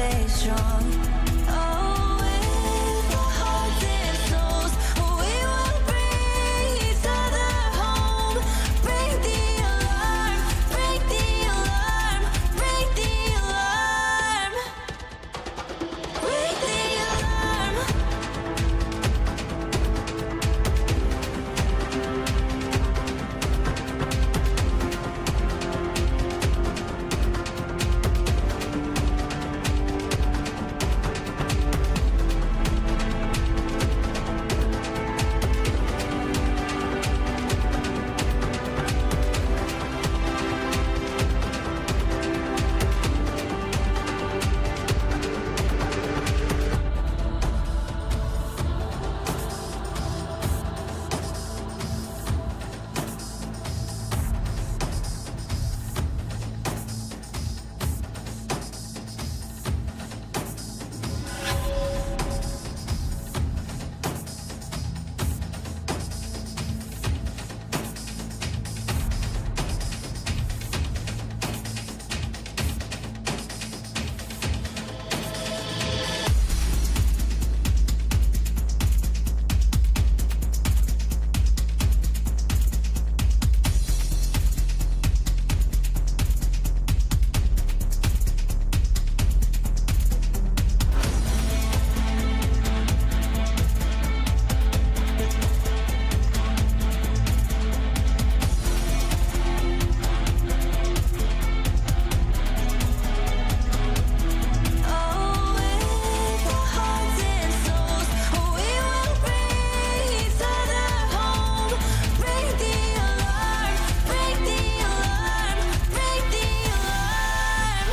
stay strong. Oh, with our hearts and souls, we will bring each other home. Break the alarm, break the alarm, break the alarm, break the alarm. Oh, with our hearts and souls, we will bring each other home. Break the alarm, break the alarm, break the alarm,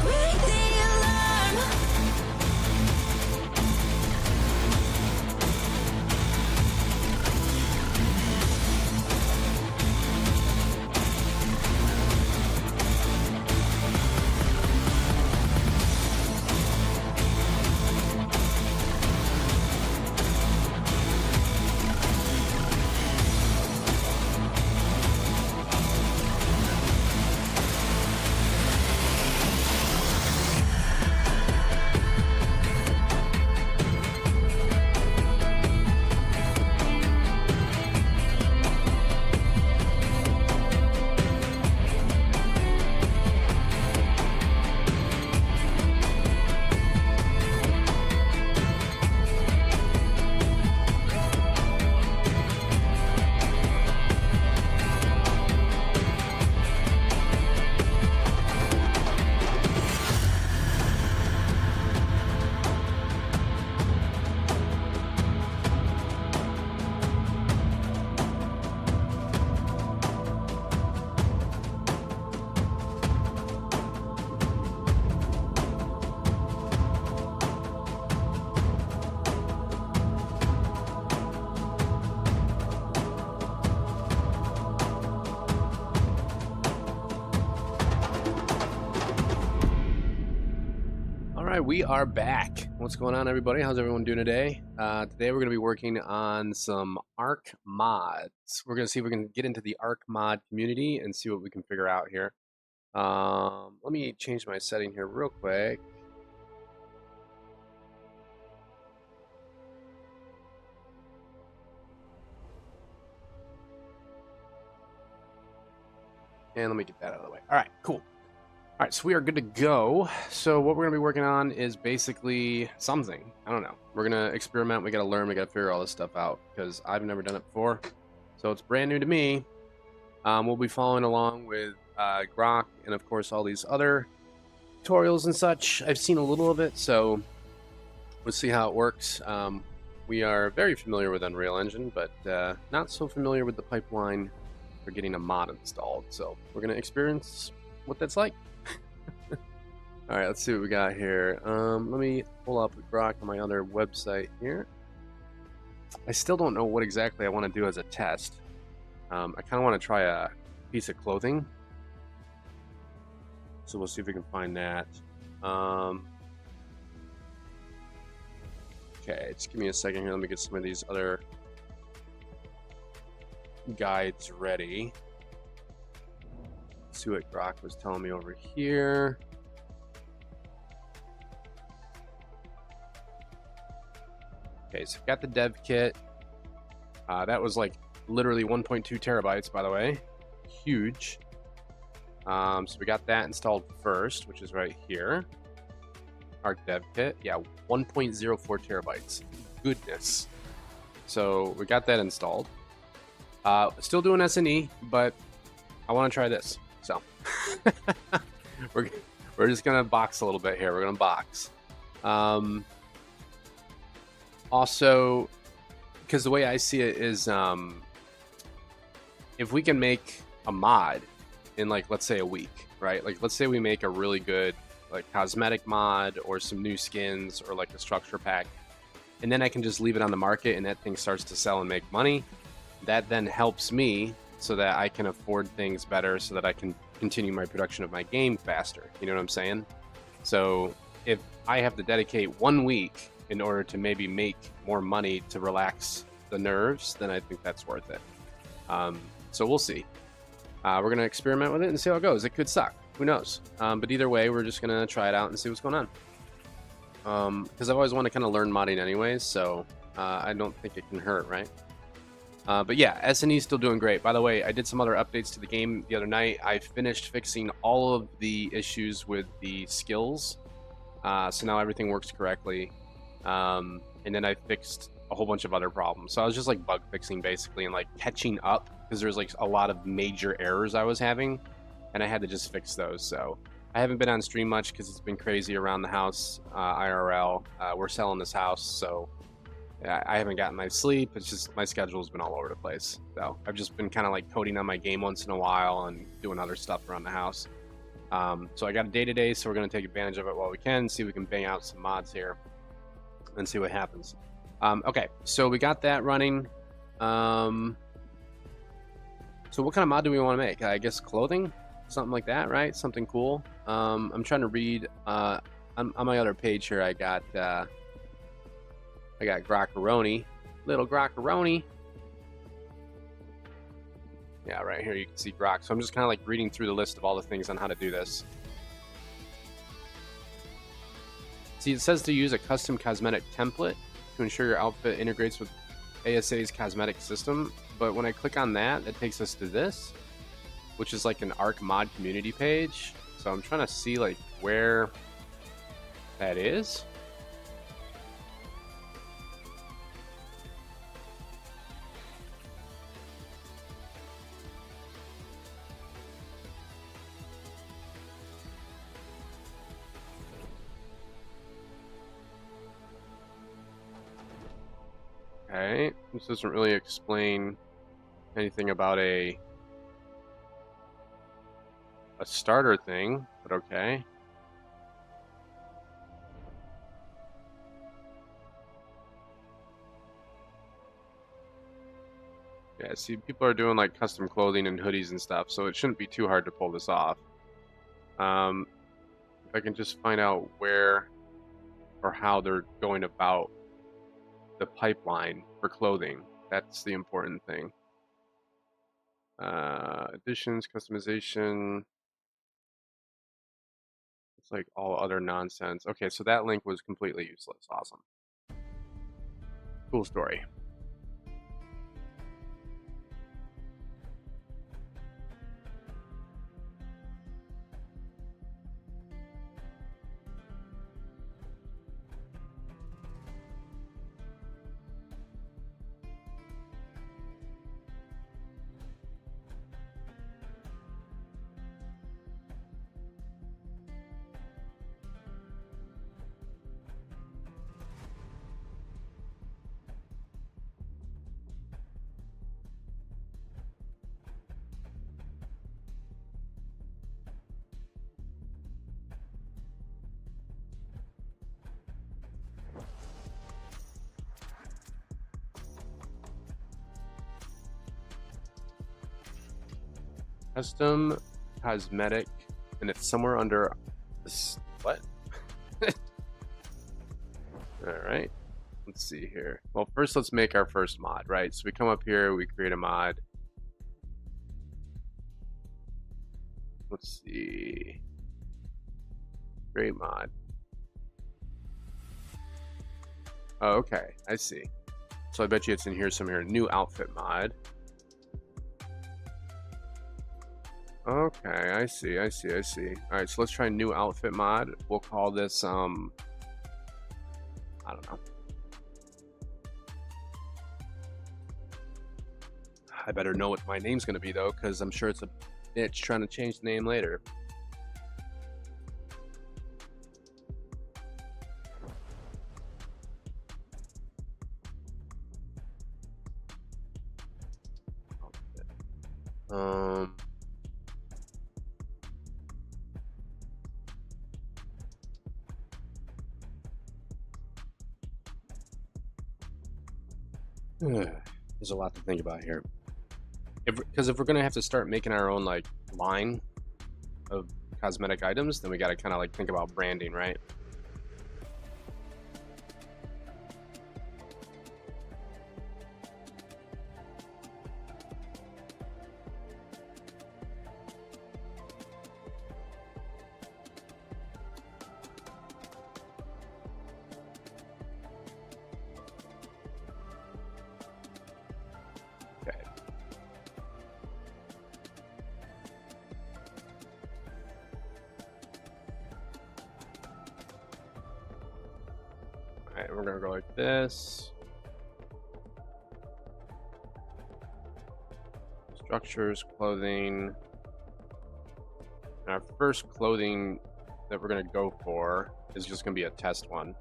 break the alarm. Alright, we are back. What's going on, everybody? How's everyone doing today? Today we're going to be working on some Ark mods. We're going to see if we can get into the Ark mod community and see what we can figure out here. Let me change my setting here real quick. And let me get that out of the way. Alright, cool. Alright, so we are good to go. So what we're going to be working on is basically something. I don't know. We're going to experiment. We got to learn. We got to figure all this stuff out because I've never done it before. So it's brand new to me. We'll be following along with Grok and, of course, all these other tutorials and such. I've seen a little of it, so let's see how it works. We are very familiar with Unreal Engine, but not so familiar with the pipeline for getting a mod installed. So we're going to experience what that's like. All right, let's see what we got here. Let me pull up Grok on my other website here. I still don't know what exactly I want to do as a test. I kind of want to try a piece of clothing. So we'll see if we can find that. Okay, just give me a second here. Let me get some of these other guides ready. Let's see what Grok was telling me over here. Okay, so I've got the dev kit. That was like literally 1.2 terabytes, by the way. Huge. So we got that installed first, which is right here. Ark Dev Kit. Yeah, 1.04 terabytes. Goodness. So we got that installed. Still doing SNE, but I want to try this. So we're just gonna box a little bit here. We're gonna box. Also, because the way I see it is, if we can make a mod in, like, let's say a week, right? Like, let's say we make a really good like cosmetic mod or some new skins or like a structure pack, and then I can just leave it on the market and that thing starts to sell and make money. That then helps me so that I can afford things better, so that I can continue my production of my game faster. You know what I'm saying? So if I have to dedicate 1 week in order to maybe make more money to relax the nerves, then I think that's worth it. So we'll see. We're going to experiment with it and see how it goes. It could suck. Who knows? But either way, we're just going to try it out and see what's going on. Because I've always wanted to kind of learn modding anyways, so I don't think it can hurt, right? But yeah, SNE is still doing great. By the way, I did some other updates to the game the other night. I finished fixing all of the issues with the skills. So now everything works correctly. And then I fixed a whole bunch of other problems. So I was just like bug fixing basically and like catching up, because there's like a lot of major errors I was having, and I had to just fix those. So I haven't been on stream much because it's been crazy around the house, IRL. We're selling this house, so I haven't gotten my sleep. It's just my schedule's been all over the place. So I've just been kind of like coding on my game once in a while and doing other stuff around the house. So I got a day-to-day, so we're going to take advantage of it while we can, see if we can bang out some mods here and see what happens. Okay, so we got that running. So what kind of mod do we want to make? I guess clothing? Something like that, right? Something cool. I'm trying to read on my other page here. I got Grockaroni, little Grockaroni. Yeah, right here you can see Grok. So I'm just kind of like reading through the list of all the things on how to do this. See, it says to use a custom cosmetic template to ensure your outfit integrates with ASA's cosmetic system. But when I click on that, it takes us to this, which is like an Ark Mod community page. So I'm trying to see like where that is. Okay, this doesn't really explain anything about a starter thing, but okay. Yeah, see, people are doing like custom clothing and hoodies and stuff, so it shouldn't be too hard to pull this off. If I can just find out where or how they're going about the pipeline for clothing, that's the important thing. Additions, customization. It's like all other nonsense. Okay, so that link was completely useless. Awesome. Cool story. Custom cosmetic, and it's somewhere under this. What? All right, let's see here. Well, first let's make our first mod, right? So we come up here, we create a mod. Let's see. Create mod. Oh, okay, I see. So I bet you it's in here somewhere. New outfit mod. Okay, I see. All right, so let's try new outfit mod. We'll call this I don't know. I better know what my name's gonna be though, because I'm sure it's a bitch trying to change the name later. Um, there's a lot to think about here. Because if we're gonna have to start making our own like line of cosmetic items, then we got to kind of like think about branding, right? Okay. All right, we're gonna go like this. Structures, clothing. And our first clothing that we're gonna go for is just gonna be a test one.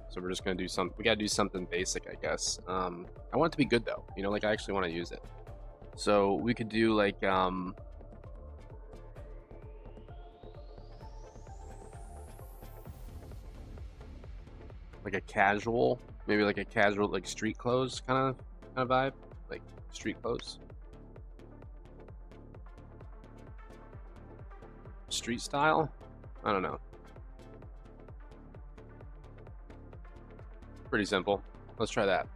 So we're just gonna do some. We gotta do something basic, I guess. I want it to be good though. You know, like I actually want to use it. So we could do like a casual, maybe like a casual like street clothes kind of vibe, like street clothes, street style. I don't know. Pretty simple. Let's try that.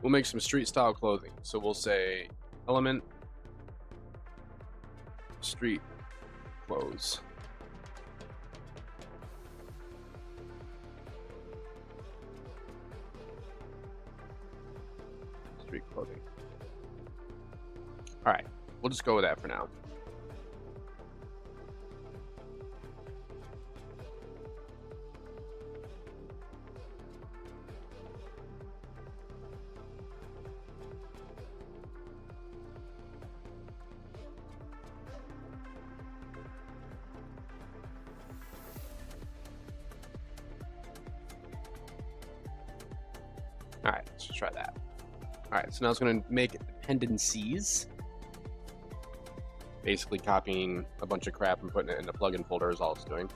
We'll make some street style clothing. So we'll say element street clothes. Street clothing. All right, we'll just go with that for now. All right, let's try that. All right, so now it's going to make dependencies. Basically copying a bunch of crap and putting it in the plugin folder is all it's doing.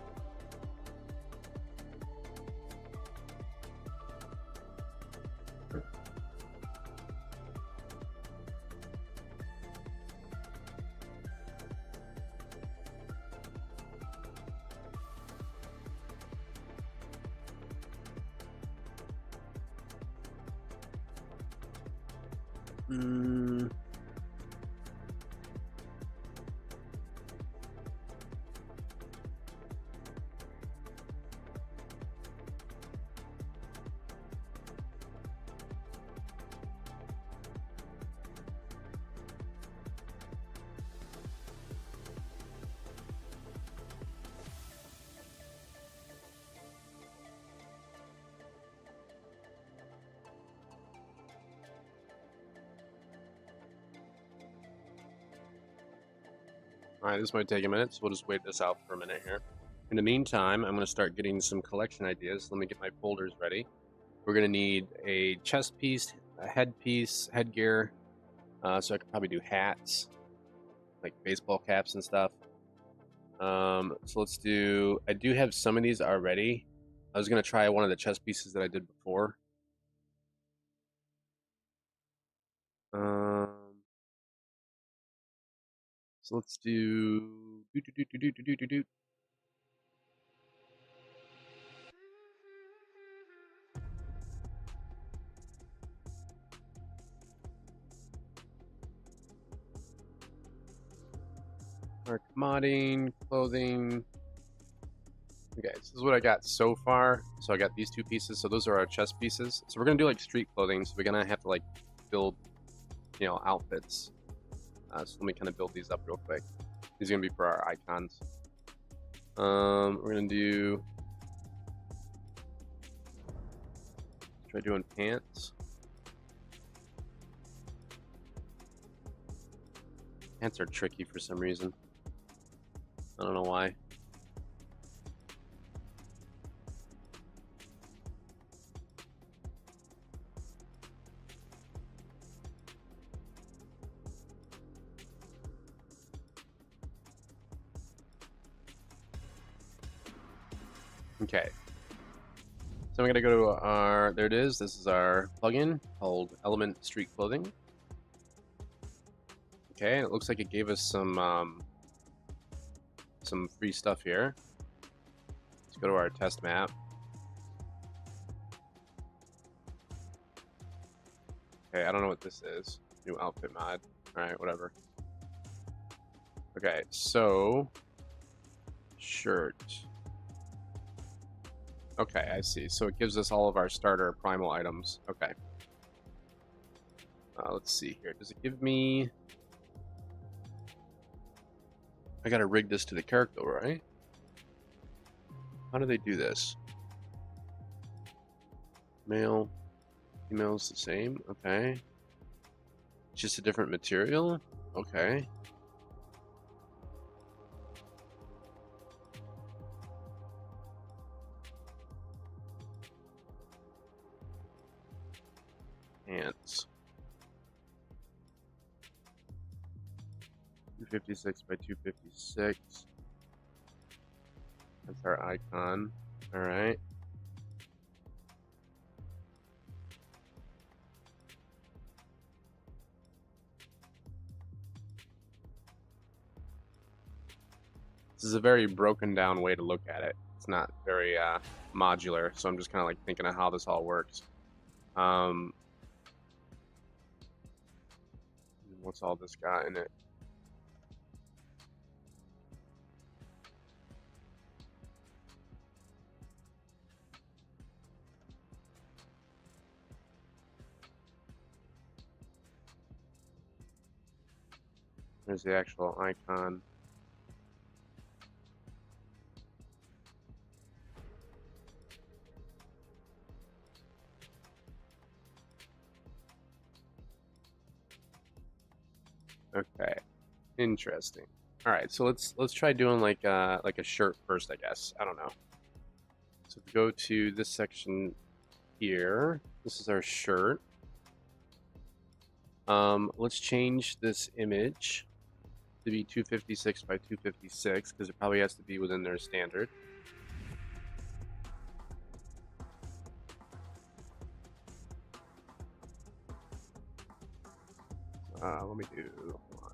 All right, this might take a minute, so we'll just wait this out for a minute here. In the meantime, I'm going to start getting some collection ideas. Let me get my folders ready. We're going to need a chest piece, a headpiece, headgear. So I could probably do hats, like baseball caps and stuff. So let's do. I do have some of these already. I was going to try one of the chest pieces that I did before. So let's do. Ark modding, clothing. Okay, so this is what I got so far. So I got these two pieces. So those are our chest pieces. So we're gonna do like street clothing. So we're gonna have to like build, outfits. So let me kind of build these up real quick. These are gonna be for our icons. We're gonna do. Try doing pants. Pants are tricky for some reason. I don't know why. Okay. So I'm gonna go to our, there it is. This is our plugin called Element Street Clothing. Okay, and it looks like it gave us some free stuff here. Let's go to our test map. Okay, I don't know what this is. New outfit mod. Alright, whatever. Okay, so shirt. Okay, I see. So it gives us all of our starter primal items. Okay. Let's see here. Does it give me... I gotta rig this to the character, right? How do they do this? Male, female's the same. Okay. Just a different material? Okay. Pants. 256 by 256. That's our icon. All right. This is a very broken down way to look at it. It's not very modular, so I'm just kind of like thinking of how this all works. What's all this got in it? There's the actual icon. Okay, interesting. All right, so let's try doing like a shirt first, I guess. I don't know. So if we go to this section here, this is our shirt. Let's change this image to be 256 by 256 because it probably has to be within their standard. Let me do. Hold on.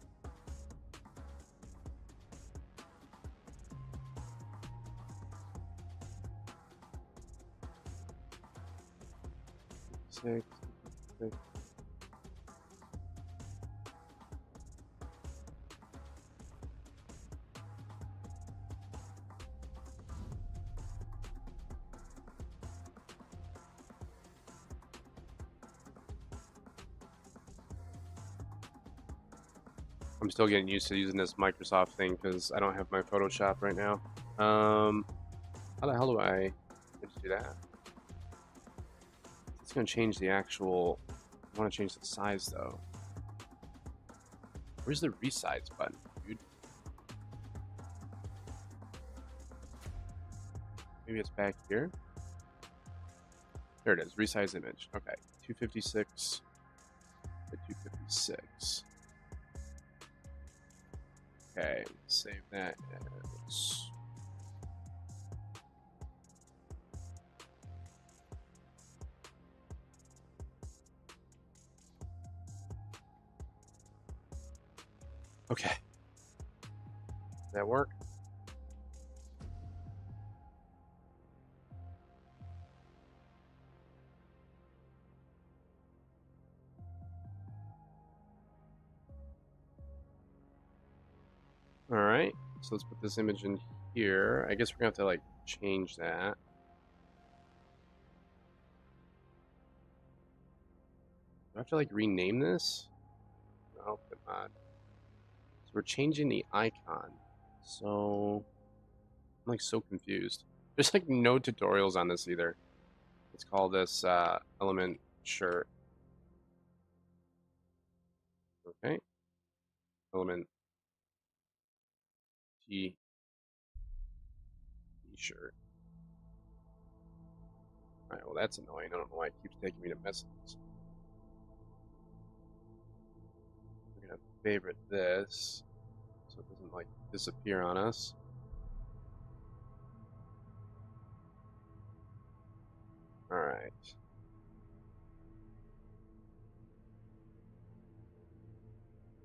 Six. I'm still getting used to using this Microsoft thing because I don't have my Photoshop right now. How the hell do I just do that? It's going to change the actual... I want to change the size though. Where's the resize button, dude? Maybe it's back here? There it is, resize image. Okay, 256 by 256. Okay, save that as... Okay. Does that work? All right, so let's put this image in here. I guess we're gonna have to like change that. Do I have to like rename this? No, come on. So we're changing the icon. So I'm like so confused. There's like no tutorials on this either. Let's call this element shirt. Okay. Element t-shirt. All right, well that's annoying. I don't know why it keeps taking me to messages. We're gonna favorite this so it doesn't like disappear on us. All right.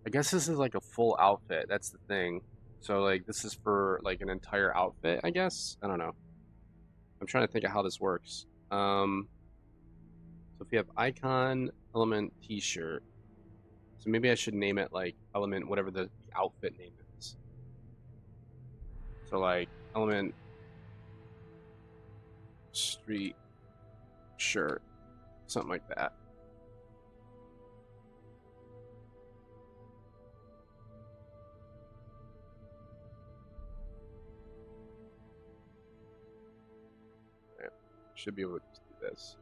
I guess this is like a full outfit. That's the thing. So like this is for like an entire outfit, I guess. I don't know. I'm trying to think of how this works. So if you have icon element t-shirt, so maybe I should name it like element whatever the outfit name is. So like element street shirt, something like that. Right. Should be able to just do this.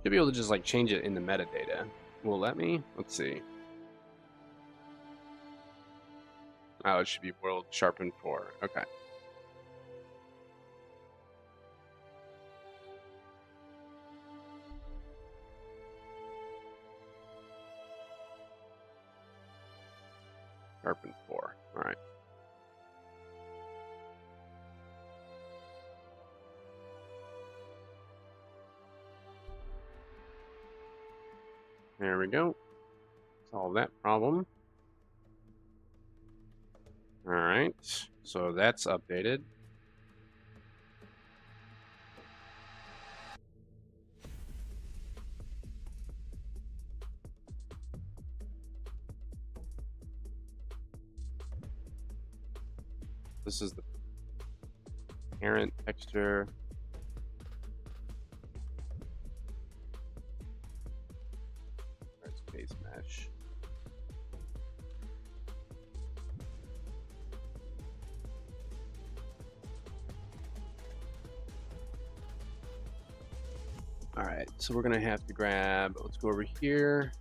Should be able to just like change it in the metadata. Will it let me? Let's see. Oh, it should be world sharpened 4. Okay. Sharpened 4. All right. There we go. Solve that problem. All right. So that's updated. This is the parent texture. There's base mesh. All right, so we're gonna have to grab, let's go over here.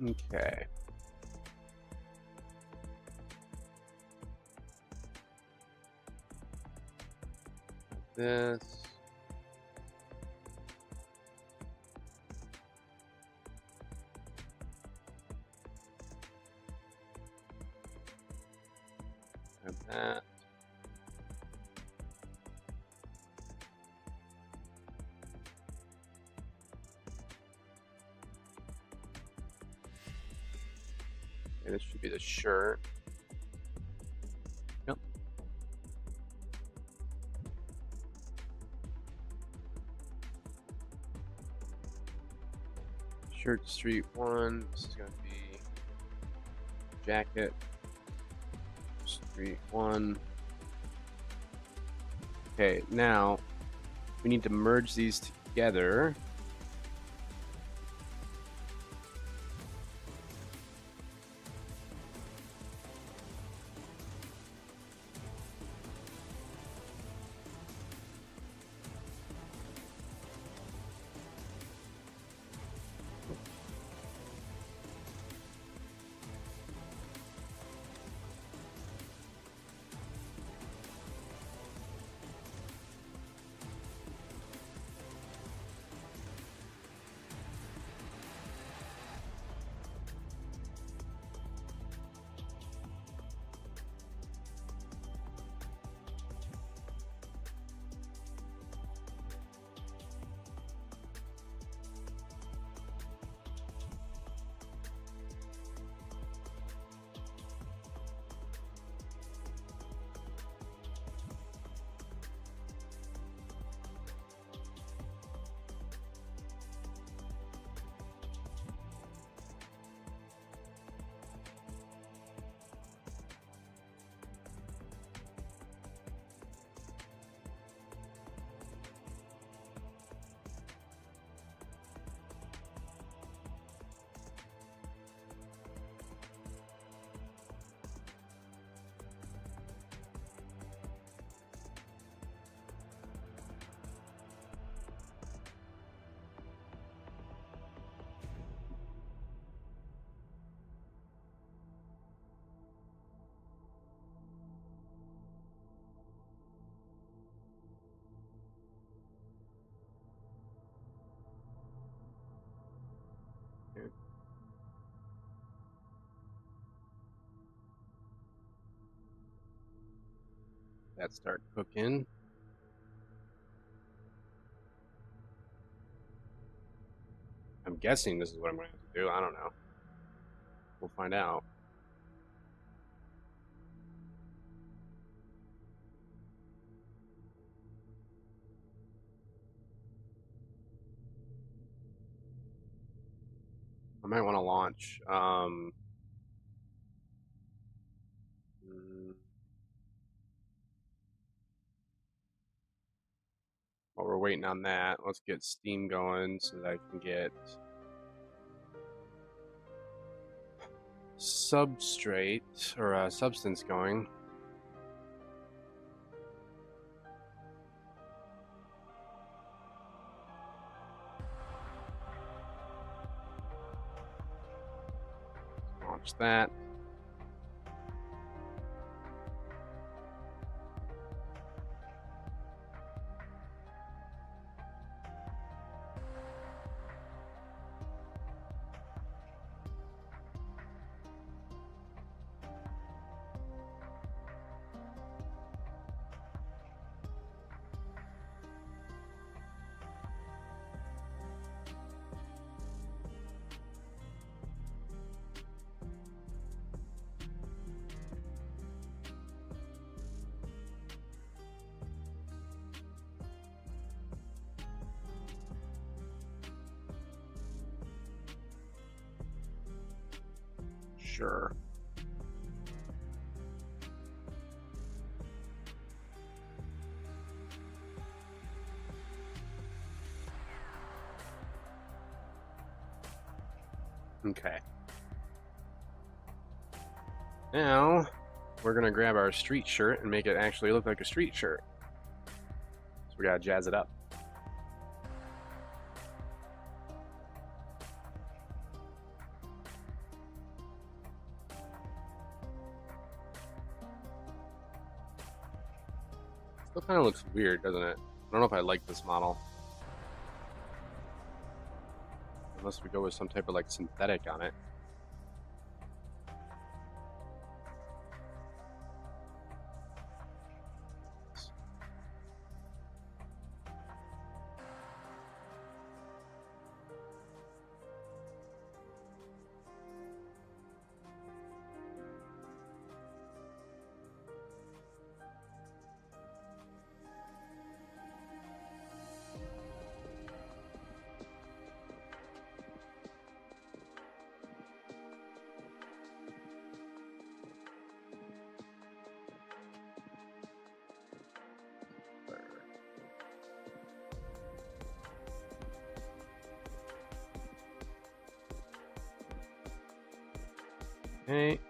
Okay. This. And that. And this should be the shirt. Yep. Shirt street 1. This is gonna be jacket street 1. Okay, now we need to merge these together. that start cooking. I'm guessing this is what I'm going to have to do. I don't know. We'll find out. I might want to launch. While we're waiting on that, let's get Steam going so that I can get substrate or substance going. Launch that. Sure. Okay. Now, we're going to grab our street shirt and make it actually look like a street shirt. So we got to jazz it up. Still kind of looks weird, doesn't it? I don't know if I like this model. Unless we go with some type of like synthetic on it. Okay.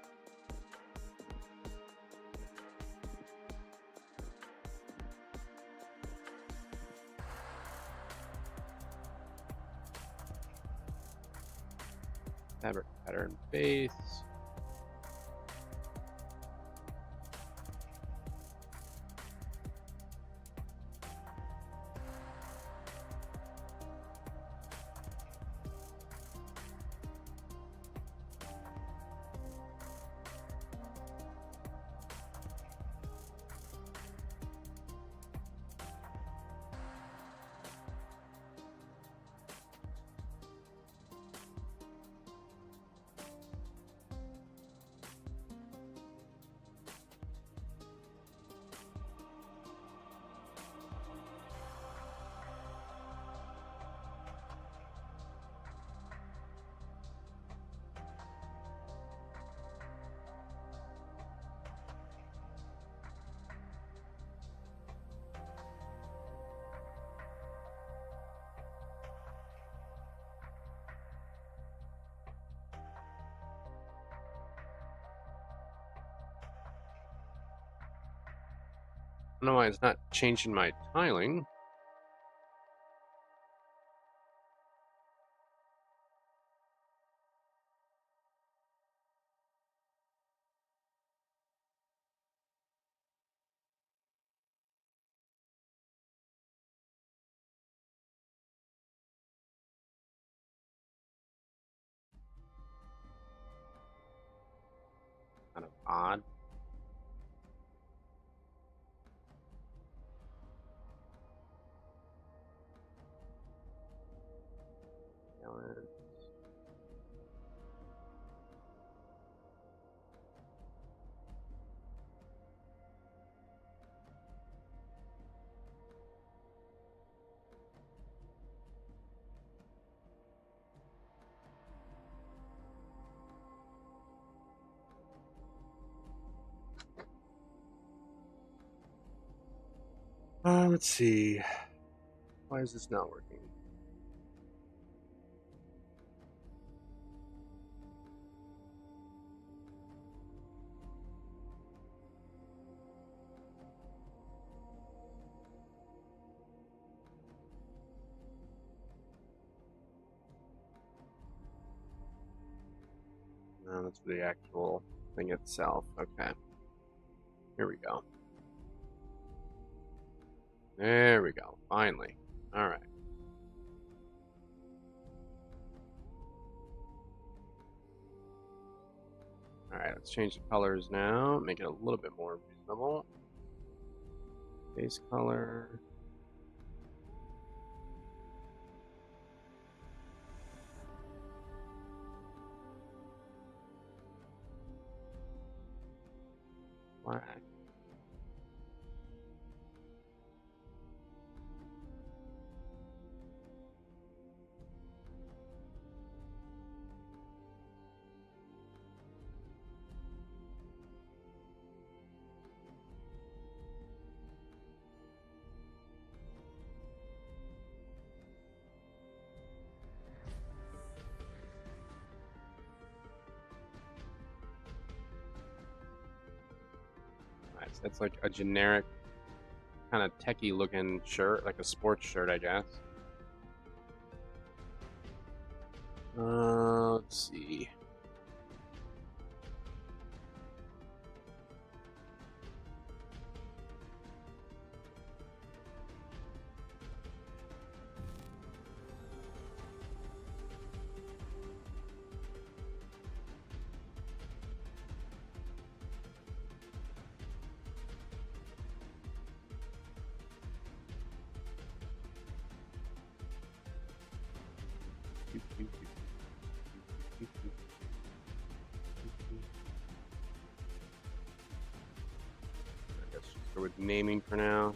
Fabric pattern base. I don't know why it's not changing my tiling. Kind of odd. Let's see. Why is this not working? No, that's for the actual thing itself. Okay. Here we go. There we go. Finally. All right. All right, let's change the colors now. Make it a little bit more reasonable. Base color. Black. All right, so that's like a generic kind of techie looking shirt, like a sports shirt, I guess. Let's see. I guess just go with naming for now.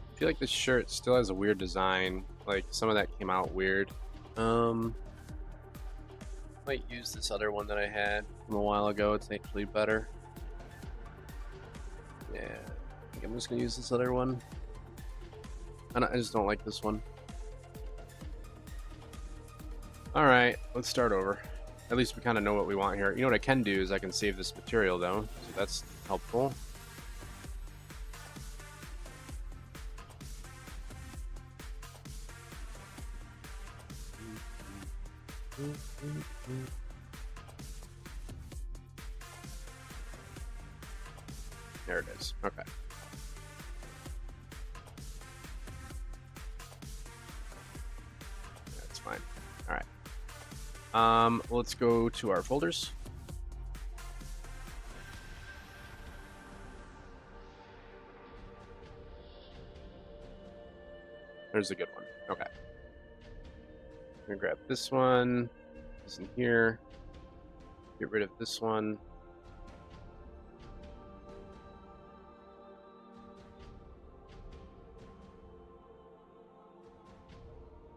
I feel like this shirt still has a weird design. Like some of that came out weird. Might use this other one that I had from a while ago. It's actually better. Yeah, I think I'm just gonna use this other one. I just don't like this one. All right, let's start over. At least we kind of know what we want here. You know what I can do is I can save this material though, so that's helpful. There it is. Okay. That's fine. All right. Let's go to our folders. There's a good one. Okay. I'm gonna grab this one. This in here. Get rid of this one.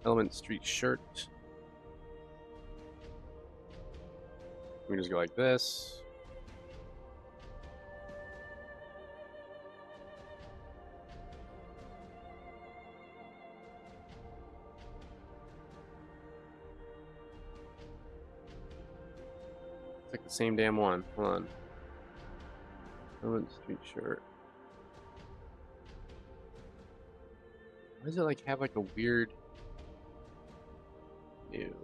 Element Street shirt. We can just go like this. It's like the same damn one. Hold on. Element Street shirt. Why does it like have like a weird new?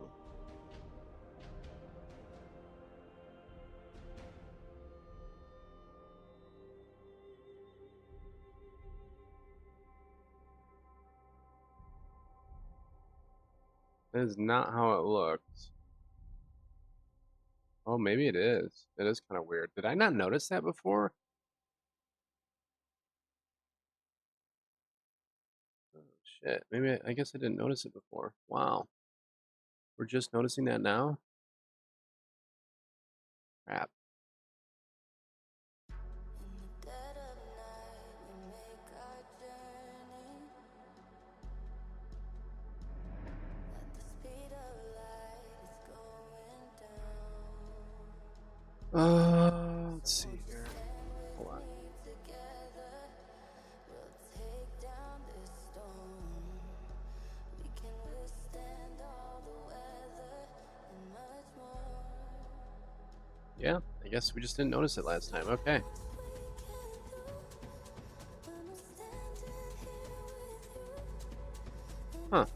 That is not how it looks. Oh, maybe it is. It is kind of weird. Did I not notice that before? Oh, shit. Maybe I guess I didn't notice it before. Wow. We're just noticing that now? Crap. Dead of night, we make our journey at the speed of light. It's going down. Let's see here. Hold on. Together, we'll take down this storm. We can withstand all the weather and much more. Yeah, I guess we just didn't notice it last time. Okay. Huh.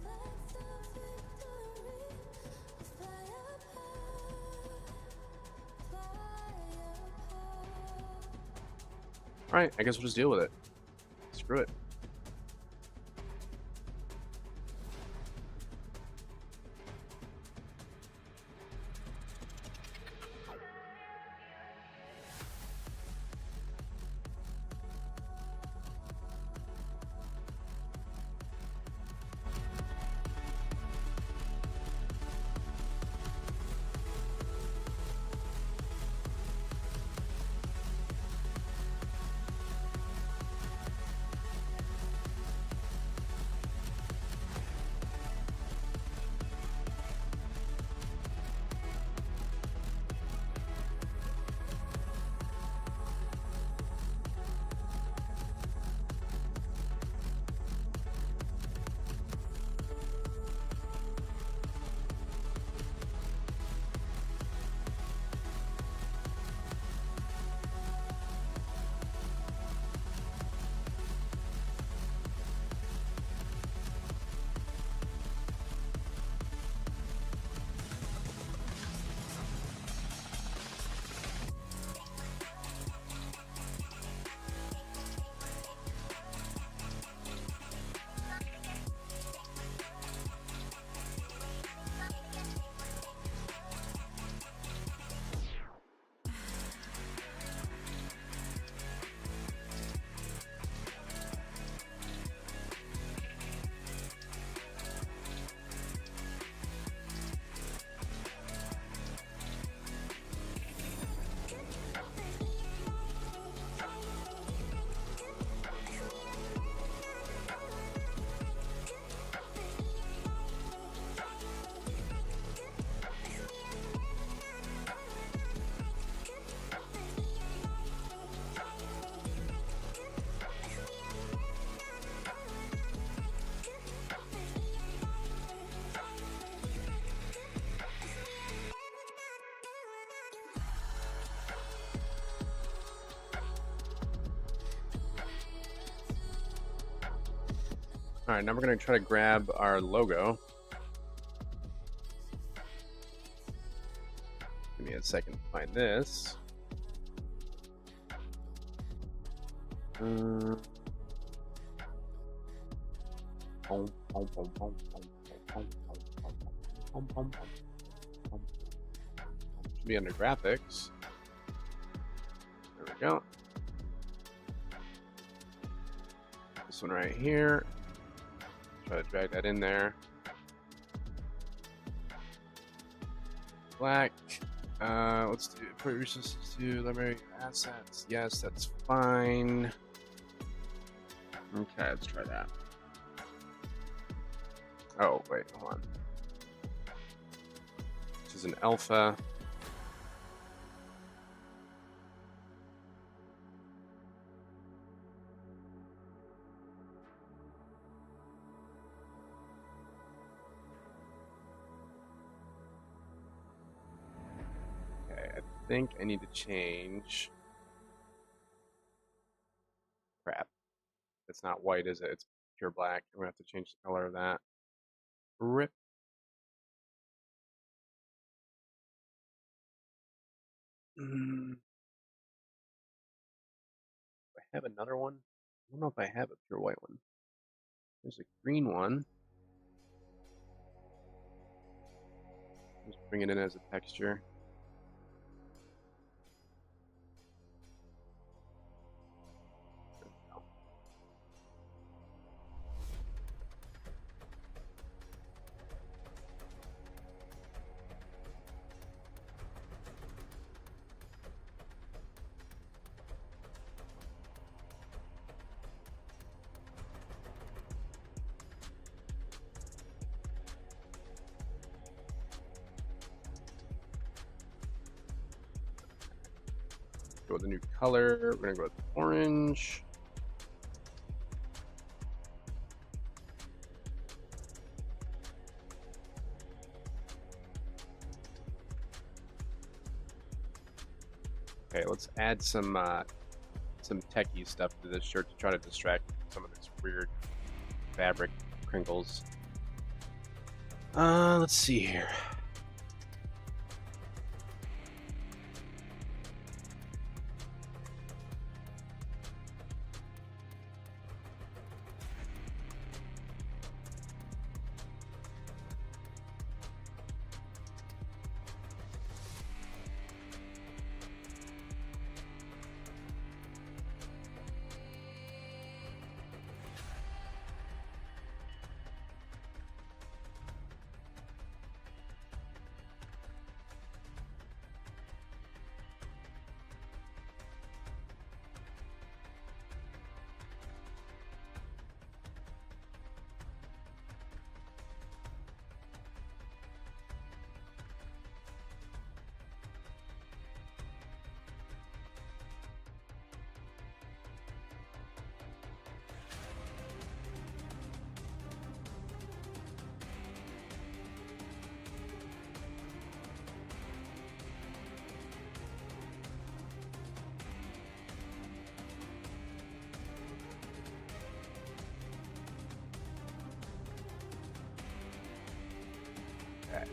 All right, I guess we'll just deal with it. Screw it. All right, now we're going to try to grab our logo. Give me a second to find this. Should be under graphics. There we go. This one right here. Try to drag that in there. Black. Let's do put resources to library assets. Yes, that's fine. Okay, let's try that. Oh, wait, hold on. This is an alpha. Okay, I think I need to change. Crap. It's not white, is it? It's pure black. We're gonna have to change the color of that. Rip. Do I have another one? I don't know if I have a pure white one. There's a green one. Just bring it in as a texture. go with a new color. We're gonna go with orange. Okay, let's add some techie stuff to this shirt to try to distract some of this weird fabric crinkles. Let's see here. Okay.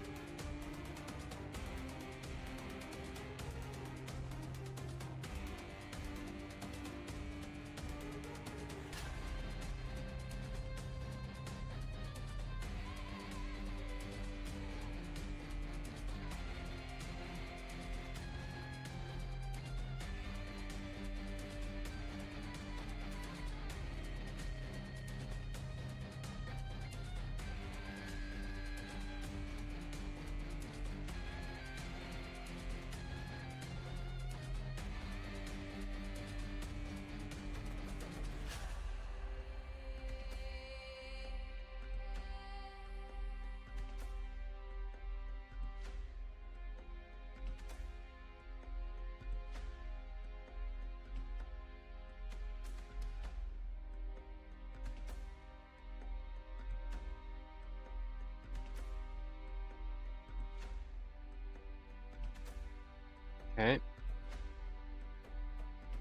Okay.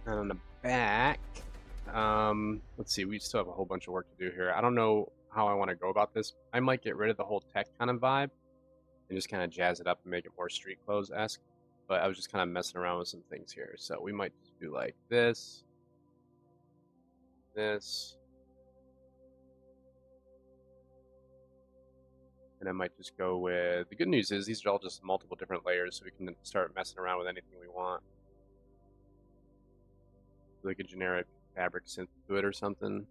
And on the back, let's see, we still have a whole bunch of work to do here. I don't know how I want to go about this. I might get rid of the whole tech kind of vibe and just kind of jazz it up and make it more street clothes-esque. But I was just kind of messing around with some things here. So we might just do like this, and I might just go with, the good news is these are all just multiple different layers, so we can start messing around with anything we want. Like a generic fabric synth to it or something.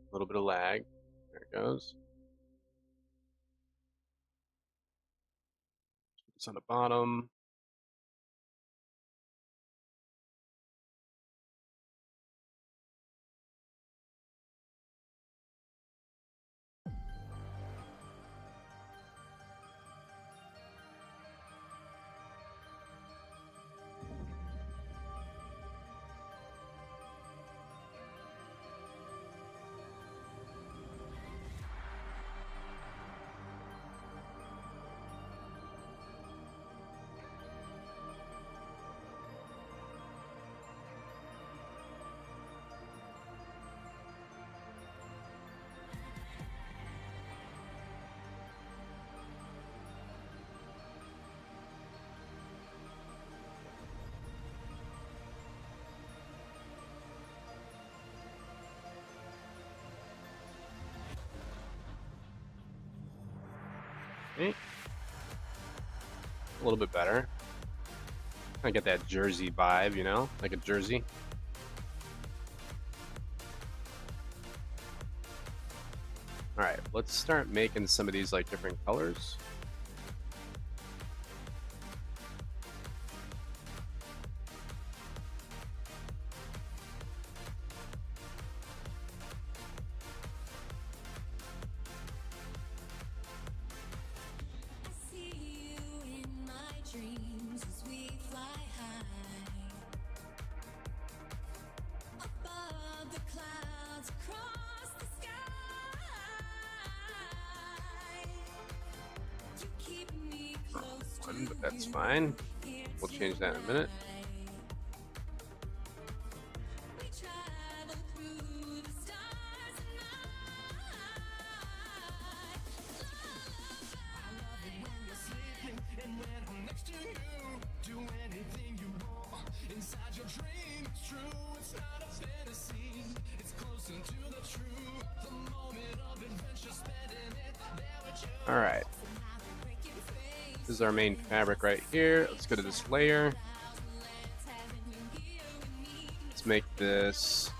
A little bit of lag. There it goes. Put this on the bottom. Okay. A little bit better. I get that jersey vibe, you know, like a jersey. All right, let's start making some of these like different colors. I see you in my dreams. That's fine. We'll change that in a minute. All right. This is our main fabric right here. Let's go to this layer. Let's make this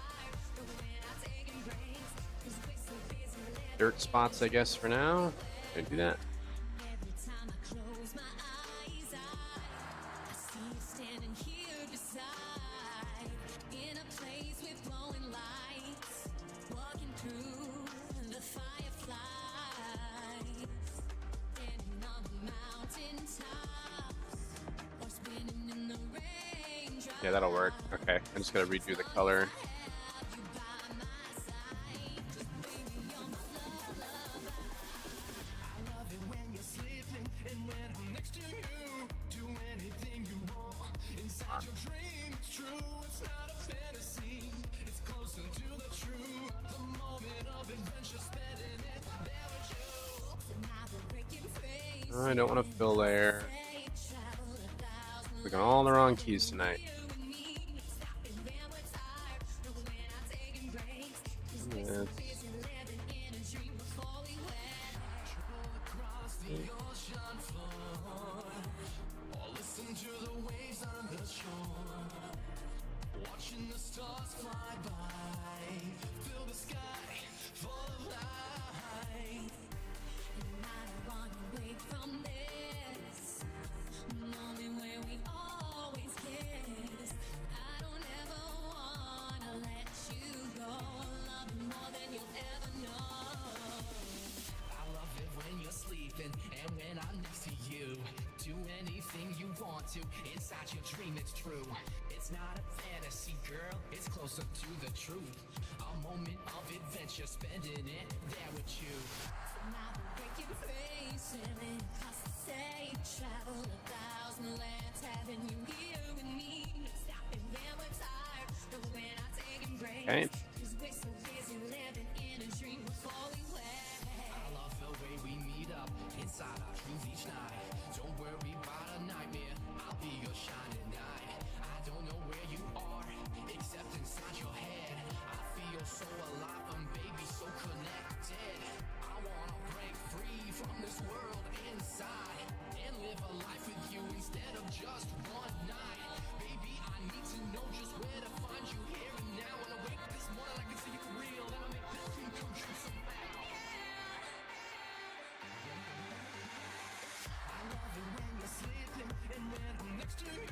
dirt spots, I guess, for now. Gonna do that. Yeah, that'll work. Okay, I'm just gonna redo the color. I don't want to fill there. Clicking all the wrong keys tonight. Yeah. Inside your dream, it's true. It's not a fantasy, girl. It's closer to the truth. A moment of adventure, spending it there with you. Travel 1,000 lands, having you here with me. Stopping when we're tired, but when I take a break. Okay. Cause we're so busy living in a dream before we wake. I love the way we meet up inside our dreams each night. Don't worry about a nightmare. I'll be your shining light. I don't know where you are, except inside your head. I feel so alive, I'm baby, so connected. I wanna break free from this world inside and live a life with you instead of just one night. Baby, I need to know just where to find you here and now. When I wake up this morning, I can see you for real. Then I'll make this dream come true somehow. I love it when you're sleeping and when I'm next to you.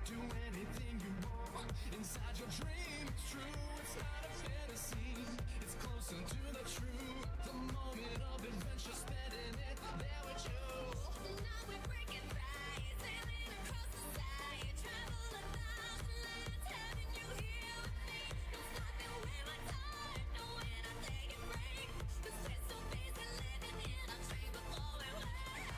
Do anything you want inside your dream. It's true, it's not a fantasy. It's closer to the truth. The moment of adventure, spending it there with you. Now we're breaking fast, sailing across the sky. Travel 1,000 lands, having you here with me. Don't stop and waste my time, no when I take a break. Cause we're so busy living in a dream before we wake.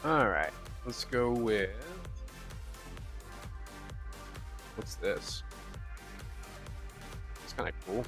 All right, let's go with, what's this? It's kind of cool.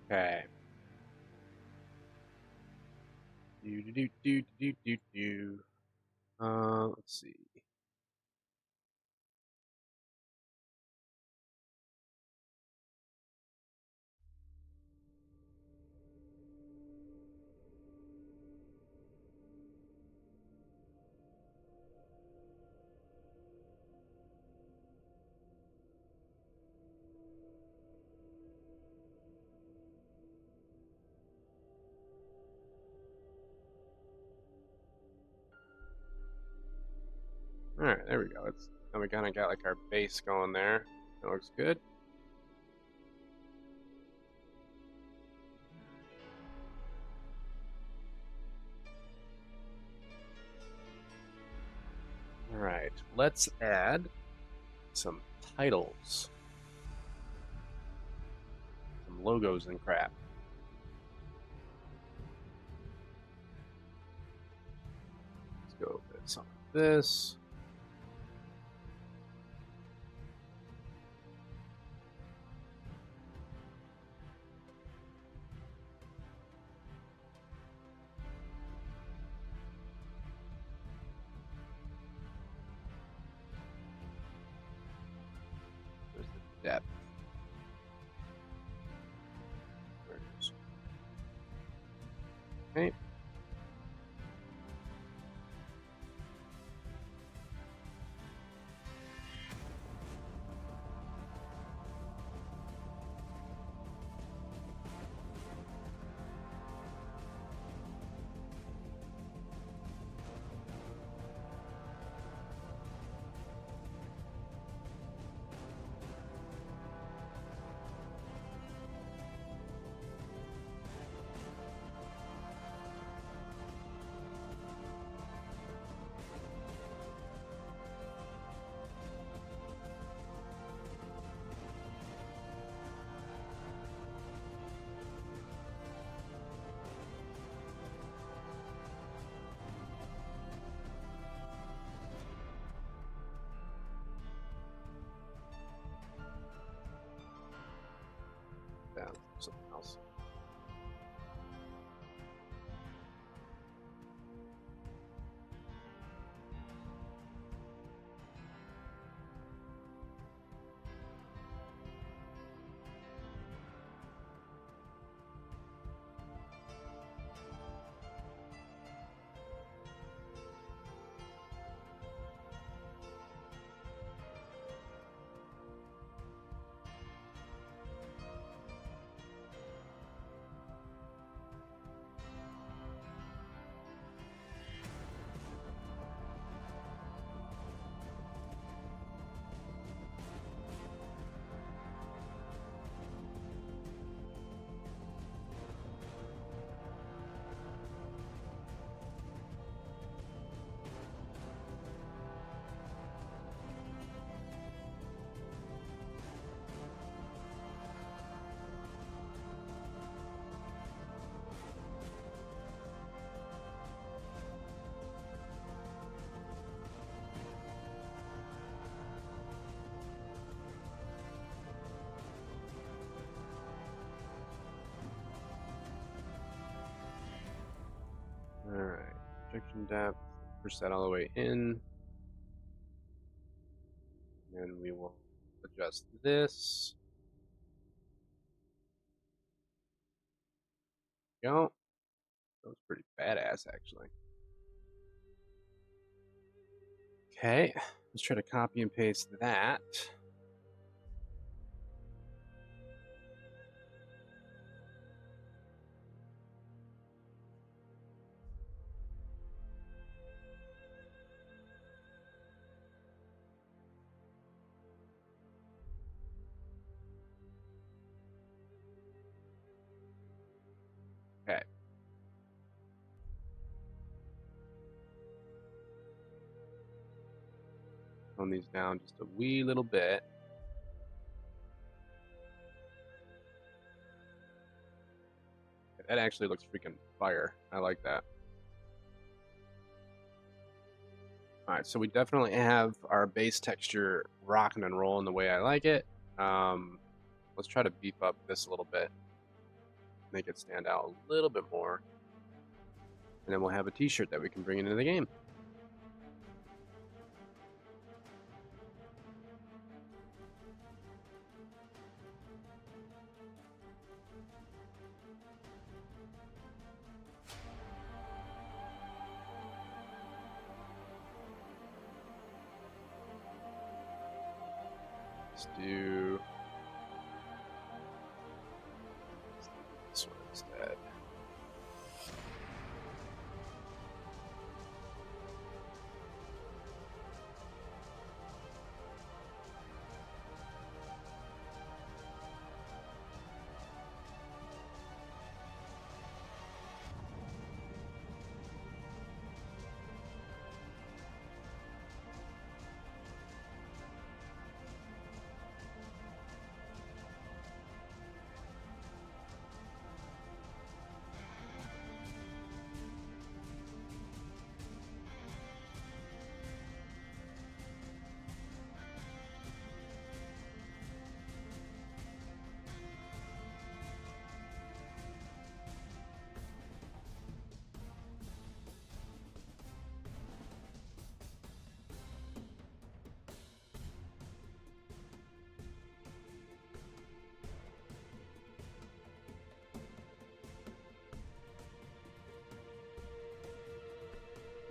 Okay. Do. Let's see. All right, there we go. Now we kind of got like our base going there. That looks good. All right, let's add some titles, some logos and crap. Let's go with some of this. There's the depth. There it is. Okay. Down something else. All right, projection depth. Push that all the way in. And we will adjust this. Go. That was pretty badass, actually. Okay, let's try to copy and paste that. Okay. Tone these down just a wee little bit. That actually looks freaking fire. I like that. All right, so we definitely have our base texture rocking and rolling the way I like it. Let's try to beef up this a little bit, make it stand out a little bit more, and then we'll have a t-shirt that we can bring into the game. Let's do this one instead.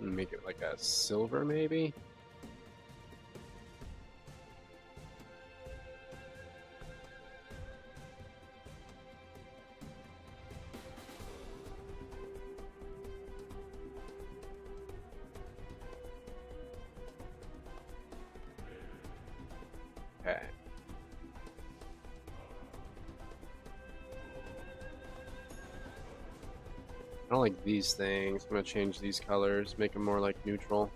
and make it like a silver, maybe. Okay. I don't like these things. I'm gonna change these colors, make them more like neutral.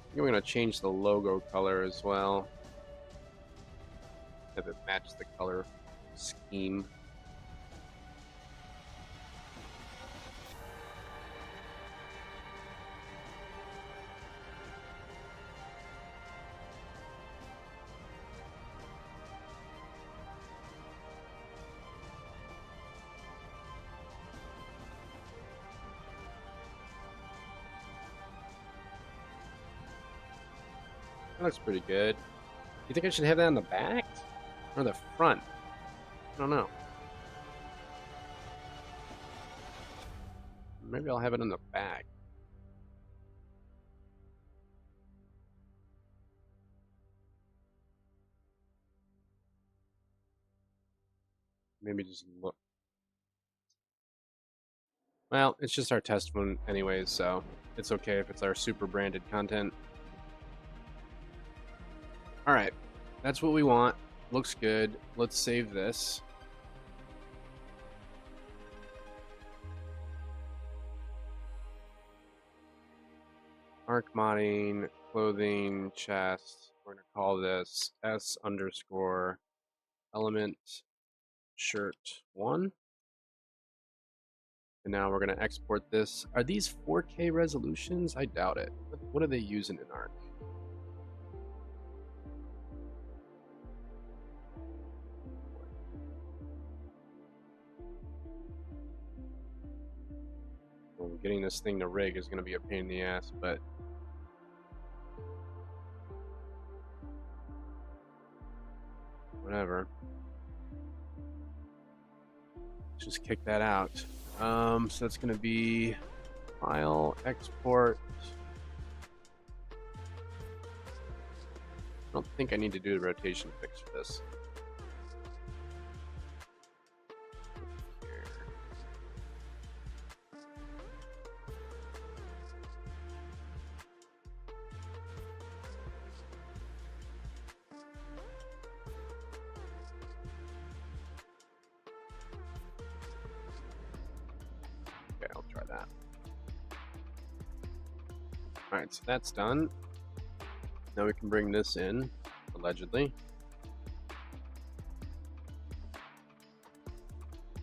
I think we're gonna change the logo color as well. Have it match the color scheme. That looks pretty good. You think I should have that on the back or the front? I don't know. Maybe I'll have it on the back. Maybe just look. Well, it's just our test one anyways, so it's okay if it's our super branded content. Alright, that's what we want. Looks good. Let's save this. Ark modding, clothing, chest. We're going to call this S_element shirt 1. And now we're going to export this. Are these 4K resolutions? I doubt it. What are they using in Ark? Well, getting this thing to rig is going to be a pain in the ass, but whatever. Let's just kick that out. So that's going to be file, export. I don't think I need to do the rotation fix for this. Okay, I'll try that. Alright, so that's done. Now we can bring this in, allegedly.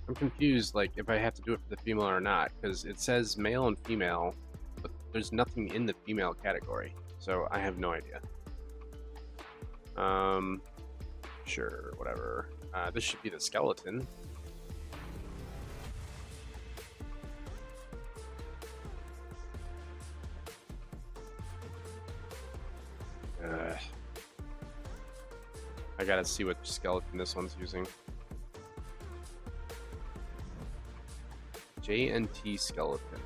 I'm confused, like, if I have to do it for the female or not, because it says male and female, but there's nothing in the female category, so I have no idea. Sure, whatever. This should be the skeleton. I gotta see what skeleton this one's using. JNT skeleton.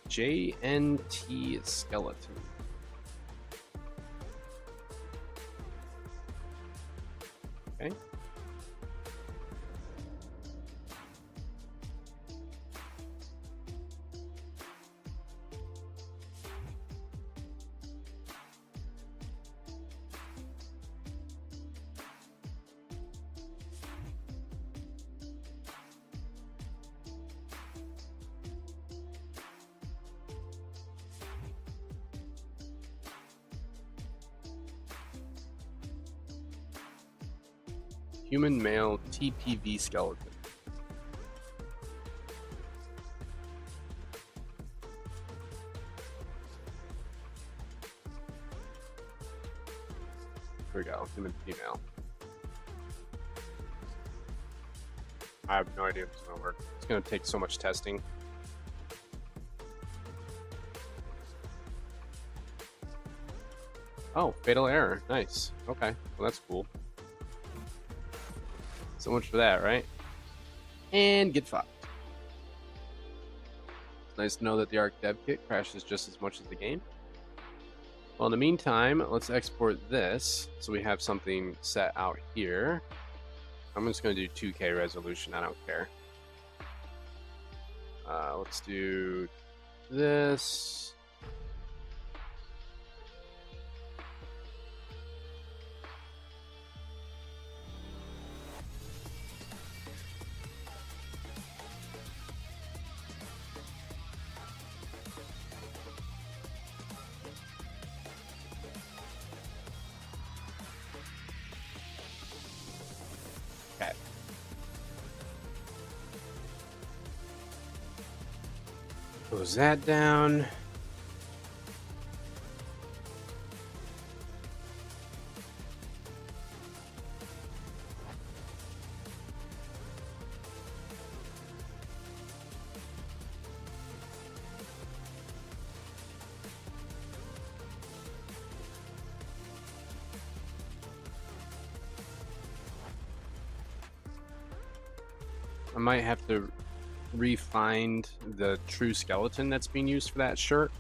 JNT skeleton. Okay. Human male TPV skeleton. Here we go. Human female. I have no idea if it's gonna work. It's gonna take so much testing. Oh, fatal error. Nice. Okay. Well, that's cool. So much for that, right? And get fucked. It's nice to know that the Ark Dev Kit crashes just as much as the game. Well, in the meantime, let's export this so we have something set out here. I'm just going to do 2K resolution. I don't care. Let's do this. Okay. Close that down. I might have to re-find the true skeleton that's being used for that shirt.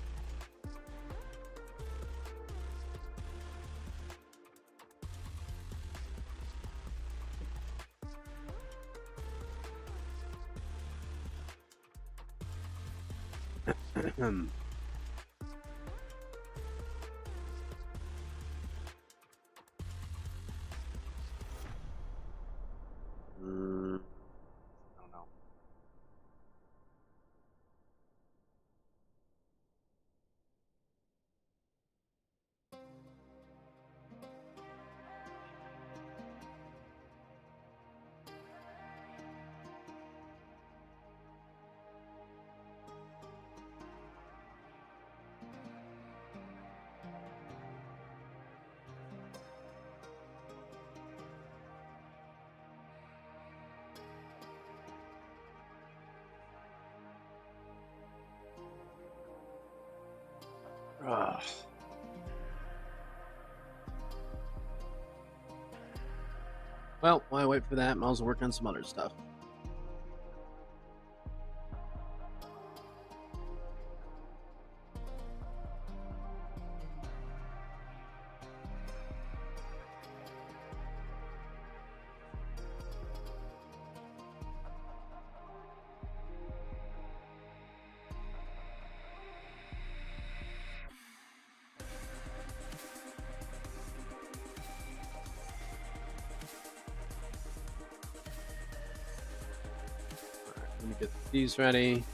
I don't know. Ugh. Well, while I wait for that, might as well work on some other stuff. Let me get these ready.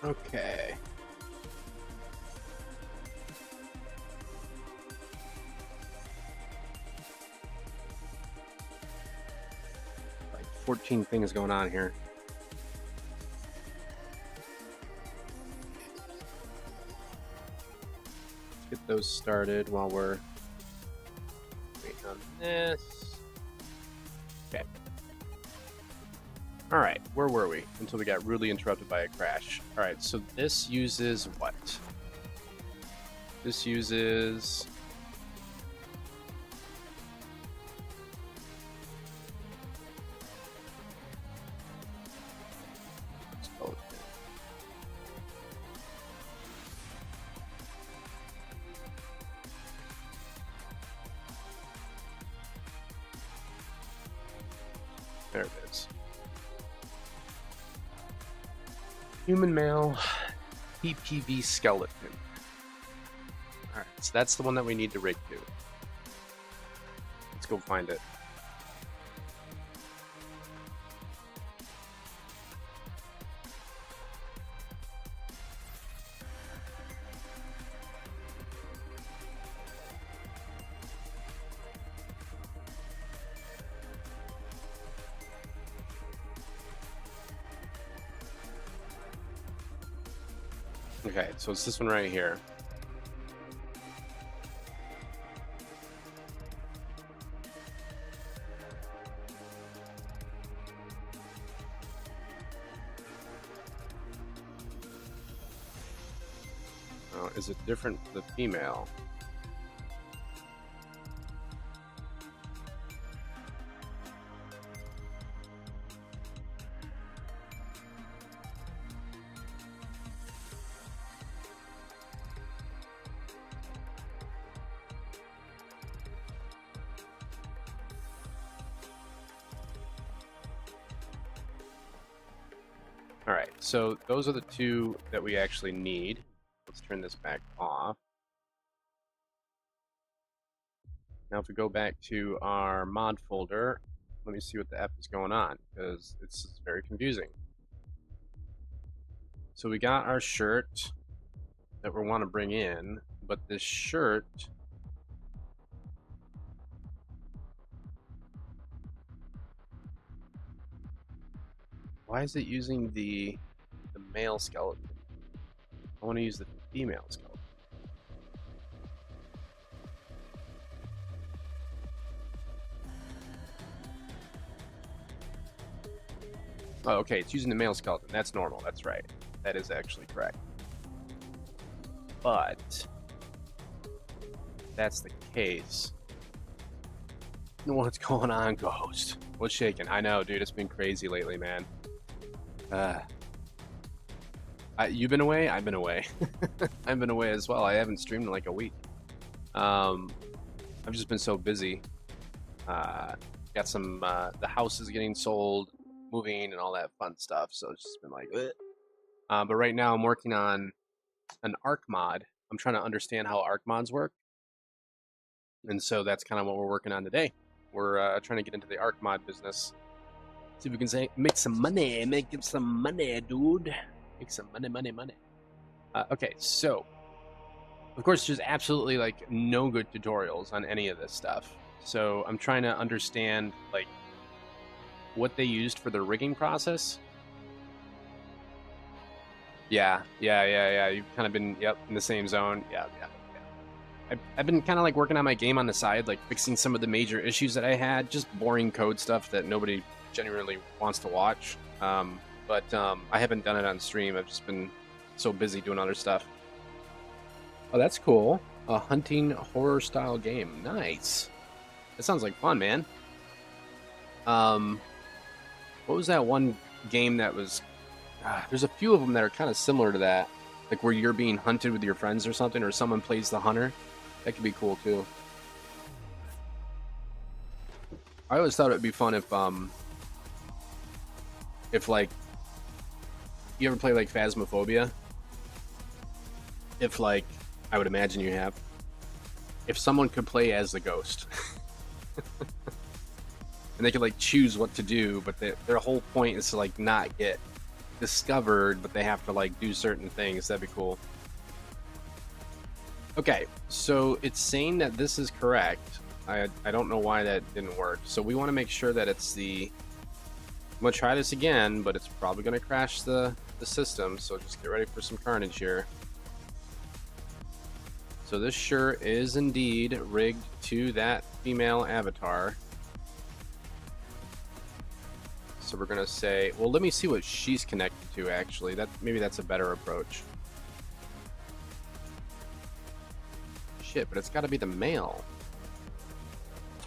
Okay. Like 14 things going on here. Let's get those started while we're waiting on this. Okay. All right, where were we? Until we got really interrupted by a crash. All right, so this uses what? This uses... There it is. Human male PPV skeleton. Alright, so that's the one that we need to rig to. Let's go find it. Okay, so it's this one right here. Oh, is it different for the female? All right, so those are the two that we actually need. Let's turn this back off. Now, if we go back to our mod folder, let me see what the F is going on, because it's very confusing. So we got our shirt that we want to bring in, but this shirt... Why is it using the male skeleton? I want to use the female skeleton. Oh, okay, it's using the male skeleton. That's normal. That's right. That is actually correct. But if that's the case, what's going on, Ghost? What's shaking? I know, dude. It's been crazy lately, man. You've been away? I've been away. I've been away as well. I haven't streamed in like a week. I've just been so busy. Got some, the house is getting sold, moving, and all that fun stuff. So it's just been like, but right now I'm working on an Ark mod. I'm trying to understand how Ark mods work. And so that's kind of what we're working on today. We're trying to get into the Ark mod business. See if we can make some money. Make some money, dude. Make some money. Okay, so of course there's absolutely like no good tutorials on any of this stuff. So I'm trying to understand like what they used for the rigging process. Yeah. You've kind of been in the same zone. Yeah. I've been kind of like working on my game on the side, like fixing some of the major issues that I had, just boring code stuff that nobody genuinely wants to watch. But I haven't done it on stream. I've just been so busy doing other stuff. Oh, that's cool. A hunting horror style game. Nice. That sounds like fun, man. What was that one game that was... there's a few of them that are kind of similar to that. Like where you're being hunted with your friends or something, or someone plays the hunter. That could be cool too. I always thought it would be fun if like you ever play like Phasmophobia. If like I would imagine you have. If someone could play as the ghost, and they could like choose what to do, but their whole point is to like not get discovered, but they have to like do certain things. That'd be cool. Okay, so it's saying that this is correct. I don't know why that didn't work. So we want to make sure that it's the... I'm going to try this again, but it's probably going to crash the system. So just get ready for some carnage here. So this sure is indeed rigged to that female avatar. So we're going to say... Well, let me see what she's connected to, actually. Maybe that's a better approach. Shit, but it's got to be the male.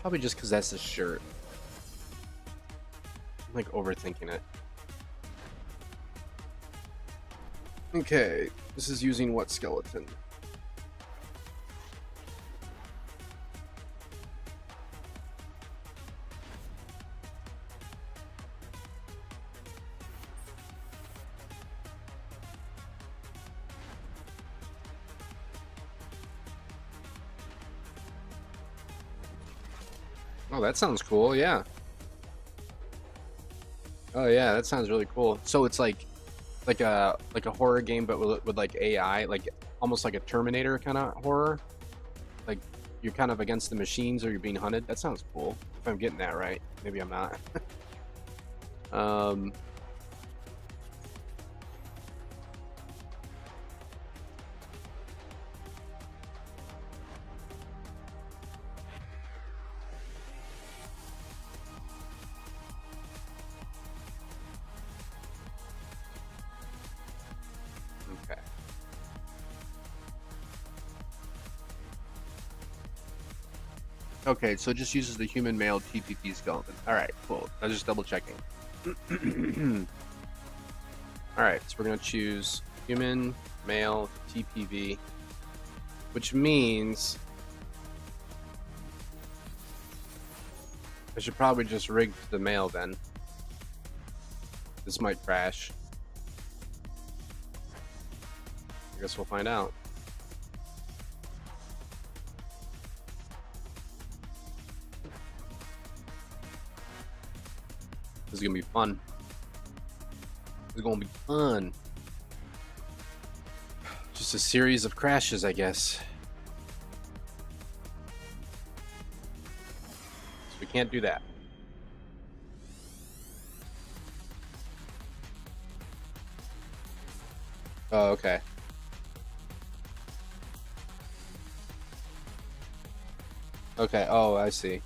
Probably just because that's the shirt. I'm like overthinking it. Okay, this is using what skeleton? Oh, that sounds cool, yeah. Oh yeah, that sounds really cool. So it's like a horror game, but with like AI, like almost like a Terminator kind of horror. Like you're kind of against the machines or you're being hunted. That sounds cool. If I'm getting that right. Maybe I'm not. Okay. Okay, so it just uses the human male TPP skeleton. Alright, cool. I was just double checking. Alright, so we're going to choose human male TPV, which means I should probably just rig the male then. This might crash. I guess we'll find out. This is gonna be fun. This is gonna be fun. Just a series of crashes, I guess. So we can't do that. Oh, okay. Okay, oh, I see.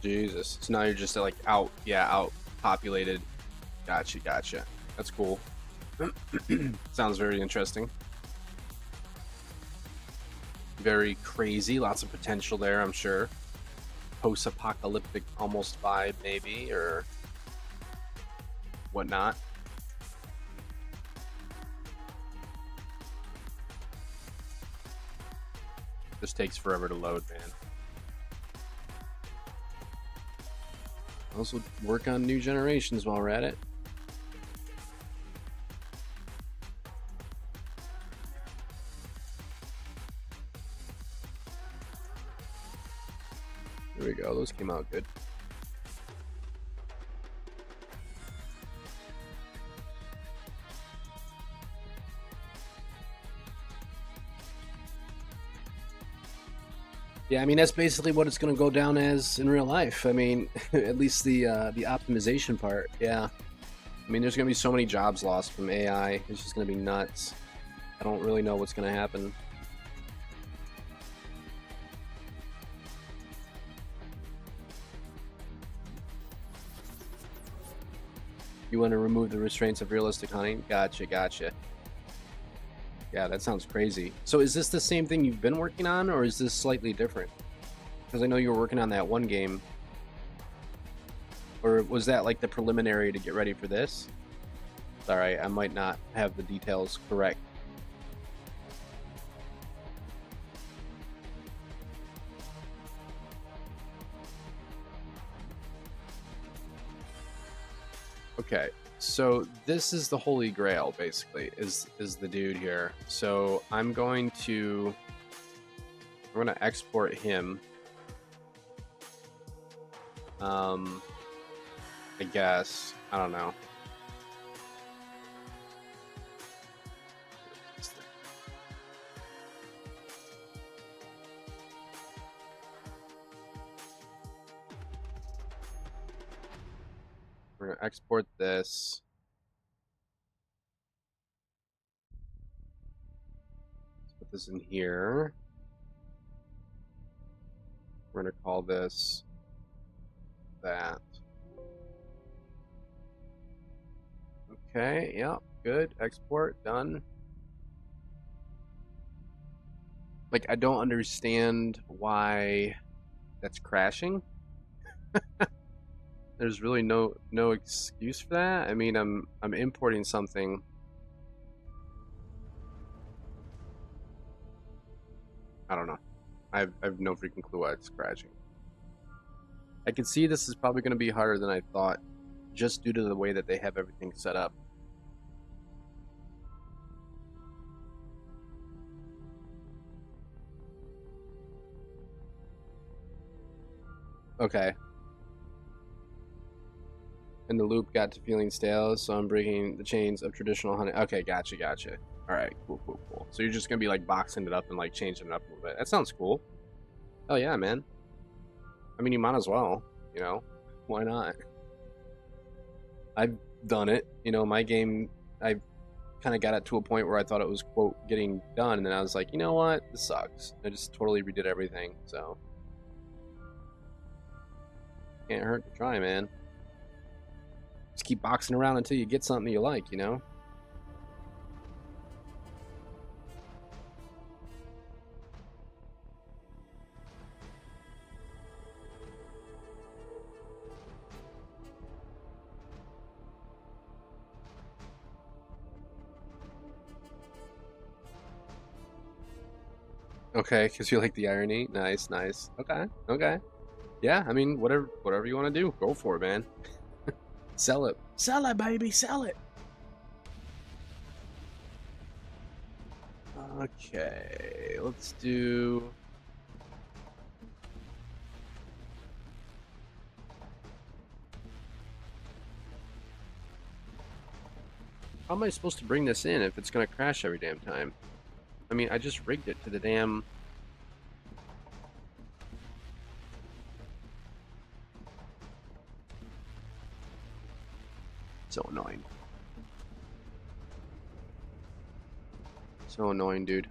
Jesus. So now you're just like out populated. Gotcha. That's cool. Sounds very interesting. Very crazy. Lots of potential there, I'm sure. Post-apocalyptic almost vibe, maybe, or whatnot. This takes forever to load, man. Also, work on new generations while we're at it. There we go. Those came out good. Yeah, I mean that's basically what it's going to go down as in real life. I mean, at least the optimization part. Yeah, I mean there's going to be so many jobs lost from AI. It's just going to be nuts. I don't really know what's going to happen. You want to remove the restraints of realistic hunting? Gotcha. Yeah, that sounds crazy. So is this the same thing you've been working on, or is this slightly different? Because I know you were working on that one game. Or was that like the preliminary to get ready for this? Sorry, I might not have the details correct. Okay, so this is the Holy Grail, basically, is the dude here. So I'm going to export him. I guess. I don't know. We're gonna export this. Let's put this in here. We're gonna call this that. Okay, yeah, good. Export, done. Like, I don't understand why that's crashing. There's really no excuse for that. I mean, I'm importing something. I don't know. I've no freaking clue why it's crashing. I can see this is probably going to be harder than I thought, just due to the way that they have everything set up. Okay. And the loop got to feeling stale, so I'm breaking the chains of traditional hunting. Okay, gotcha. All right, cool. So you're just gonna be like boxing it up and like changing it up a little bit. That sounds cool. Oh yeah, man. I mean, you might as well. You know, why not? I've done it. You know, my game, I kind of got it to a point where I thought it was quote getting done, and then I was like, you know what, this sucks. I just totally redid everything. So can't hurt to try, man. Just keep boxing around until you get something you like, you know? Okay, because you like the irony. Nice. Okay. Yeah, I mean, whatever you want to do, go for it, man. Sell it. Sell it, baby. Sell it. Okay, let's do... How am I supposed to bring this in if it's going to crash every damn time? I mean, I just rigged it to the damn... So annoying. So annoying, dude.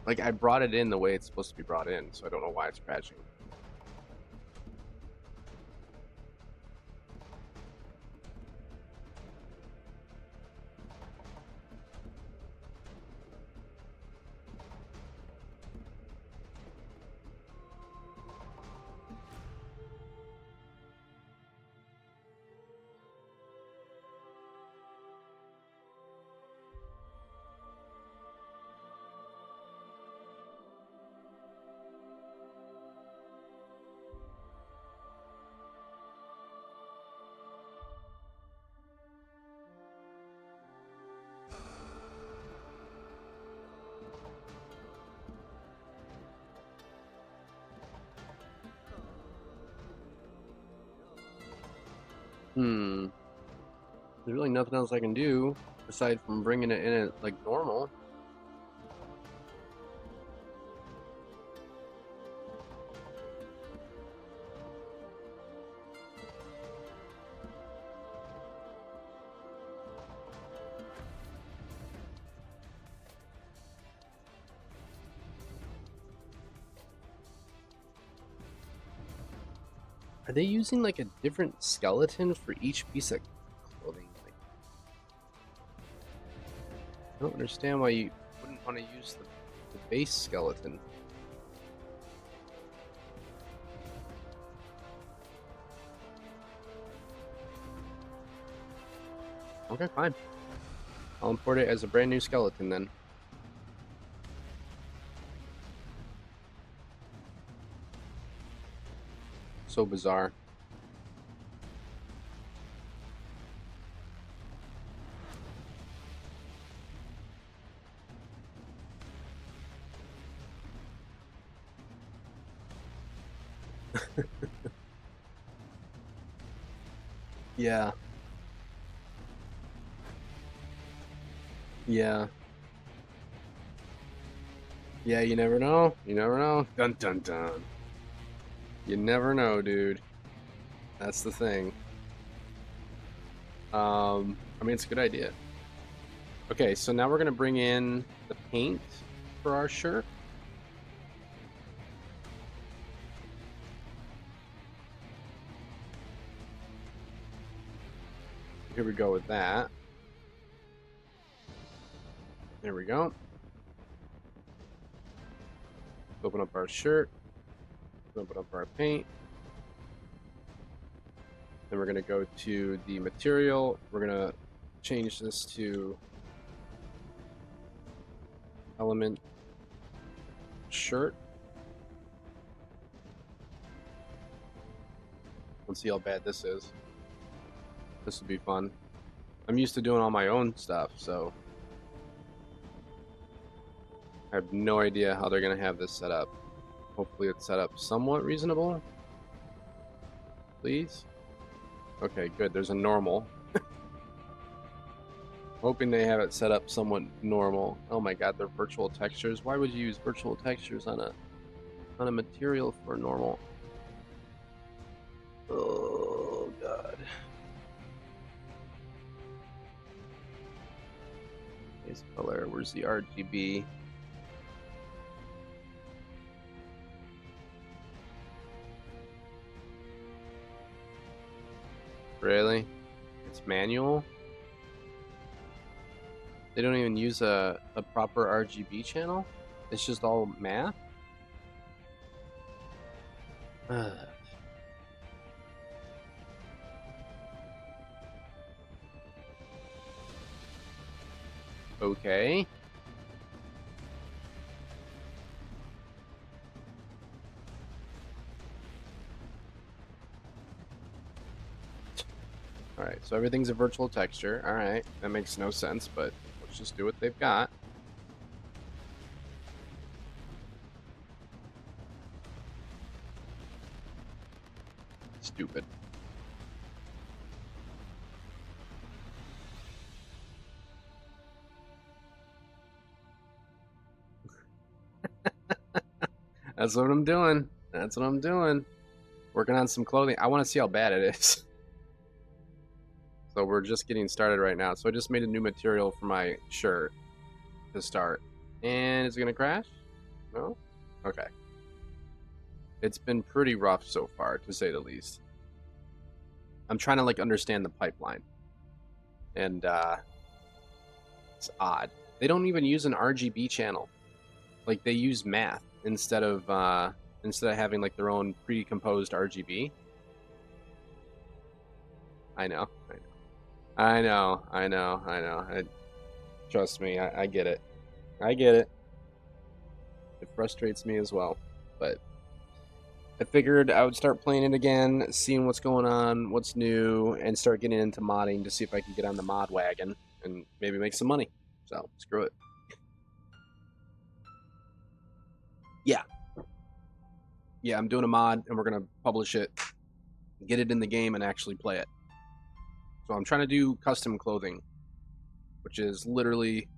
Like, I brought it in the way it's supposed to be brought in, so I don't know why it's crashing. There's really nothing else I can do aside from bringing it in at like normal. Are they using like a different skeleton for each piece of clothing? Like, I don't understand why you wouldn't want to use the base skeleton. Okay, fine. I'll import it as a brand new skeleton then. So bizarre. Yeah. Yeah, you never know. You never know. Dun dun dun. You never know, dude. That's the thing. I mean, it's a good idea. Okay, so now we're gonna bring in the paint for our shirt. Here we go with that. There we go. Open up our shirt. Open up our paint. Then we're going to go to the material. We're going to change this to element shirt. Let's see how bad this is. This will be fun. I'm used to doing all my own stuff, so I have no idea how they're going to have this set up. Hopefully it's set up somewhat reasonable. Please. Okay, good. There's a normal. Hoping they have it set up somewhat normal. Oh my god, they're virtual textures. Why would you use virtual textures on a material for normal? Oh god. Base color. Where's the RGB? Really? It's manual? They don't even use a proper RGB channel? It's just all math? Okay. Alright, so everything's a virtual texture. Alright, that makes no sense, but let's just do what they've got. Stupid. That's what I'm doing. That's what I'm doing. Working on some clothing. I want to see how bad it is. So we're just getting started right now. So I just made a new material for my shirt to start. And is it going to crash? No? Okay. It's been pretty rough so far, to say the least. I'm trying to like understand the pipeline. And it's odd. They don't even use an RGB channel. Like they use math instead of having like their own pre-composed RGB. I know. Trust me, I get it. I get it. It frustrates me as well. But I figured I would start playing it again, seeing what's going on, what's new, and start getting into modding to see if I can get on the mod wagon and maybe make some money. So, screw it. Yeah, I'm doing a mod, and we're going to publish it, get it in the game, and actually play it. So I'm trying to do custom clothing, which is literally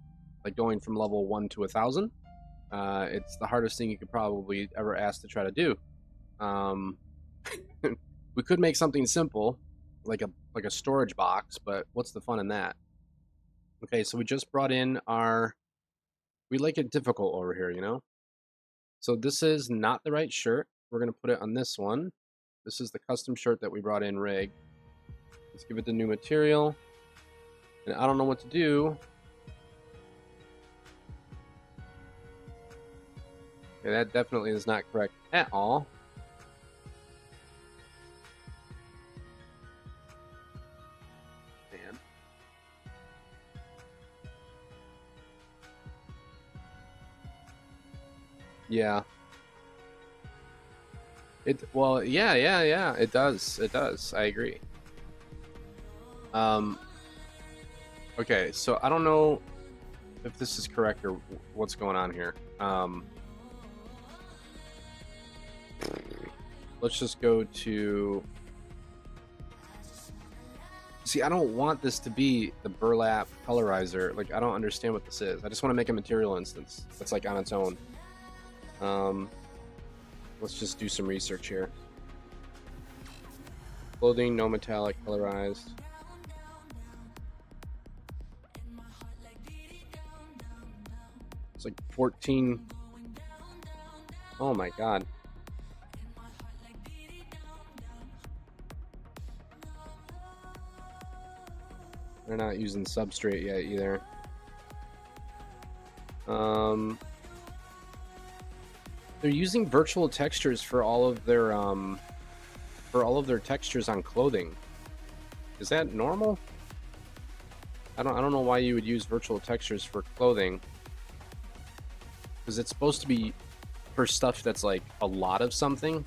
like going from level 1 to 1,000. It's the hardest thing you could probably ever ask to try to do. We could make something simple, like a storage box, but what's the fun in that? Okay, so we just brought in we like it difficult over here, you know? So this is not the right shirt. We're going to put it on this one. This is the custom shirt that we brought in rigged. Let's give it the new material. And I don't know what to do. Okay, that definitely is not correct at all. Man. Yeah. Well, yeah. It does. I agree. Okay, so I don't know if this is correct or what's going on here. Let's just go to... See, I don't want this to be the burlap colorizer. Like, I don't understand what this is. I just want to make a material instance that's like on its own. Let's just do some research here. Clothing, no metallic, colorized. It's like 14. Oh my god. They're not using substrate yet either. They're using virtual textures for all of their textures on clothing. Is that normal? I don't know why you would use virtual textures for clothing. Because it's supposed to be for stuff that's like a lot of something,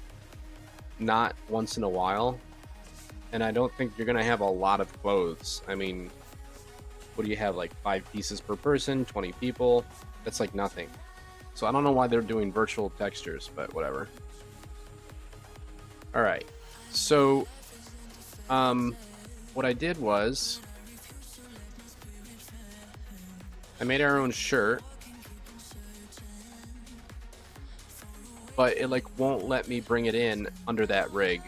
not once in a while. And I don't think you're gonna have a lot of clothes. I mean, what do you have, like 5 pieces per person, 20 people? That's like nothing. So I don't know why they're doing virtual textures, but whatever. All right. So, what I did was I made our own shirt, but it like won't let me bring it in under that rig.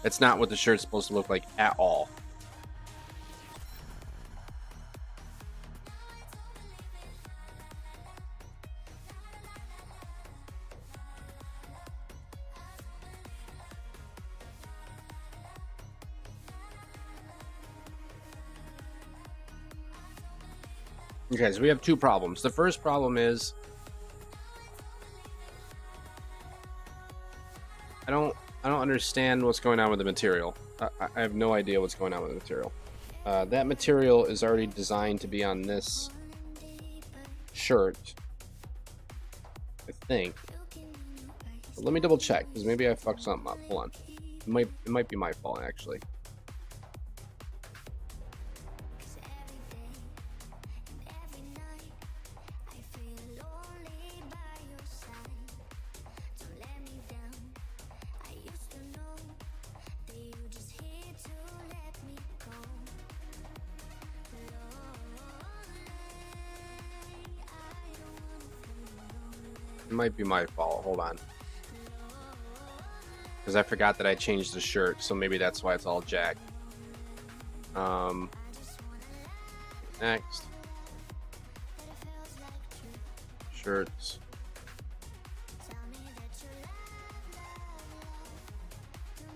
It's not what the shirt's supposed to look like at all. Okay, so we have 2 problems. The first problem is I don't understand what's going on with the material. I have no idea what's going on with the material. That material is already designed to be on this shirt, I think. But let me double check, because maybe I fucked something up. Hold on. It might be my fault, actually. It might be my fault. Hold on. Because I forgot that I changed the shirt, so maybe that's why it's all jacked. Next. Shirts.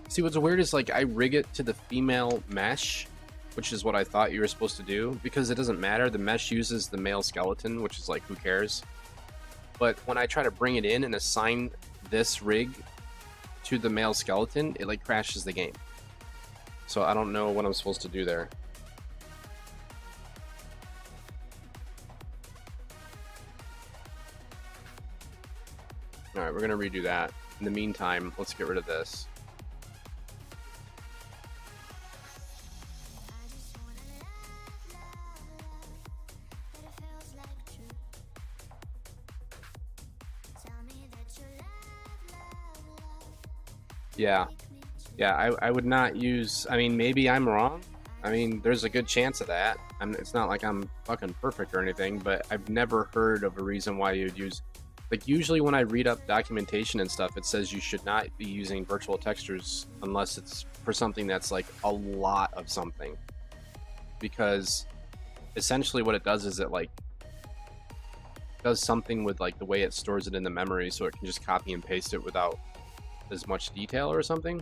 See, what's weird is like I rig it to the female mesh, which is what I thought you were supposed to do, because it doesn't matter. The mesh uses the male skeleton, which is like, who cares? But when I try to bring it in and assign this rig to the male skeleton, it like crashes the game. So I don't know what I'm supposed to do there. Alright, we're gonna redo that. In the meantime, let's get rid of this. Yeah, I would not use, I mean, maybe I'm wrong. I mean, there's a good chance of that. It's not like I'm fucking perfect or anything, but I've never heard of a reason why you'd use, like, usually when I read up documentation and stuff, it says you should not be using virtual textures unless it's for something that's like a lot of something. Because essentially what it does is it like does something with like the way it stores it in the memory, so it can just copy and paste it without as much detail or something.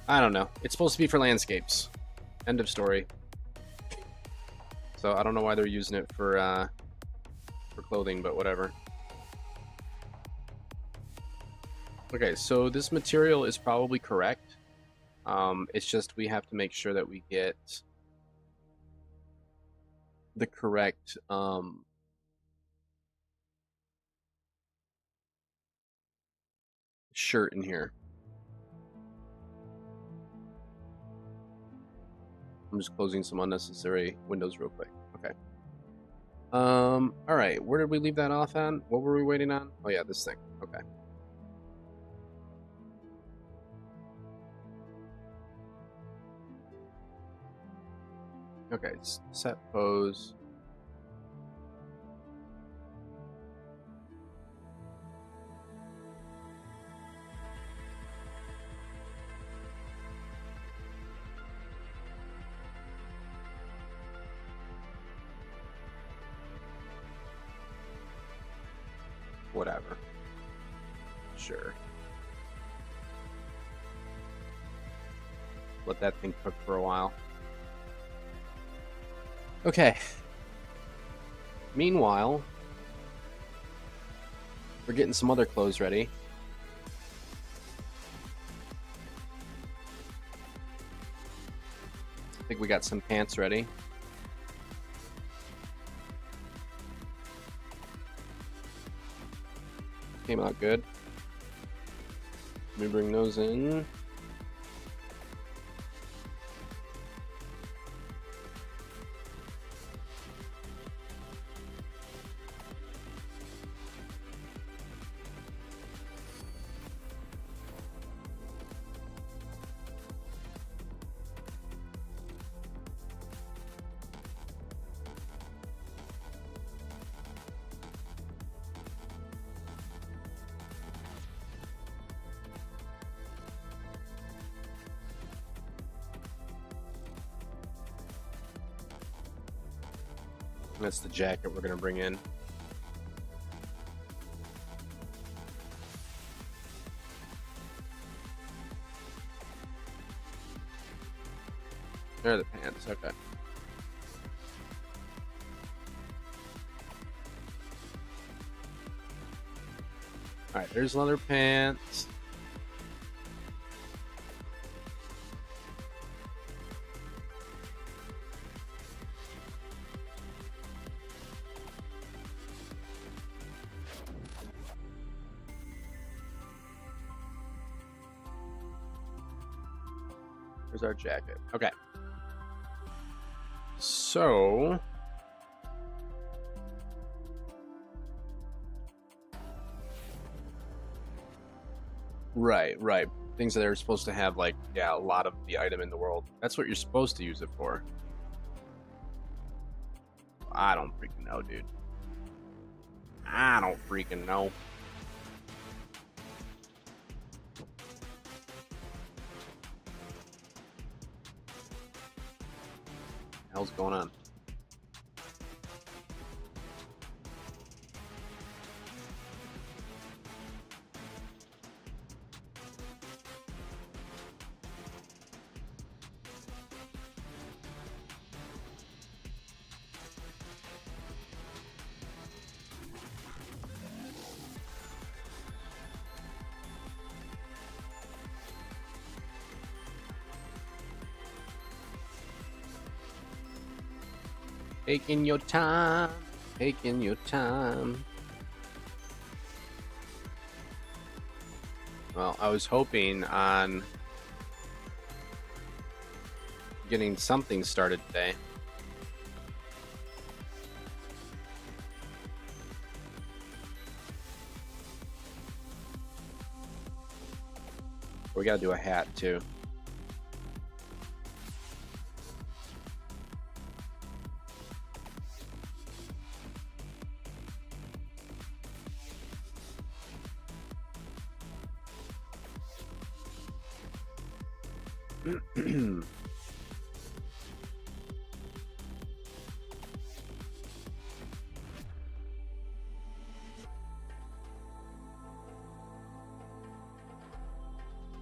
I don't know. It's supposed to be for landscapes. End of story. So I don't know why they're using it for clothing, but whatever. Okay, so this material is probably correct. It's just we have to make sure that we get the correct shirt in here. I'm just closing some unnecessary windows real quick. Okay. All right. Where did we leave that off on? What were we waiting on? Oh yeah, this thing. Okay. Okay, set pose. Whatever. Sure. Let that thing cook for a while. Okay. Meanwhile, we're getting some other clothes ready. I think we got some pants ready. Came out good. Let me bring those in. That's the jacket we're going to bring in. There are the pants, okay. Alright, there's leather pants. There's our jacket. Okay. So right. Things that are supposed to have like, yeah, a lot of the item in the world. That's what you're supposed to use it for. I don't freaking know, dude. I don't freaking know. What the hell's going on? Taking your time. Taking your time. Well, I was hoping on getting something started today. We gotta do a hat too.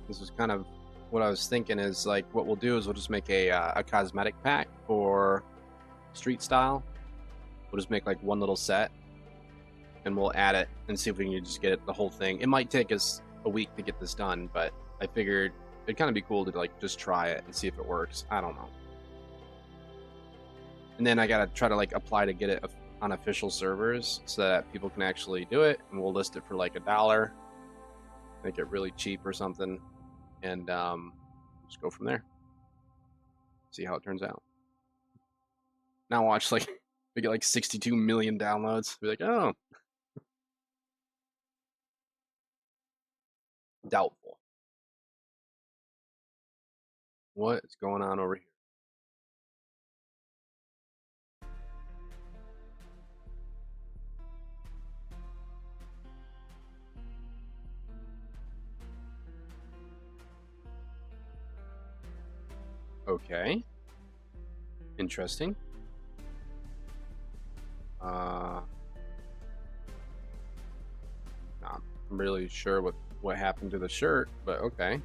This was kind of what I was thinking is like what we'll do is we'll just make a cosmetic pack for street style. We'll just make like one little set and we'll add it and see if we can just get the whole thing. It might take us a week to get this done, but I figured it'd kind of be cool to like just try it and see if it works. I don't know. And then I gotta try to like apply to get it on official servers so that people can actually do it, and we'll list it for like $1, make it really cheap or something, and just go from there. See how it turns out. Now watch, like we get like 62 million downloads. Be like, oh, doubtful. What is going on over here? Okay. Interesting. Not really sure what happened to the shirt, but okay.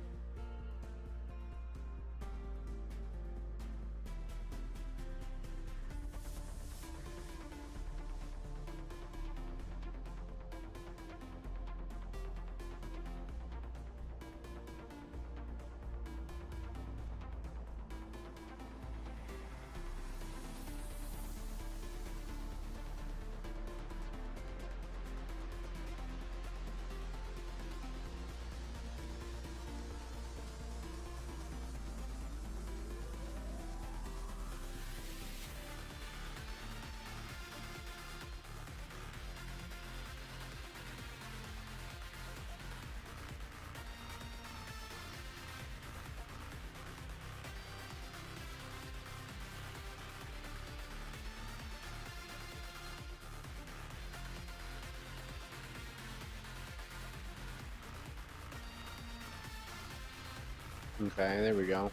Okay, there we go.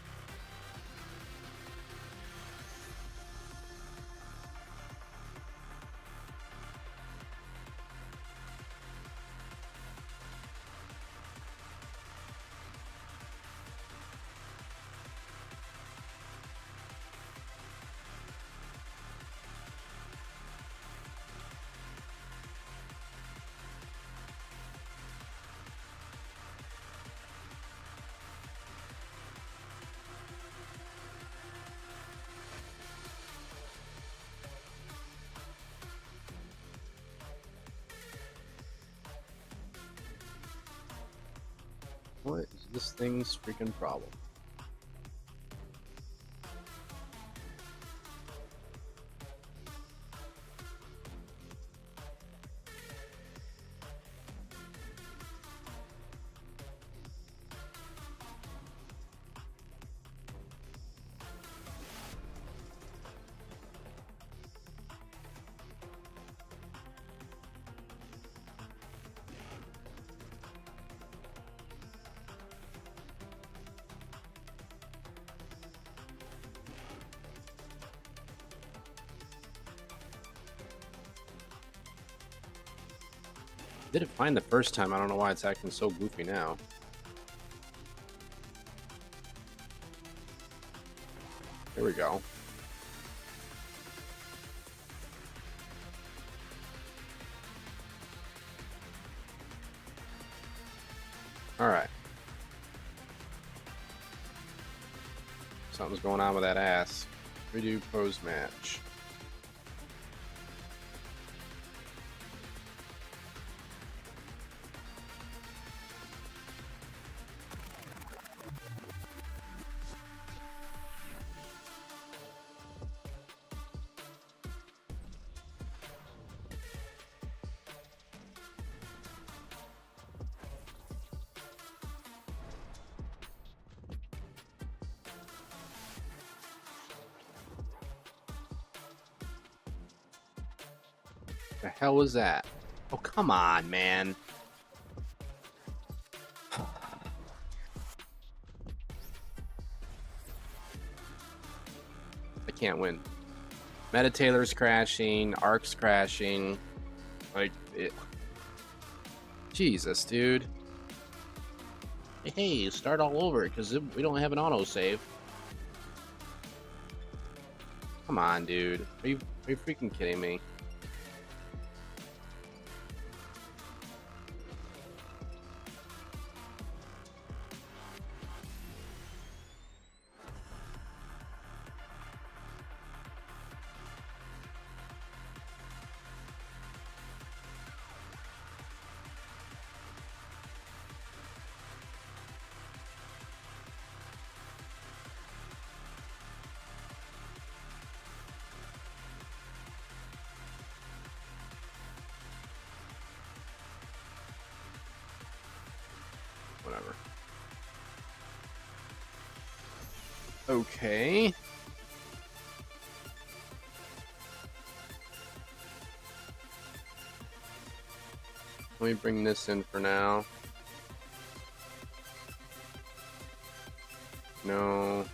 What is this thing's freaking problem? Did it fine the first time? I don't know why it's acting so goofy now. There we go. Alright. Something's going on with that ass. Redo pose match. The hell was that? Oh, come on, man. I can't win. Meditator's crashing, Ark's crashing. Like, it... Jesus, dude. Hey, start all over, because we don't have an autosave. Come on, dude. Are you freaking kidding me? Whatever. Okay. Let me bring this in for now. No.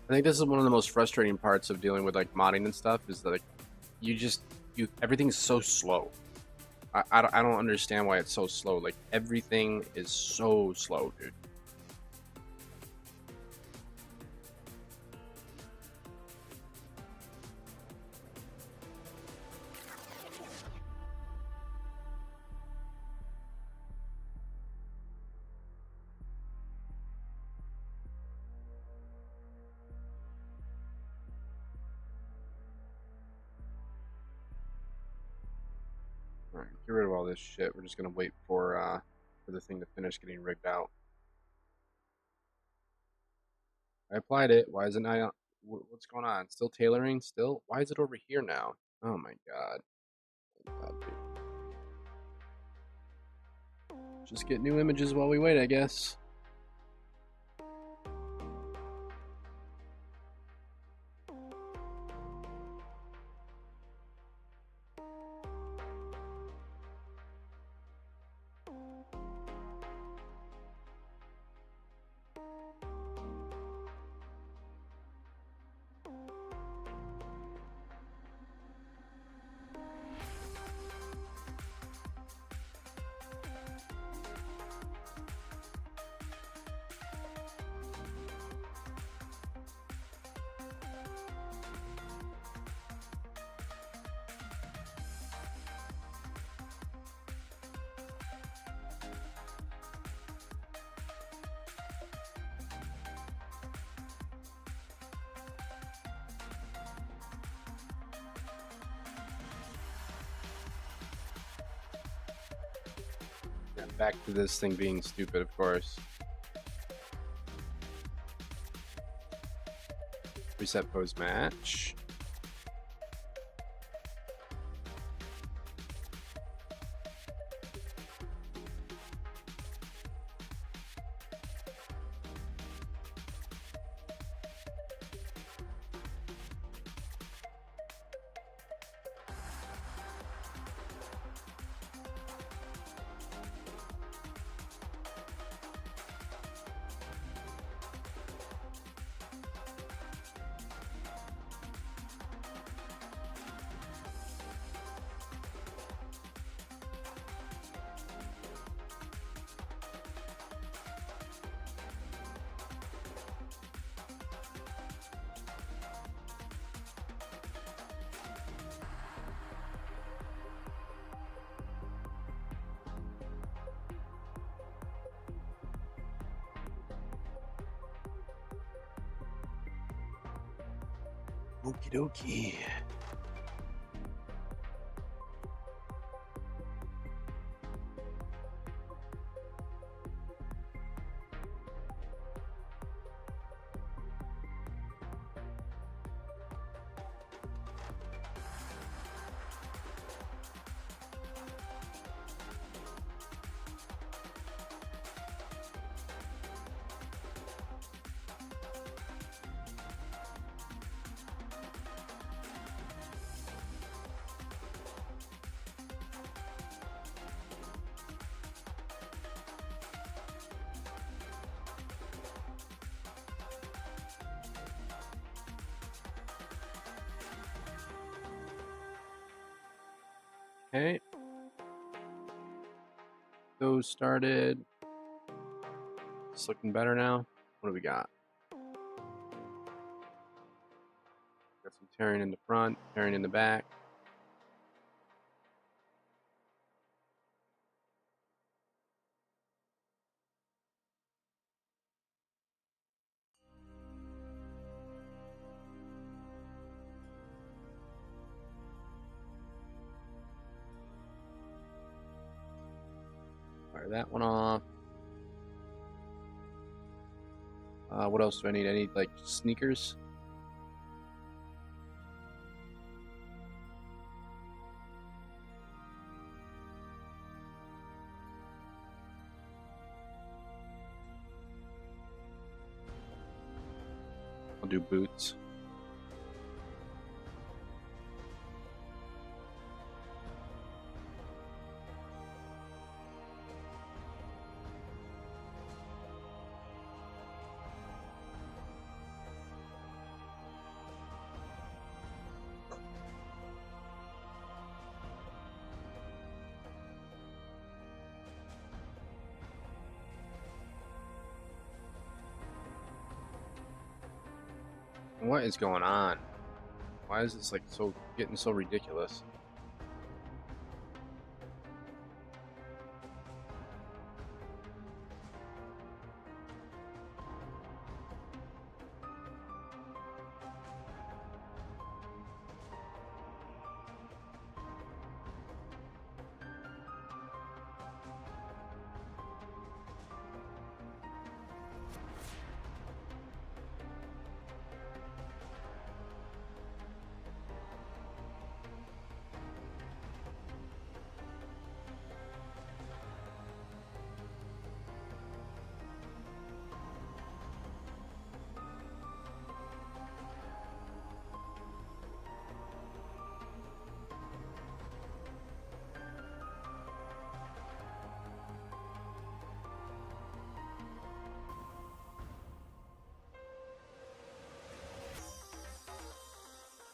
I think this is one of the most frustrating parts of dealing with like modding and stuff is that like, everything's so slow. I don't understand why it's so slow. Like everything is so slow, dude. All right, get rid of all this shit. We're just gonna wait for the thing to finish getting rigged out. I applied it. Why isn't I? What's going on? Still tailoring? Still? Why is it over here now? Oh my god. Just get new images while we wait, I guess. Back to this thing being stupid, of course. Reset pose match. Okie dokie. Okay. Those started. It's looking better now. What do we got? Got some tearing in the front, tearing in the back. Fire that one off. What else do I need? I need like sneakers. I'll do boots. What is going on? Why is this like so getting so ridiculous?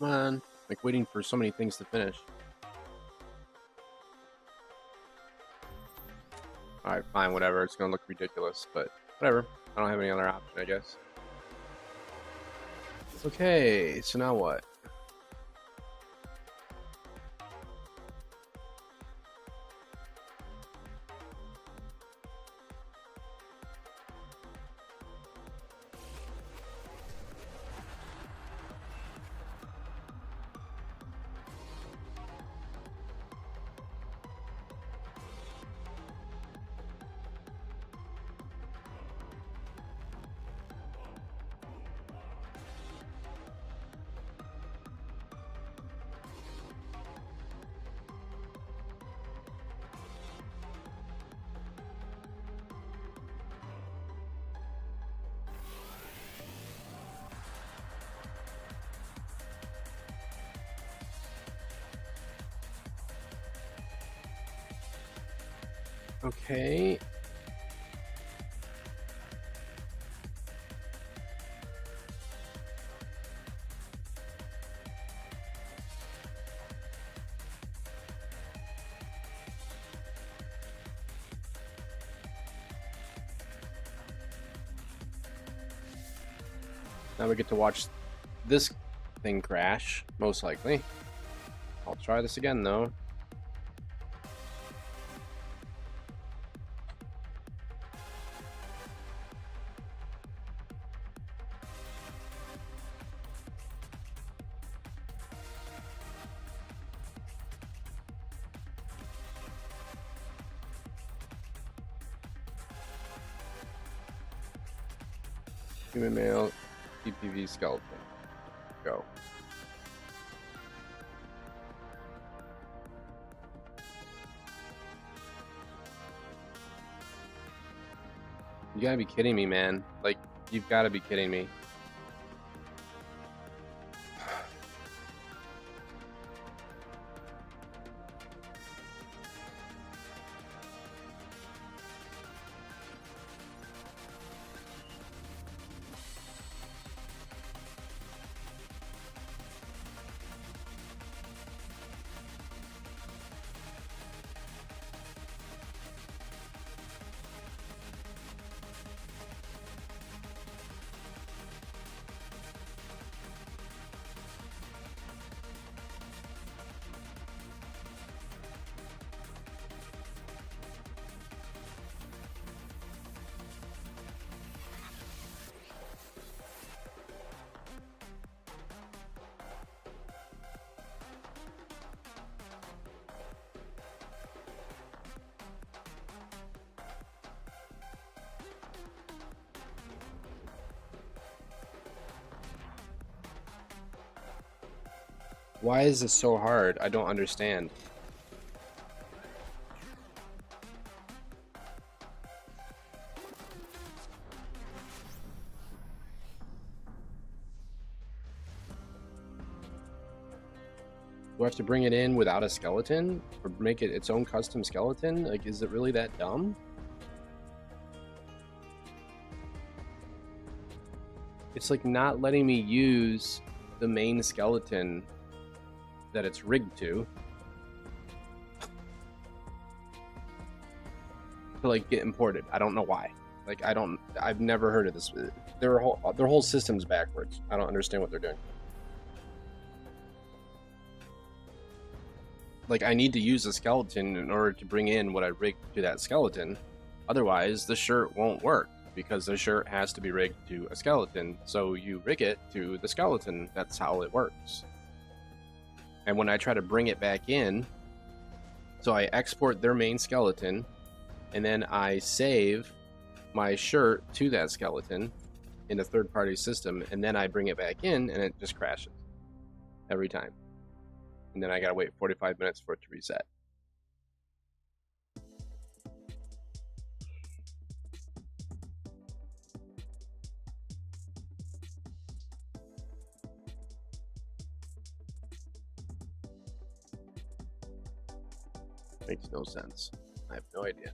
Come on, like waiting for so many things to finish. Alright, fine, whatever. It's gonna look ridiculous, but whatever. I don't have any other option, I guess. Okay, so now what? Okay. Now we get to watch this thing crash, most likely. I'll try this again, though. Human male, PPV skeleton. Go. You gotta be kidding me, man. Like, you've gotta be kidding me. Why is this so hard? I don't understand. Do I have to bring it in without a skeleton? Or make it its own custom skeleton? Like, is it really that dumb? It's like not letting me use the main skeleton that it's rigged to like get imported. I don't know why. Like, I've never heard of this. Their whole system's backwards. I don't understand what they're doing. Like, I need to use a skeleton in order to bring in what I rigged to that skeleton. Otherwise, the shirt won't work, because the shirt has to be rigged to a skeleton. So you rig it to the skeleton. That's how it works. And when I try to bring it back in, so I export their main skeleton, and then I save my shirt to that skeleton in a third-party system, and then I bring it back in, and it just crashes every time. And then I gotta wait 45 minutes for it to reset. Makes no sense. I have no idea.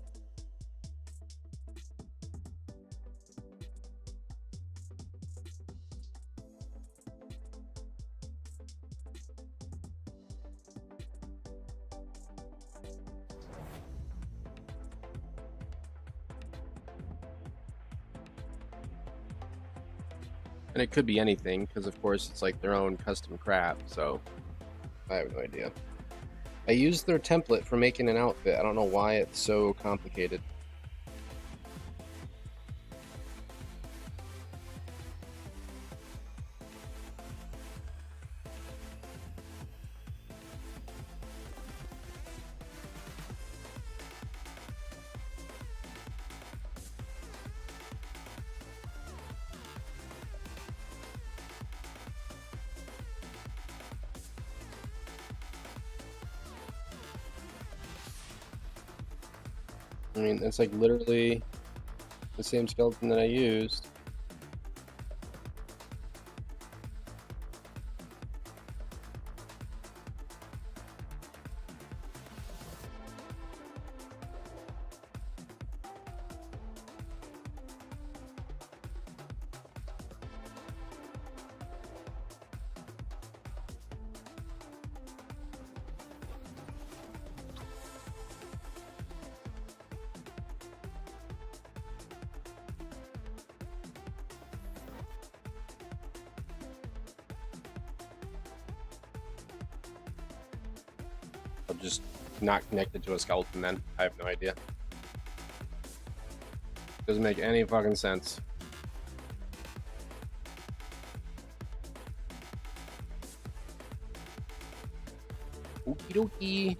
And it could be anything, because of course it's like their own custom crap, so I have no idea. I used their template for making an outfit. I don't know why it's so complicated. I mean, it's like literally the same skeleton that I used. I'll just not connected to a skeleton then. I have no idea. Doesn't make any fucking sense. Okie dokie.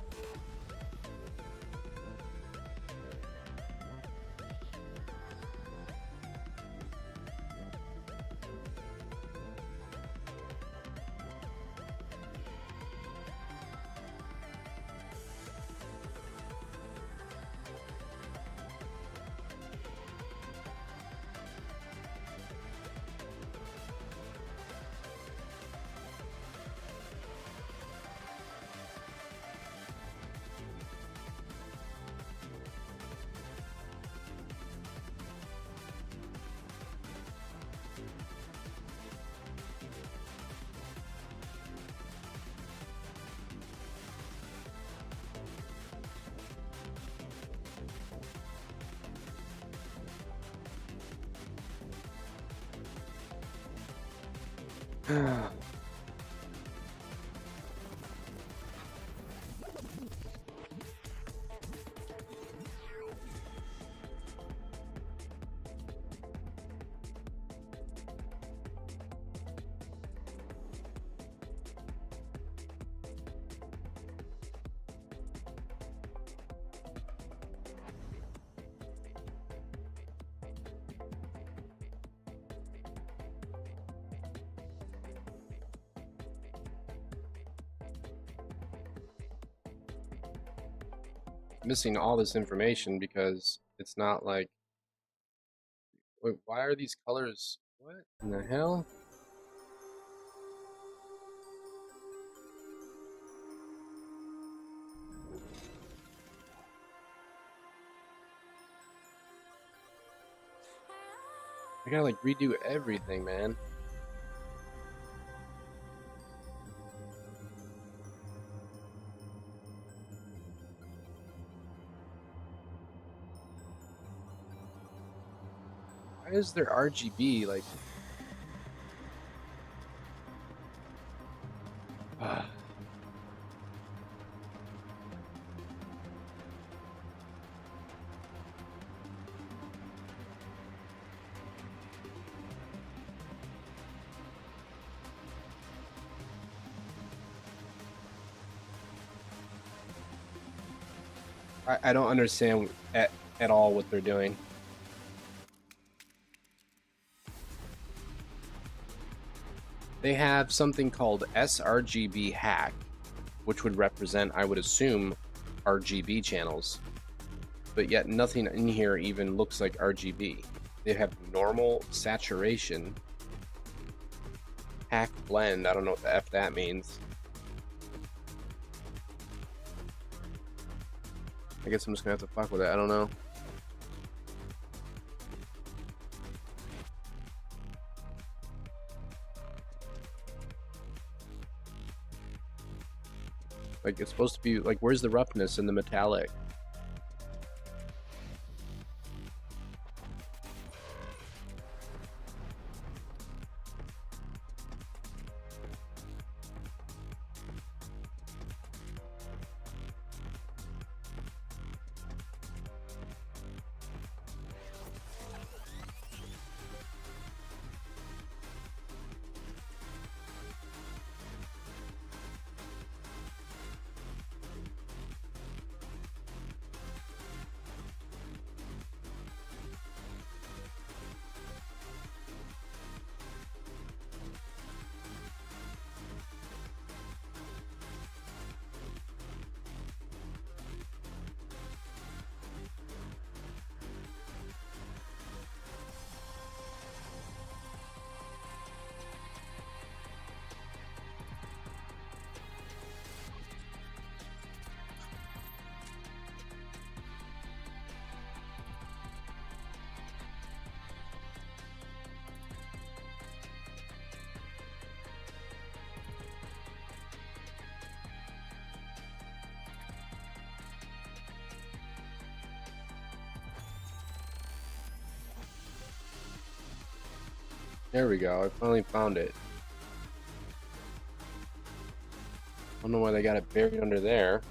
Missing all this information because it's not like, wait, why are these colors, what in the hell? I gotta like redo everything, man. Why is there RGB like? I don't understand at all what they're doing. They have something called sRGB hack, which would represent, I would assume, RGB channels. But yet nothing in here even looks like RGB. They have normal saturation, hack blend. I don't know what the F that means. I guess I'm just gonna have to fuck with it. I don't know. Like, it's supposed to be like, where's the roughness in the metallic? There we go. I finally found it. I don't know why they got it buried under there.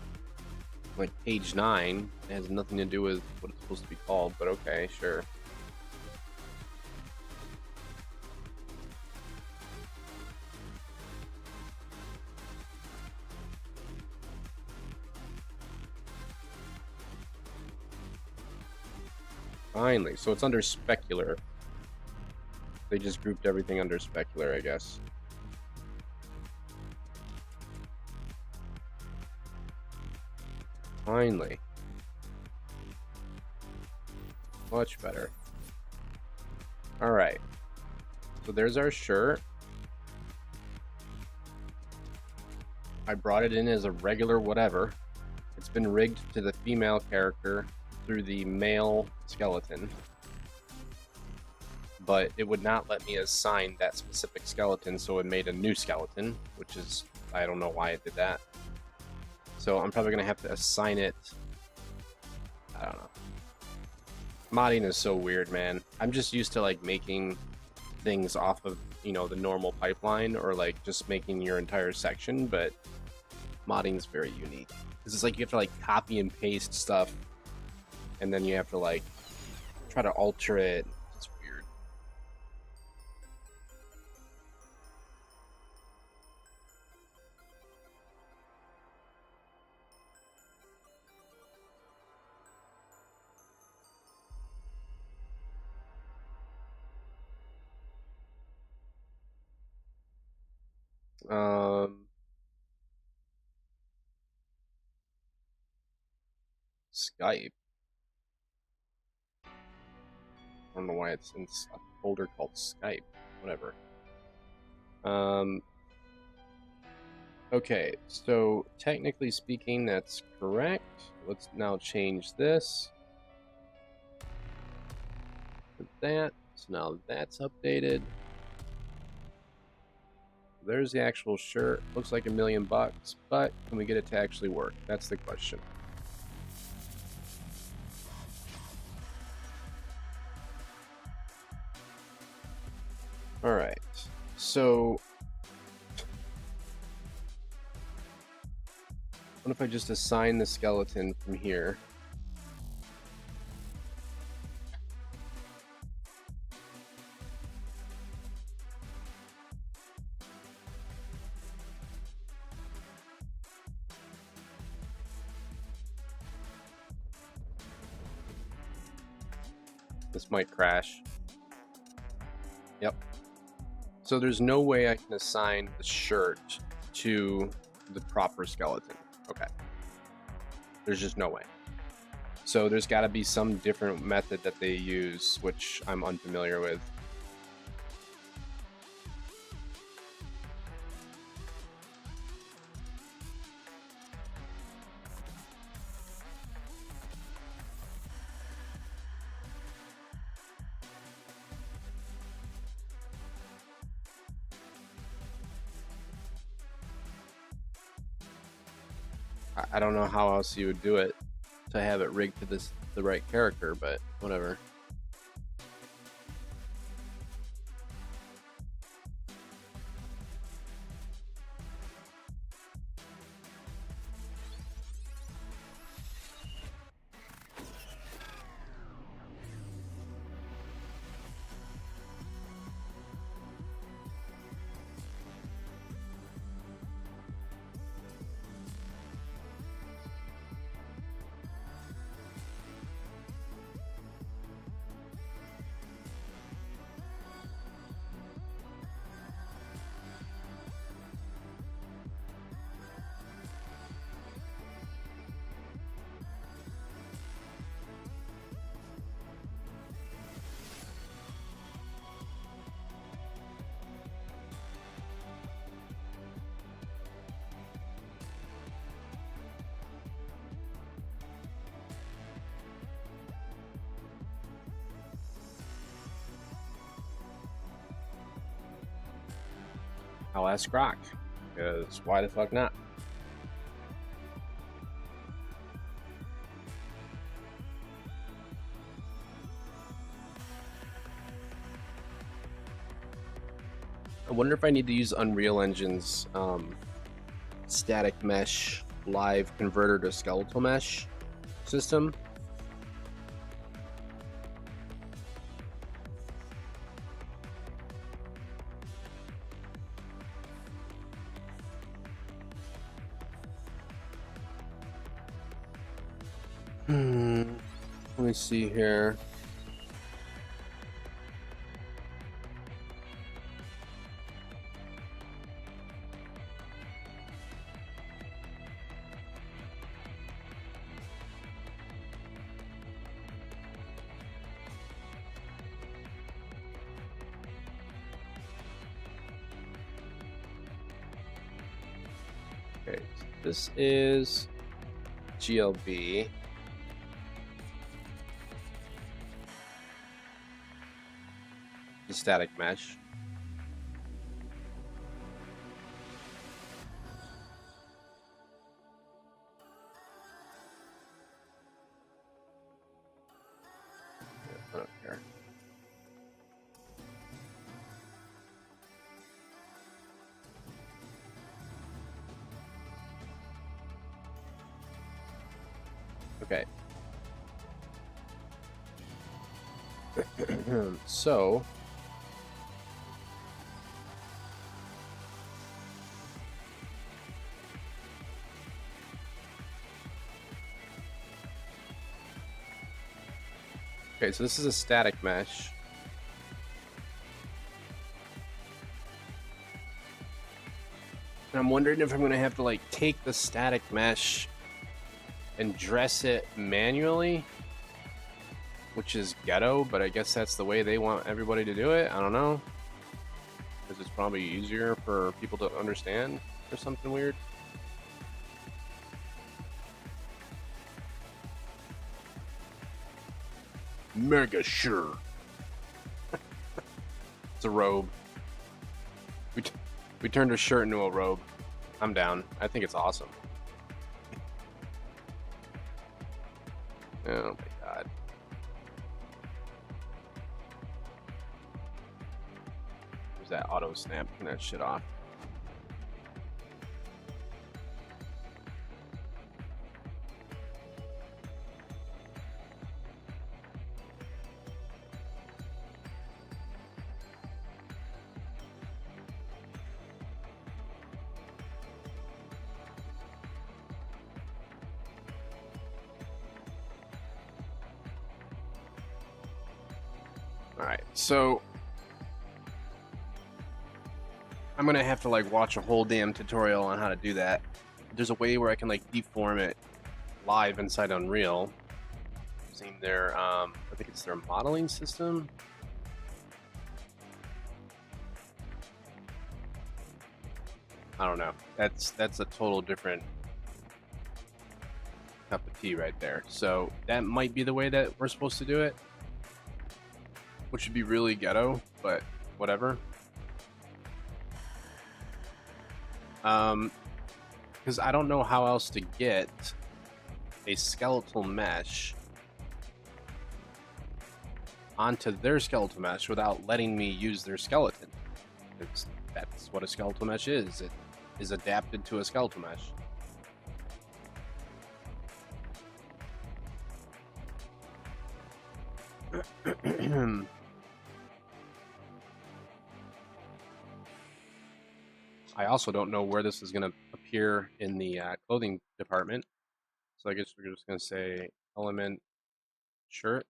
Like page 9. It has nothing to do with what it's supposed to be called, but okay, sure. Finally. So it's under specular. They just grouped everything under specular, I guess. Finally. Much better. Alright. So there's our shirt. I brought it in as a regular whatever. It's been rigged to the female character through the male skeleton. But it would not let me assign that specific skeleton, so it made a new skeleton, which is, I don't know why it did that. So I'm probably going to have to assign it, I don't know. Modding is so weird, man. I'm just used to like making things off of, you know, the normal pipeline, or like just making your entire section, but modding is very unique. Because it's like you have to like copy and paste stuff, and then you have to like try to alter it. Skype. I don't know why it's in a folder called Skype. Whatever. Okay, so technically speaking, that's correct. Let's now change this to that. So now that's updated. There's the actual shirt. Looks like $1 million, but can we get it to actually work? That's the question. All right. So what if I just assign the skeleton from here? This might crash. Yep. So there's no way I can assign the shirt to the proper skeleton. Okay. There's just no way. So there's got to be some different method that they use, which I'm unfamiliar with. I don't know how else you would do it to have it rigged to the right character, but whatever. I'll ask Rock, because why the fuck not? I wonder if I need to use Unreal Engine's static mesh live converter to skeletal mesh system. Let me see here. Okay, this is GLB. The static mesh. I don't care. Okay. So okay, so this is a static mesh. And I'm wondering if I'm going to have to like take the static mesh and dress it manually, which is ghetto, but I guess that's the way they want everybody to do it. I don't know, because it's probably easier for people to understand or something weird. Mega sure. It's a robe. We turned a shirt into a robe. I'm down. I think it's awesome. Oh my god. use that auto snap, turn that shit off. Alright, so I'm gonna have to like watch a whole damn tutorial on how to do that. There's a way where I can like deform it live inside Unreal using their I think it's their modeling system. I don't know. That's a total different cup of tea right there. So that might be the way that we're supposed to do it, which would be really ghetto, but whatever. Because I don't know how else to get a skeletal mesh onto their skeletal mesh without letting me use their skeleton. That's what a skeletal mesh is. It is adapted to a skeletal mesh. I also don't know where this is going to appear in the clothing department. So I guess we're just going to say element shirt.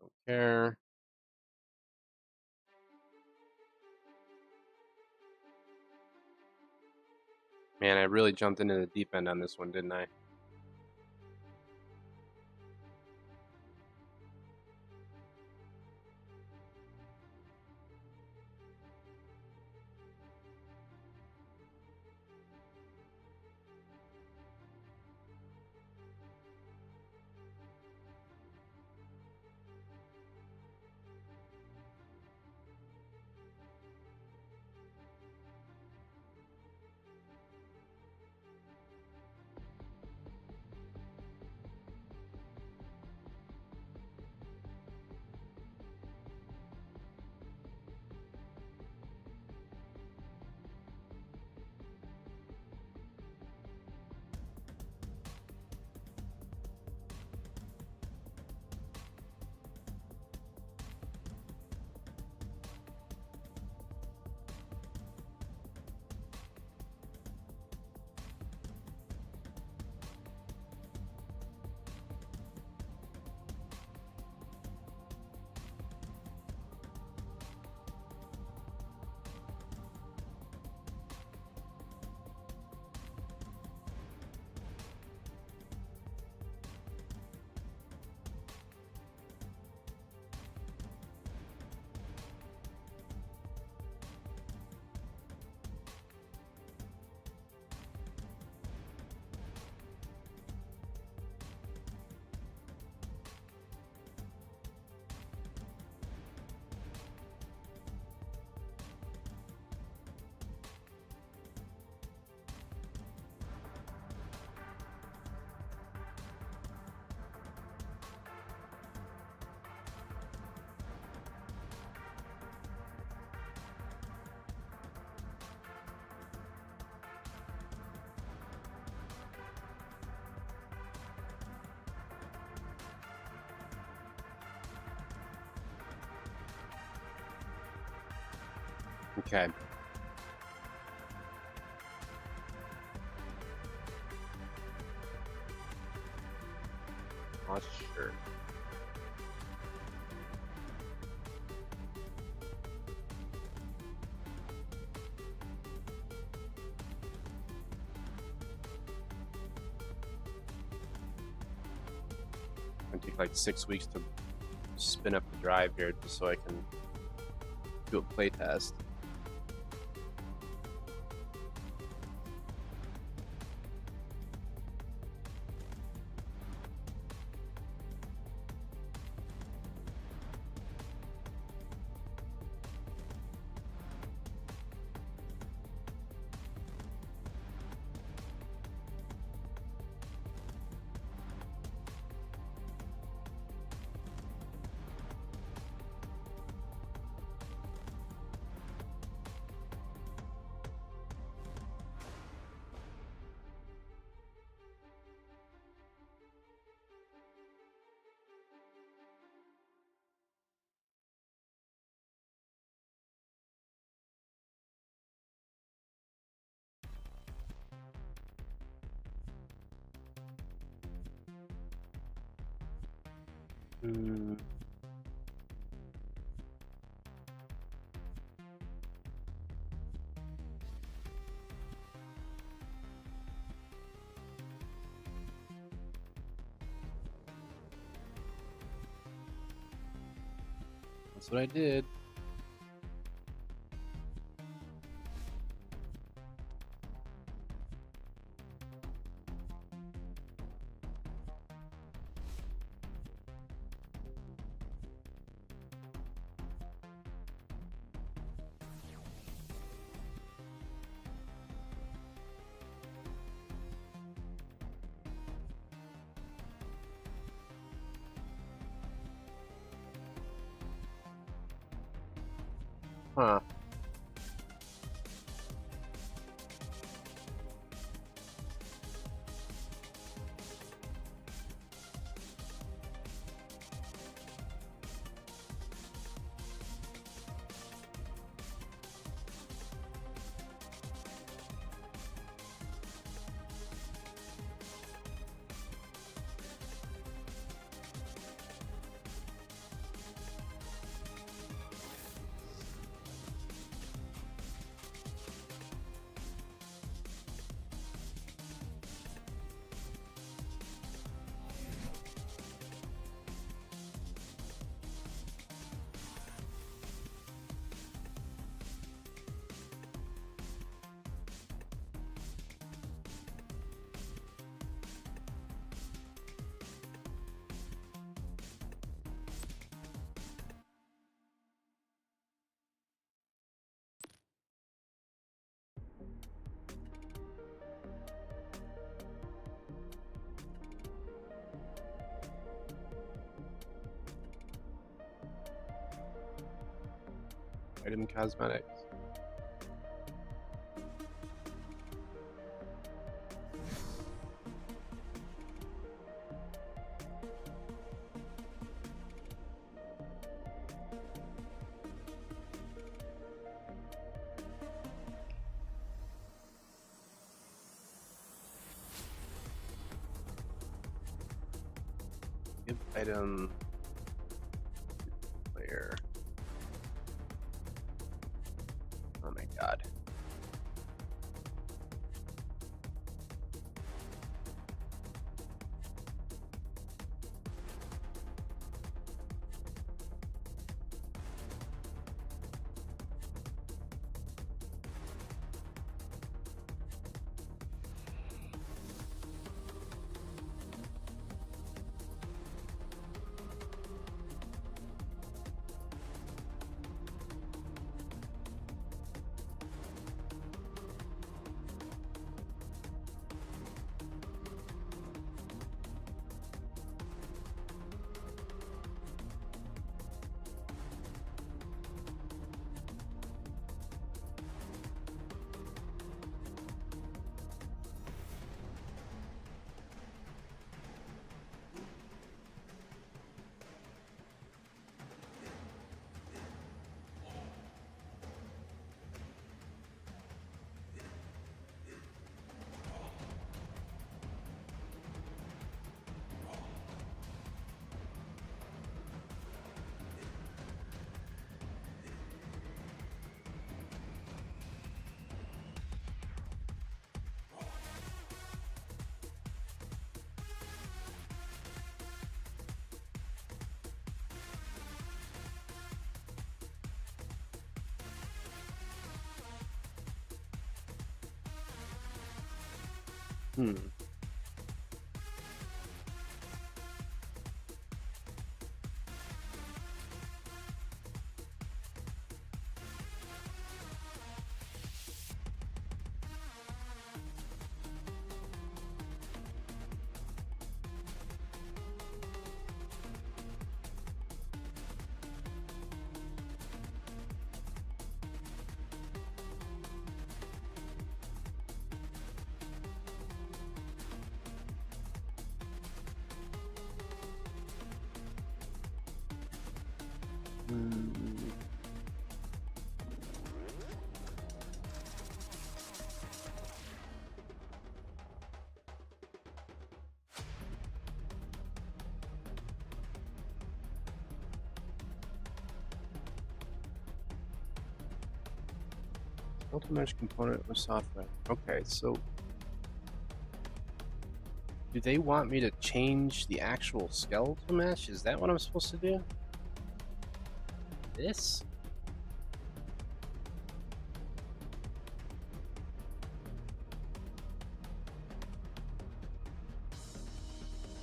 Don't care. Man, I really jumped into the deep end on this one, didn't I? Okay. Not sure. It'll take like 6 weeks to spin up the drive here just so I can do a play test. Hmm. That's what I did. Huh. Item cosmetics. Give item player. Oh my god. Hmm. Hmm. Skeletal mesh component with software. Okay, so do they want me to change the actual skeletal mesh? Is that what I'm supposed to do? This?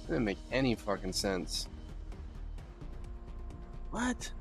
Doesn't make any fucking sense. What?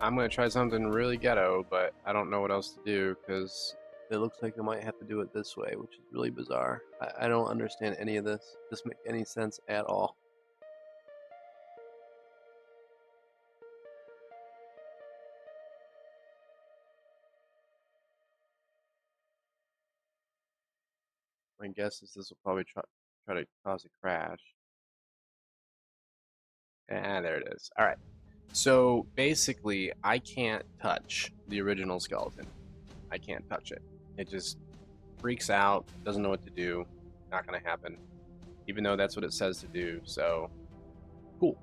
I'm gonna try something really ghetto, but I don't know what else to do because it looks like I might have to do it this way, which is really bizarre. I don't understand any of this. Doesn't make any sense at all. My guess is this will probably try to cause a crash. Ah, there it is. All right. So basically, I can't touch the original skeleton. I can't touch it. It just freaks out, doesn't know what to do. Not gonna happen, even though that's what it says to do. So, cool.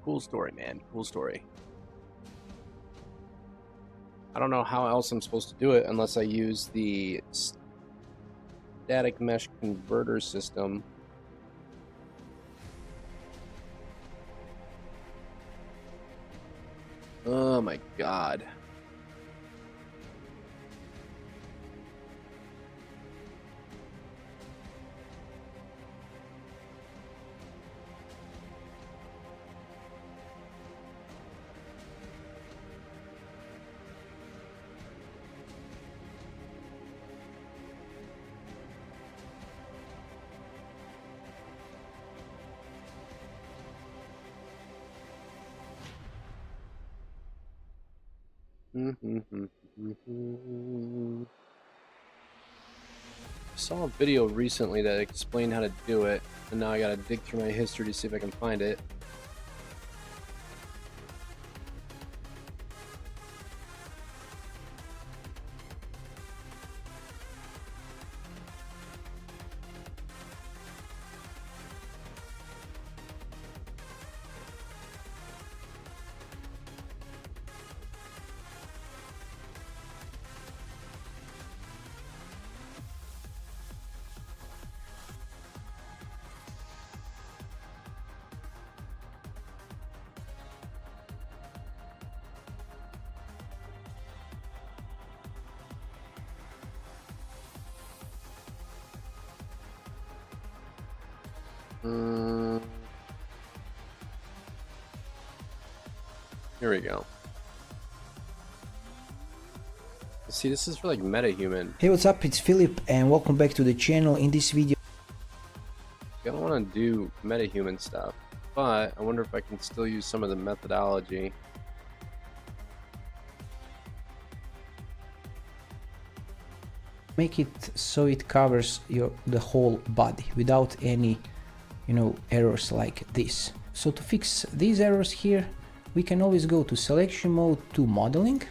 Cool story, man. Cool story. I don't know how else I'm supposed to do it unless I use the static mesh converter system. Oh my god. I saw a video recently that explained how to do it, and now I gotta dig through my history to see if I can find it. Here we go. See, this is for like meta-human. Hey, what's up? It's Philip and welcome back to the channel. In this video I don't want to do meta-human stuff, but I wonder if I can still use some of the methodology. make it so it covers the whole body without any errors like this. So to fix these errors here, we can always go to selection mode, to modeling,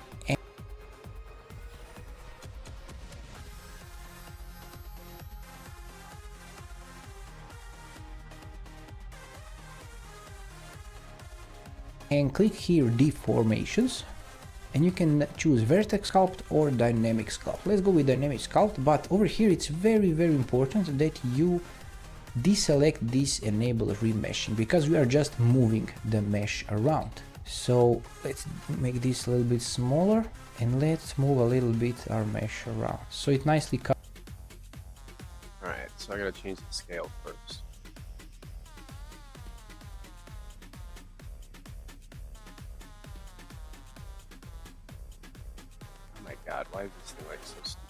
and click here deformations, and you can choose vertex sculpt or dynamic sculpt. Let's go with dynamic sculpt, but over here it's very important that you deselect this enable remeshing, because we are just moving the mesh around. So let's make this a little bit smaller and let's move a little bit our mesh around so it nicely covers. so I gotta change the scale first. Oh my god, why is this thing like so stupid?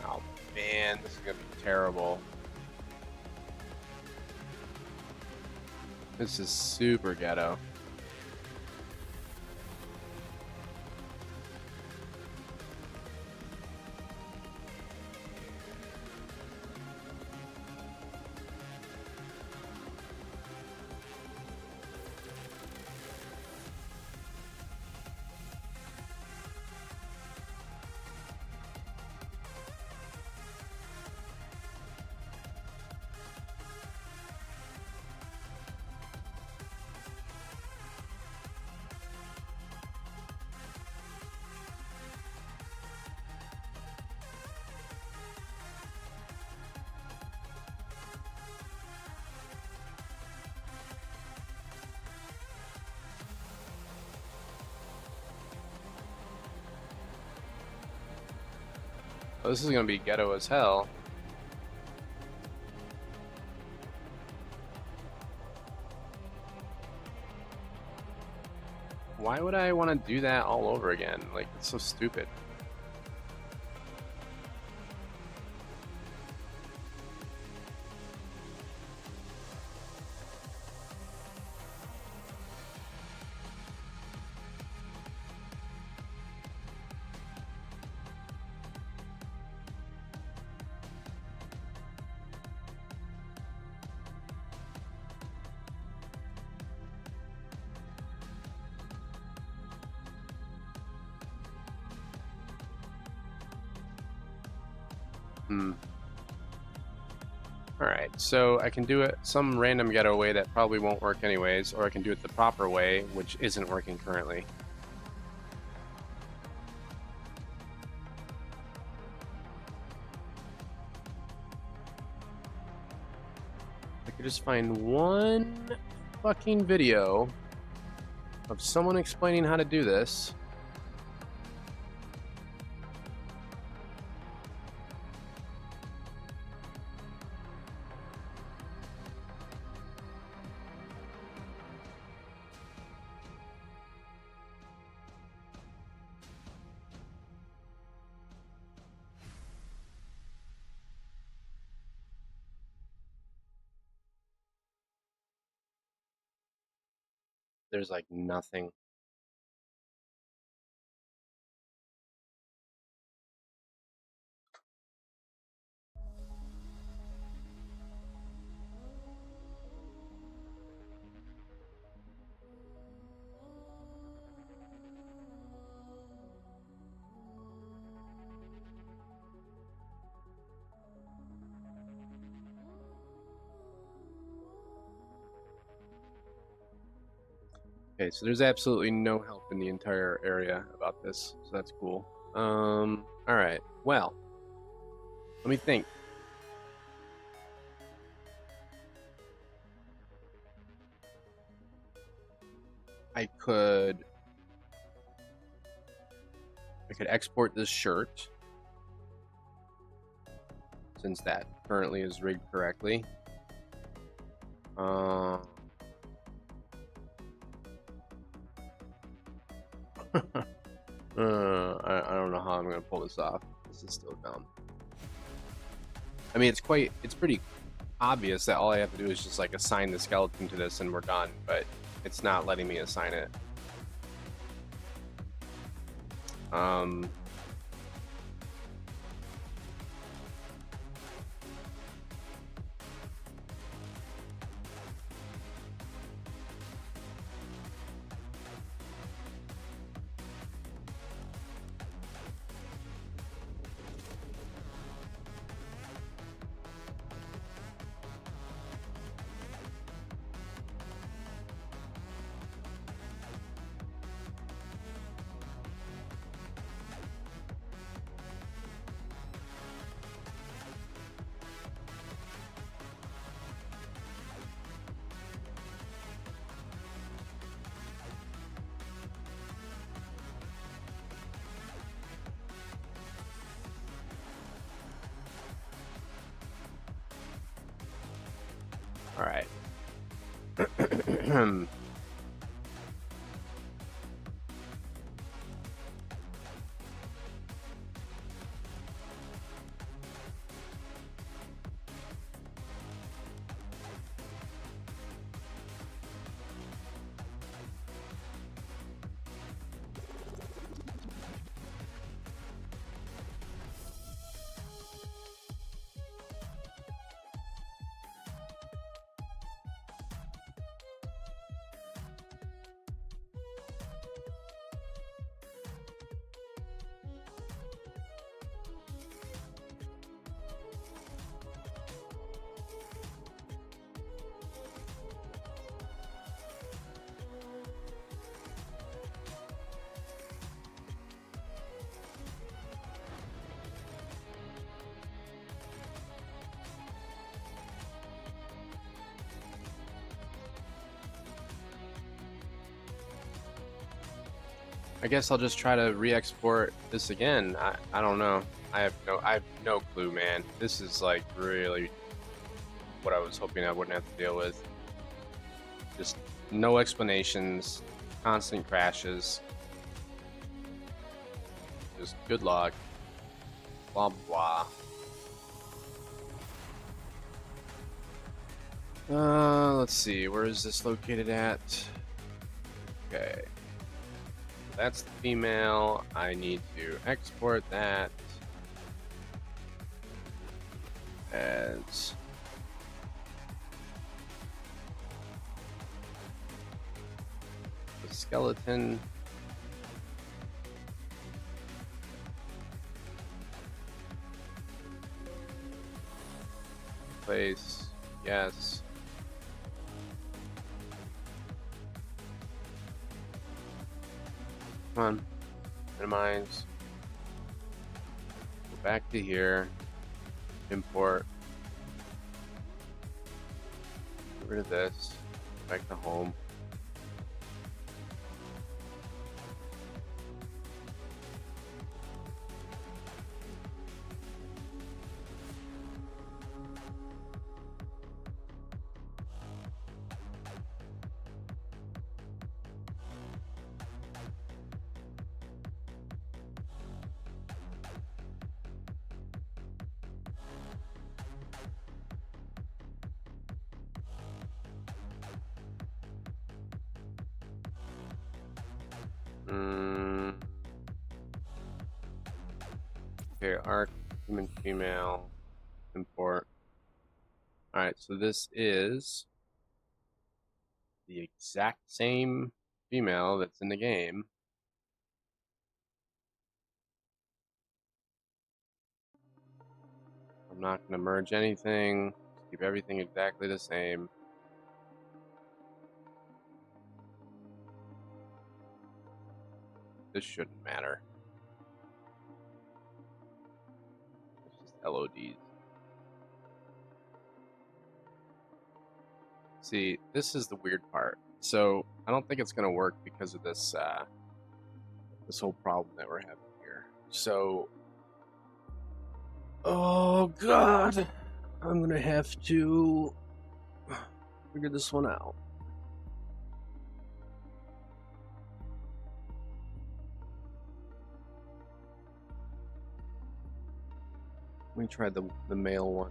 Oh man, this is gonna be terrible. This is super ghetto. Oh, this is gonna be ghetto as hell. Why would I want to do that all over again? Like, it's so stupid. Alright, so I can do it some random ghetto way that probably won't work anyways, or I can do it the proper way, which isn't working currently. I could just find one fucking video of someone explaining how to do this. There's like nothing. Okay, so there's absolutely no help in the entire area about this, so that's cool. Alright, well, let me think. I could export this shirt, since that currently is rigged correctly. I don't know how I'm gonna pull this off. This is still dumb. I mean, it's pretty obvious that all I have to do is just like assign the skeleton to this and we're done, but it's not letting me assign it. Um, all right. I guess I'll just try to re-export this again. I don't know. I have no clue, man. This is like really what I was hoping I wouldn't have to deal with. Just no explanations, constant crashes. Just good luck. Blah blah. Let's see. Where is this located at? Okay. That's the female. I need to export that as the skeleton. Place, yes. Come on, minimize. Go back to here. Import. Get rid of this. Back to home. Okay, Ark, human female, import. Alright, so this is the exact same female that's in the game. I'm not going to merge anything, keep everything exactly the same. This shouldn't matter. It's just LODs. See, this is the weird part. So I don't think it's going to work because of this this whole problem that we're having here. So, oh god, I'm going to have to figure this one out. Let me try the male one.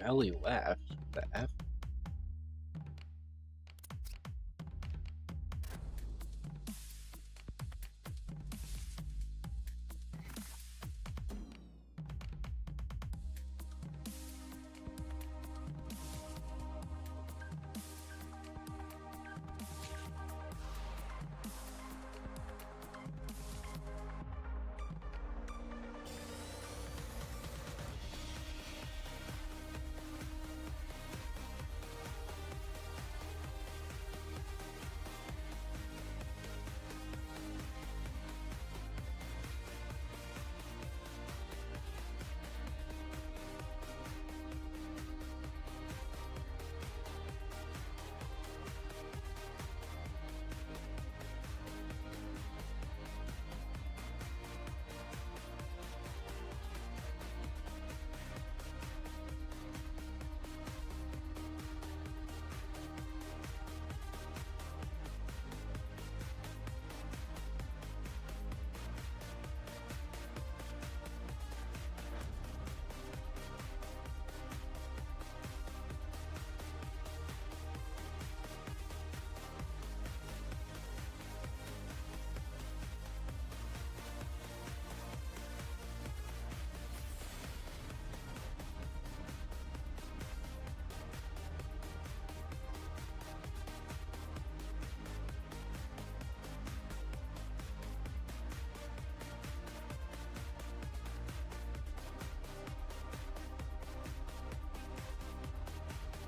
Ellie left. The F?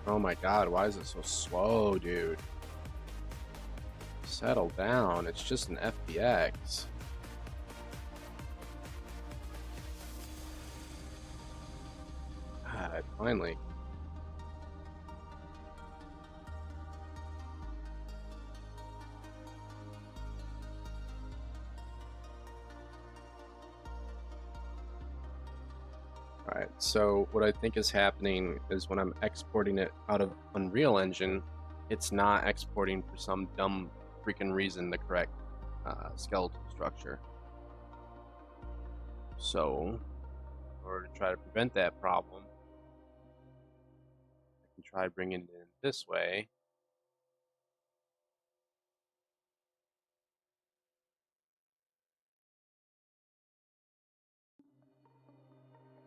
Oh my god, why is it so slow, dude? Settle down, it's just an FBX. God, finally. Alright, so what I think is happening is when I'm exporting it out of Unreal Engine, it's not exporting for some dumb freaking reason the correct skeletal structure. So, in order to try to prevent that problem, I can try bringing it in this way.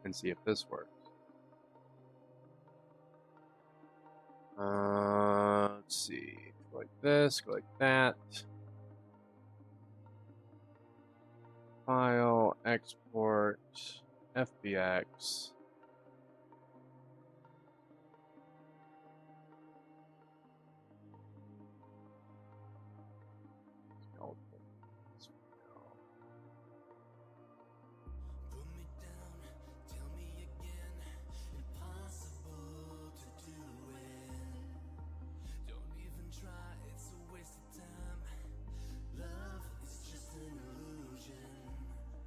And see if this works. Let's see. Go like this, go like that. File, export, FBX.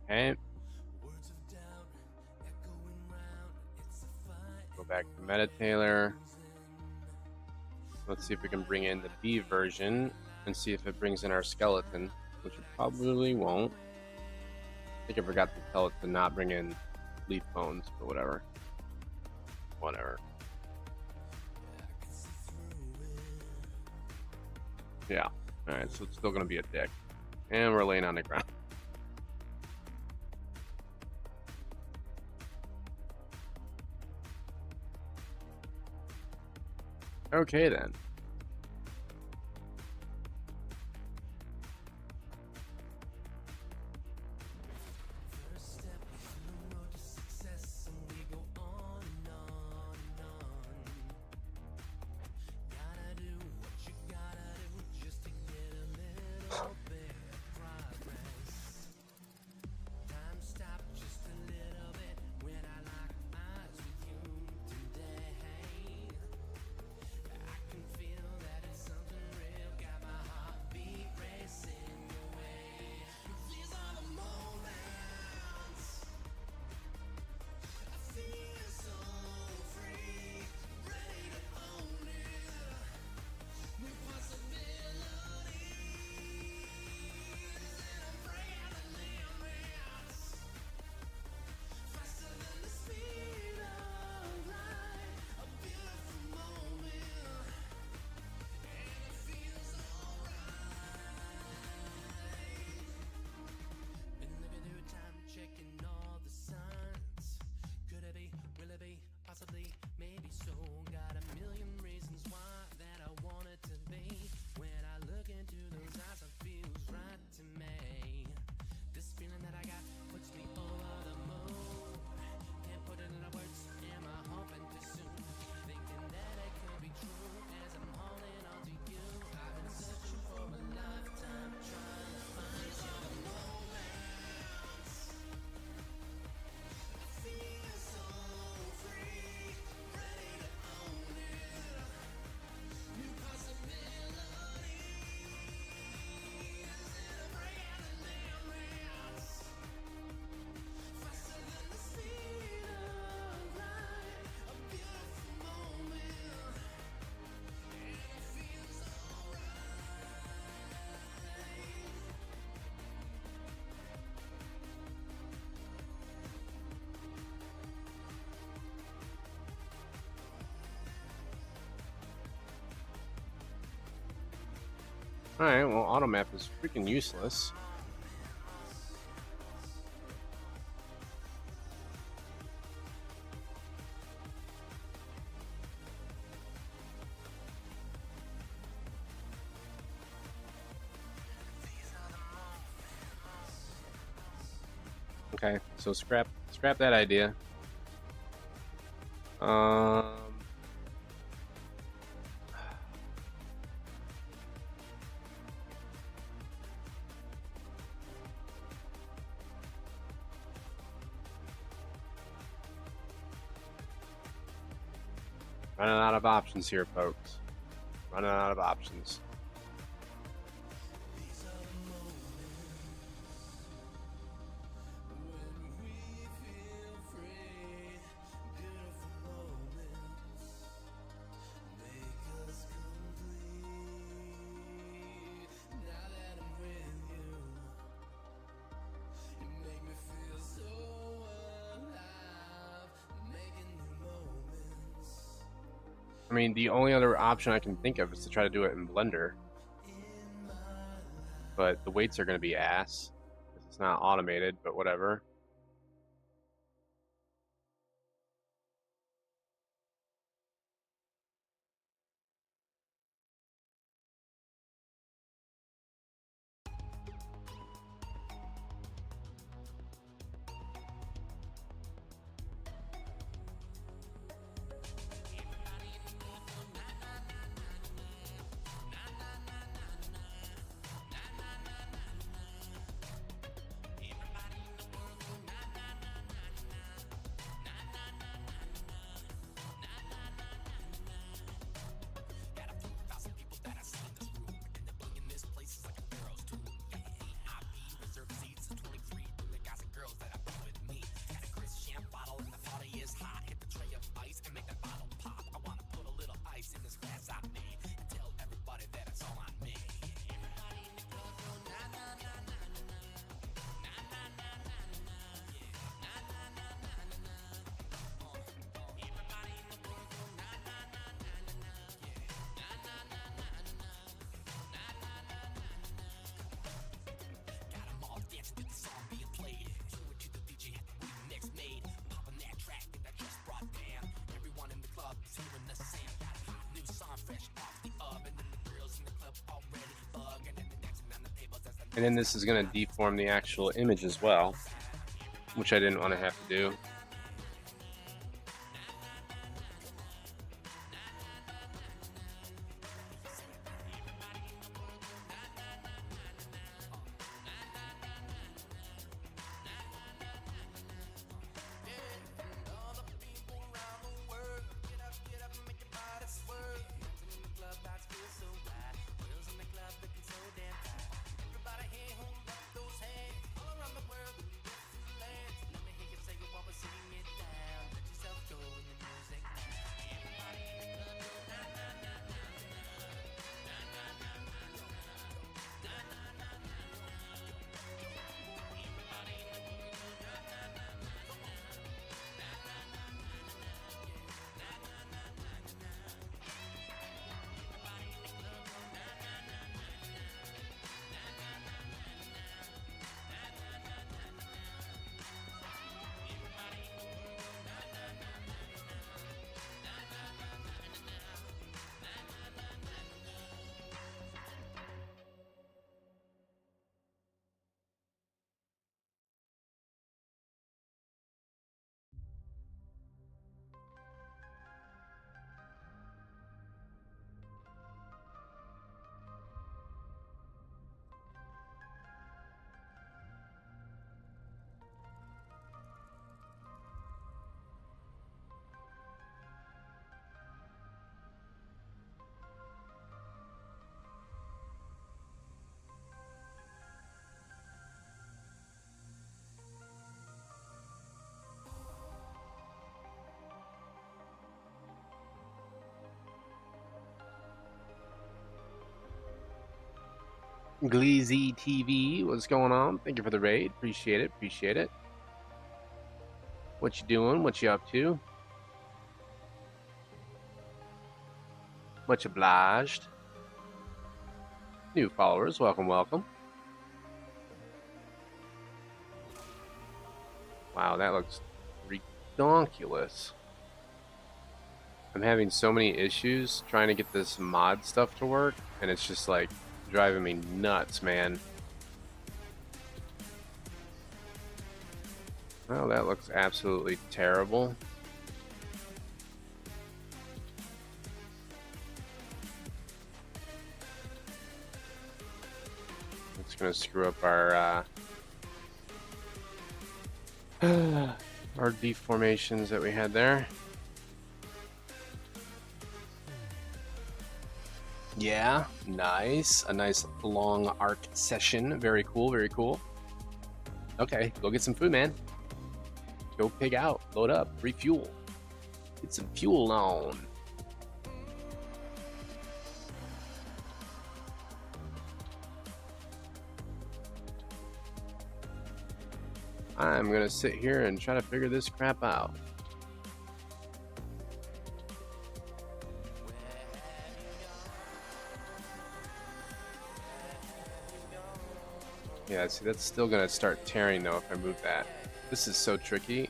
Okay. Go back to Metatailor. Let's see if we can bring in the B version and see if it brings in our skeleton, which it probably won't. I think I forgot to tell it to not bring in leaf bones, but whatever. Whatever. Yeah. Alright, so it's still going to be a dick. And we're laying on the ground. Okay then. Alright, well, auto map is freaking useless. Okay, so scrap that idea. Running out of options here, folks. Running out of options. I mean, the only other option I can think of is to try to do it in Blender. But the weights are going to be ass. It's not automated, but whatever. And then this is going to deform the actual image as well, which I didn't want to have to do. Gleezy TV, what's going on? Thank you for the raid. Appreciate it. Appreciate it. What you doing? What you up to? Much obliged. New followers, welcome, welcome. Wow, that looks ridiculous. I'm having so many issues trying to get this mod stuff to work, and it's just like driving me nuts, man. Well, that looks absolutely terrible. It's gonna screw up our our deformations that we had there. Yeah, nice. A nice long arc session. Very cool, very cool. Okay, go get some food, man. Go pig out, load up, refuel. Get some fuel on. I'm gonna sit here and try to figure this crap out. Yeah, see, that's still gonna start tearing though if I move that. This is so tricky.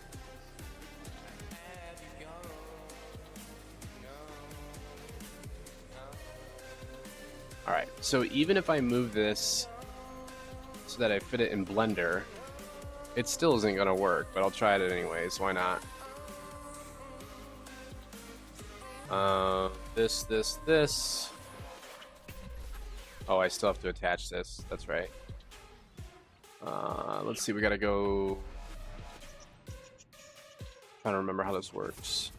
Alright, so even if I move this so that I fit it in Blender, it still isn't gonna work, but I'll try it anyways, why not? This. Oh, I still have to attach this, that's right. Let's see, we gotta go... Trying to remember how this works.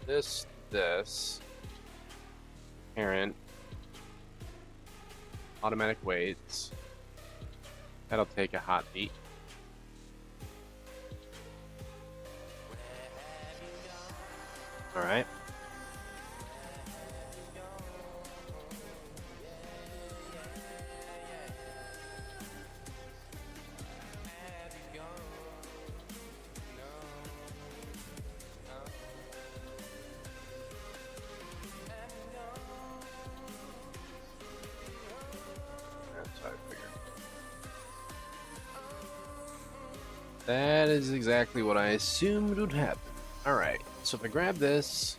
This. Parent. Automatic weights. That'll take a hot beat. Alright. That is exactly what I assumed would happen. Alright, so if I grab this...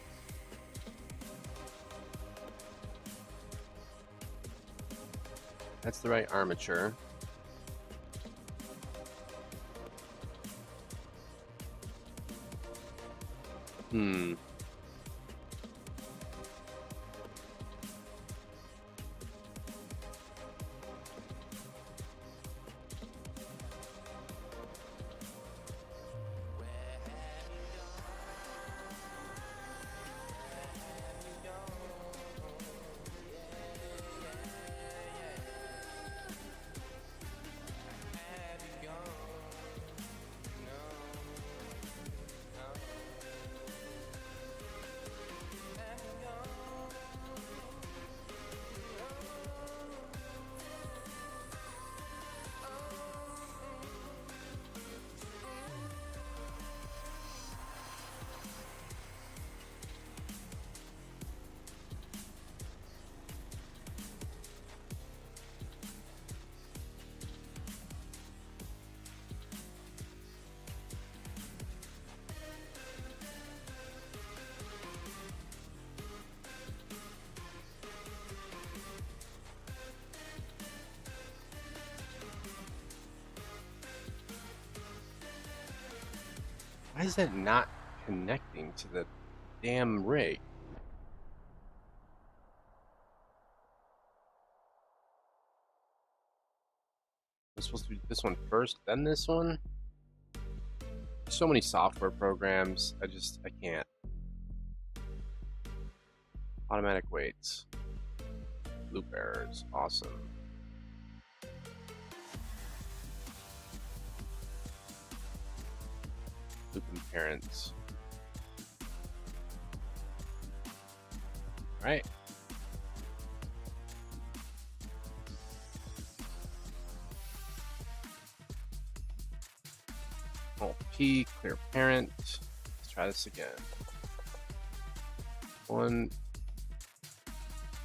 That's the right armature. Why is that not connecting to the damn rig? I'm supposed to do this one first, then this one? So many software programs, I can't. Automatic weights. Loop errors, awesome. Looping parents. Alright. Alt P, clear parent. Let's try this again. 1,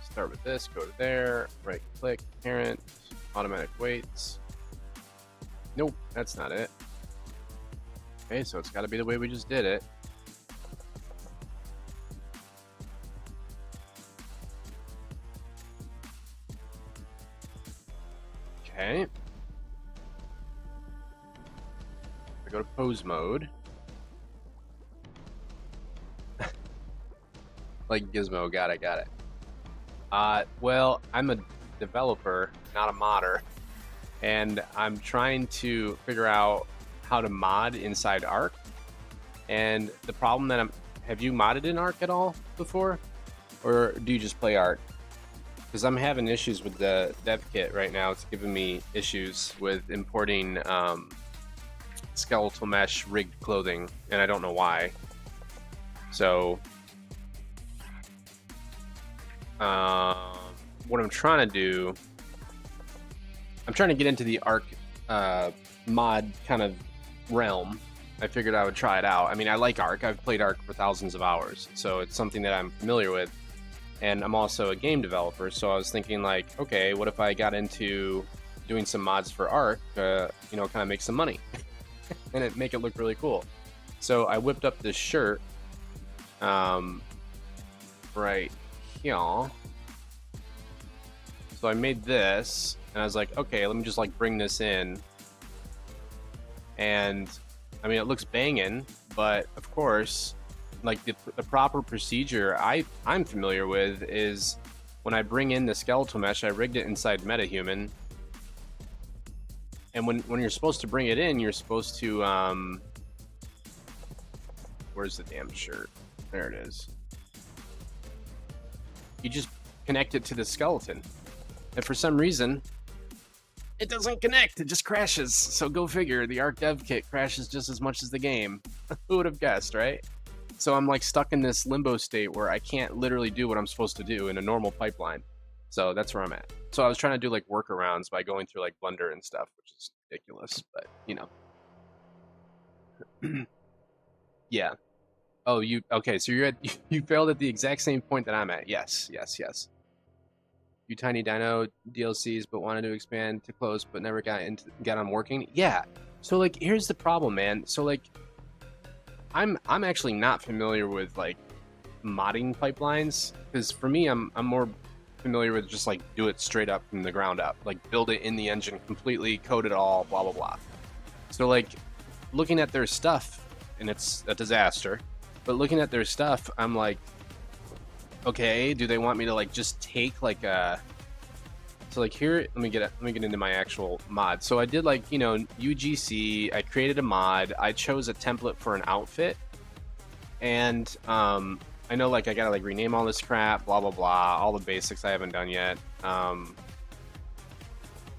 start with this, go to there, right click, parent, automatic weights. Nope, that's not it. Okay, so it's got to be the way we just did it. Okay. I go to pose mode. Like Gizmo, got it. Well, I'm a developer, not a modder, and I'm trying to figure out how to mod inside Ark. And the problem that have you modded in Ark at all before? Or do you just play Ark? Because I'm having issues with the dev kit right now. It's giving me issues with importing skeletal mesh rigged clothing, and I don't know why. So what I'm trying to do, I'm trying to get into the Ark mod kind of realm. I figured I would try it out. I mean, I like Ark. I've played Ark for thousands of hours, so it's something that I'm familiar with. And I'm also a game developer, so I was thinking like, okay, what if I got into doing some mods for Ark, kind of make some money and make it look really cool. So I whipped up this shirt right here. So I made this, and I was like, okay, let me just like bring this in. And I mean, it looks banging, but of course, like the proper procedure I'm familiar with is when I bring in the skeletal mesh, I rigged it inside MetaHuman. And when you're supposed to bring it in, you're supposed to, where's the damn shirt? There it is. You just connect it to the skeleton. And for some reason, it doesn't connect. It just crashes. So go figure, the Ark dev kit crashes just as much as the game. Who would have guessed, right? So I'm like stuck in this limbo state where I can't literally do what I'm supposed to do in a normal pipeline. So that's where I'm at. So I was trying to do like workarounds by going through like Blender and stuff, which is ridiculous, but yeah. Oh, okay, so you failed at the exact same point that I'm at. Yes. You Tiny Dino DLCs, but wanted to expand to close, but never got on working. Yeah. So like, here's the problem, man. So like, I'm actually not familiar with like modding pipelines, because for me, I'm more familiar with just like do it straight up from the ground up, like build it in the engine completely, code it all, blah blah blah. So like, looking at their stuff, and it's a disaster. But looking at their stuff, I'm like, okay, do they want me to like just take like a? So like here, let me get into my actual mod. So I did like UGC. I created a mod. I chose a template for an outfit, and I know like I gotta like rename all this crap, blah blah blah, all the basics I haven't done yet.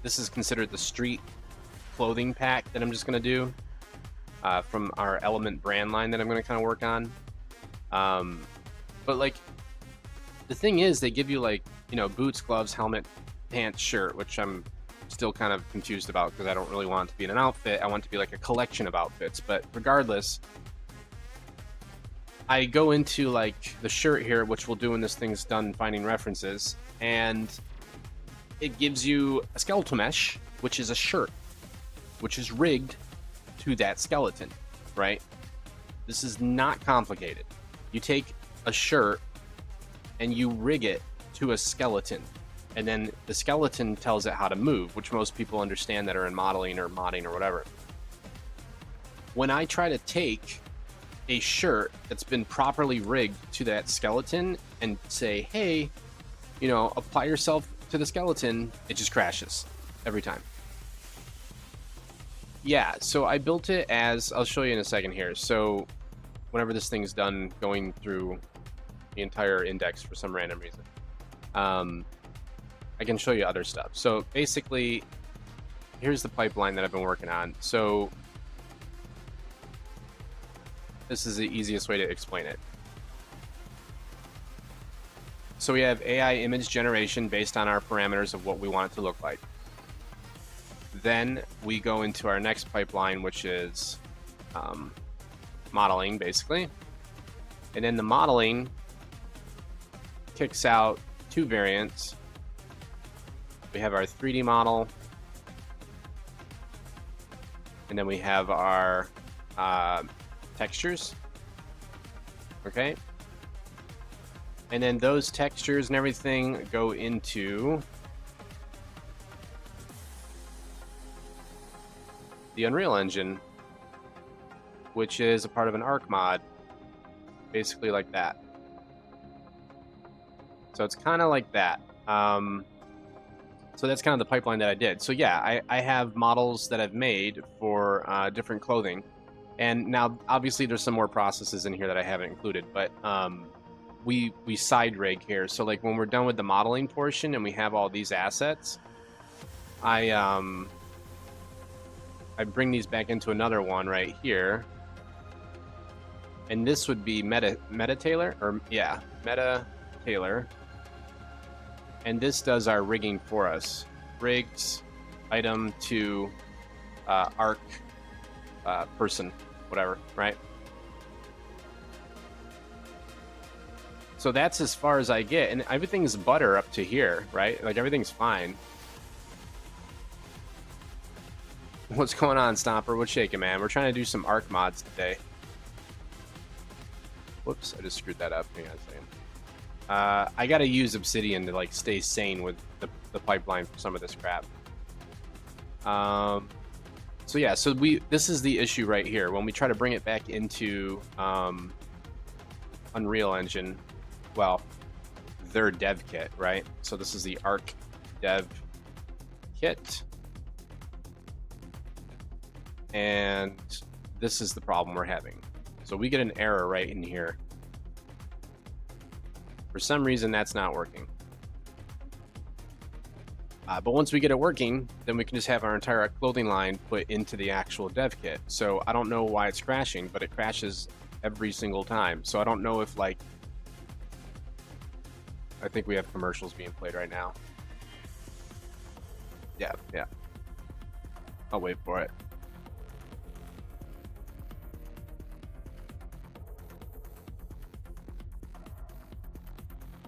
This is considered the street clothing pack that I'm just gonna do. From our Element brand line that I'm going to kind of work on. But like, the thing is, they give you like, boots, gloves, helmet, pants, shirt, which I'm still kind of confused about because I don't really want it to be in an outfit. I want it to be like a collection of outfits. But regardless, I go into like the shirt here, which we'll do when this thing's done finding references. And it gives you a skeletal mesh, which is a shirt, which is rigged to that skeleton, right? This is not complicated. You take a shirt and you rig it to a skeleton, and then the skeleton tells it how to move, which most people understand that are in modeling or modding or whatever. When I try to take a shirt that's been properly rigged to that skeleton and say, hey, apply yourself to the skeleton, it just crashes every time. Yeah, so I built it as, I'll show you in a second here. So whenever this thing's done going through the entire index for some random reason, I can show you other stuff. So basically, here's the pipeline that I've been working on. So this is the easiest way to explain it. So we have AI image generation based on our parameters of what we want it to look like. Then we go into our next pipeline, which is modeling, basically. And then the modeling kicks out two variants. We have our 3D model, and then we have our textures. Okay. And then those textures and everything go into the Unreal Engine, which is a part of an Ark mod, basically like that. So it's kind of like that. So that's kind of the pipeline that I did. So yeah, I have models that I've made for different clothing. And now, obviously, there's some more processes in here that I haven't included, but we side rig here. So like when we're done with the modeling portion and we have all these assets, I bring these back into another one right here. And this would be Meta Tailor, or yeah, Meta Tailor. And this does our rigging for us. Rigs, item to Ark person, whatever, right? So that's as far as I get, and everything's butter up to here, right? Like everything's fine. What's going on, Stomper? What's shaking, man? We're trying to do some Ark mods today. Whoops, I just screwed that up. Hang on a second. I gotta use Obsidian to like stay sane with the pipeline for some of this crap. So yeah, so this is the issue right here. When we try to bring it back into Unreal Engine, well, their dev kit, right? So this is the Ark dev kit. And this is the problem we're having. So we get an error right in here. For some reason, that's not working. But once we get it working, then we can just have our entire clothing line put into the actual dev kit. So I don't know why it's crashing, but it crashes every single time. So I don't know if, like, I think we have commercials being played right now. Yeah. I'll wait for it.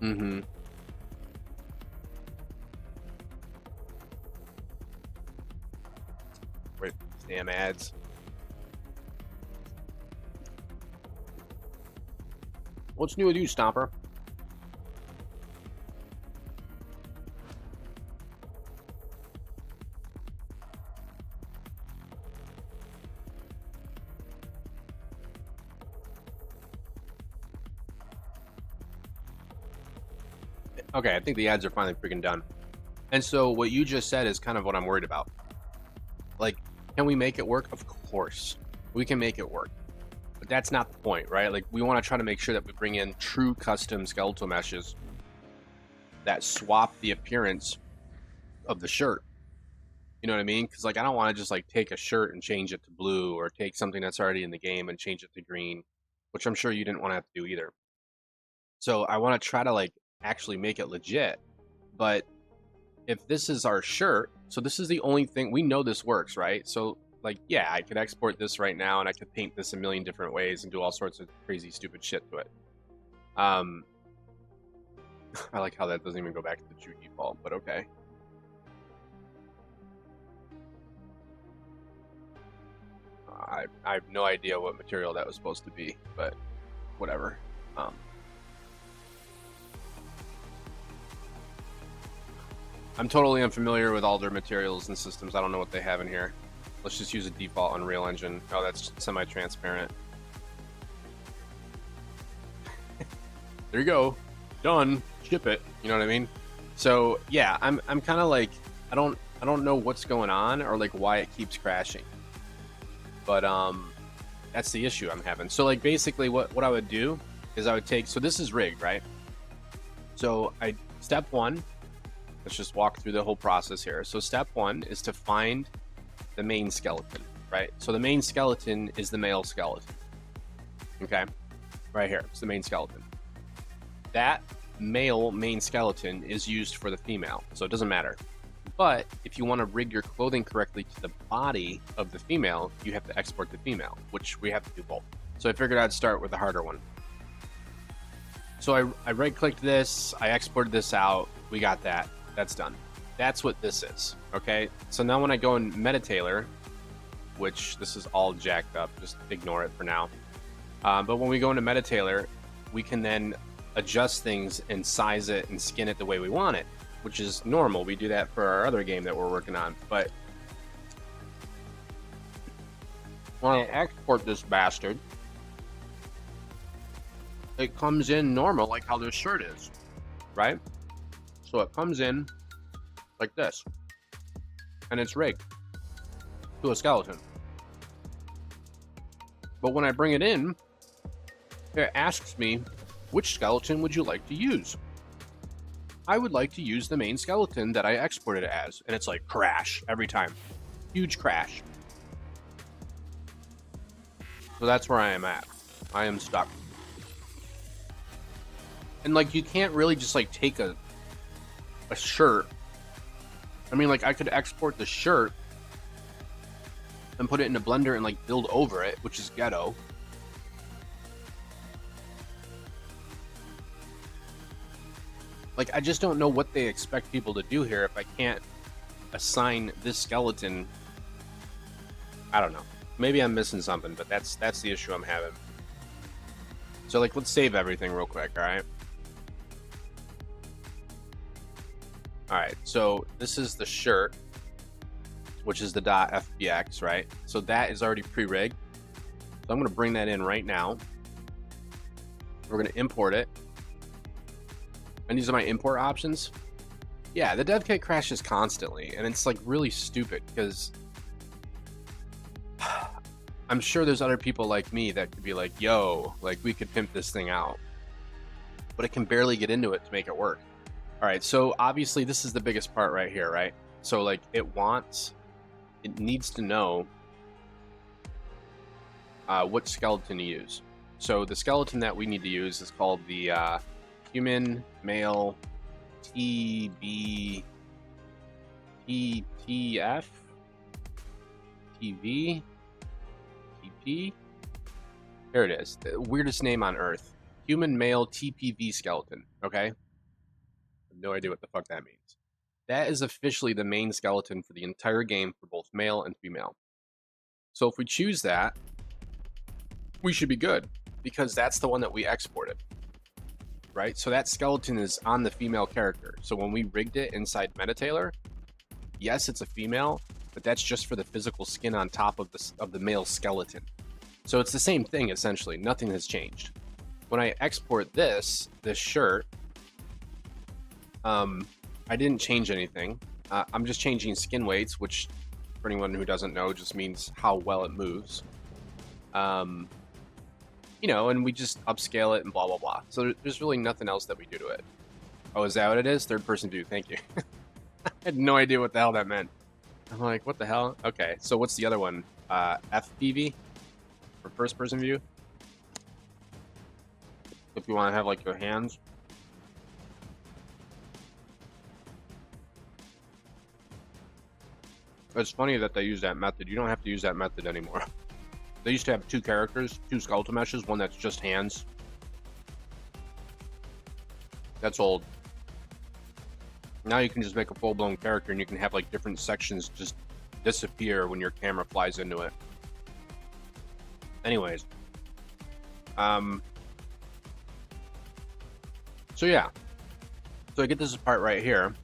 Mm-hmm. Wait, damn ads. What's new with you, Stomper? Okay, I think the ads are finally freaking done. And so what you just said is kind of what I'm worried about. Like, can we make it work? Of course, we can make it work. But that's not the point, right? Like, we want to try to make sure that we bring in true custom skeletal meshes that swap the appearance of the shirt. You know what I mean? Because, like, I don't want to just, like, take a shirt and change it to blue, or take something that's already in the game and change it to green, which I'm sure you didn't want to have to do either. So I want to try to, like, actually make it legit. But if this is our shirt, so this is the only thing we know this works, right? So like, yeah, I could export this right now and I could paint this a million different ways and do all sorts of crazy stupid shit to it. I like how that doesn't even go back to the true default, but okay. I have no idea what material that was supposed to be, but whatever. I'm totally unfamiliar with all their materials and systems. I don't know what they have in here. Let's just use a default Unreal Engine. Oh, that's semi-transparent. There you go. Done. Ship it. You know what I mean? So yeah, I'm kind of like, I don't know what's going on or like why it keeps crashing. But that's the issue I'm having. So like basically what I would do is I would take, so this is rigged, right? So step one, let's just walk through the whole process here. So step one is to find the main skeleton, right? So the main skeleton is the male skeleton. Okay, right here, it's the main skeleton. That male main skeleton is used for the female, so it doesn't matter. But if you want to rig your clothing correctly to the body of the female, you have to export the female, which we have to do both. So I figured I'd start with the harder one. So I right-clicked this, I exported this out, we got that. That's done. That's what this is, okay? So now when I go in Metatailor, which this is all jacked up, just ignore it for now. But when we go into Metatailor, we can then adjust things and size it and skin it the way we want it, which is normal. We do that for our other game that we're working on. But when I export this bastard, it comes in normal, like how this shirt is, right? So it comes in like this, and it's rigged to a skeleton. But when I bring it in, it asks me, which skeleton would you like to use? I would like to use the main skeleton that I exported it as, and it's like crash every time. Huge crash. So that's where I am at. I am stuck. And like, you can't really just like take a shirt. I mean, like, I could export the shirt and put it in a blender and like build over it, which is ghetto. Like, I just don't know what they expect people to do here if I can't assign this skeleton. I don't know. Maybe I'm missing something, but that's the issue I'm having. So like, let's save everything real quick, all right? All right, so this is the shirt, which is the .fbx, right? So that is already pre-rigged. So I'm going to bring that in right now. We're going to import it. And these are my import options. Yeah, the dev kit crashes constantly, and it's like really stupid because I'm sure there's other people like me that could be like, yo, like we could pimp this thing out, but it can barely get into it to make it work. All right, so obviously this is the biggest part right here, right? So like it needs to know what skeleton to use. So the skeleton that we need to use is called the human male TB TTF TV TP. There it is. The weirdest name on earth. Human male TPV skeleton. Okay. No idea what the fuck that means. That is officially the main skeleton for the entire game for both male and female. So if we choose that, we should be good because that's the one that we exported, right? So that skeleton is on the female character. So when we rigged it inside Metatailor, yes, it's a female, but that's just for the physical skin on top of the male skeleton. So it's the same thing essentially. Nothing has changed. When I export this shirt, I didn't change anything. I'm just changing skin weights, which for anyone who doesn't know just means how well it moves. You know, and we just upscale it and blah, blah, blah. So there's really nothing else that we do to it. Oh, is that what it is? Third person view. Thank you. I had no idea what the hell that meant. I'm like, what the hell? Okay, so what's the other one? FPV? For first person view? If you want to have like your hands. It's funny that they use that method. You don't have to use that method anymore. They used to have two characters, two skeletal meshes, one that's just hands. That's old. Now you can just make a full-blown character and you can have like different sections just disappear when your camera flies into it. Anyways. So yeah. So I get this part right here.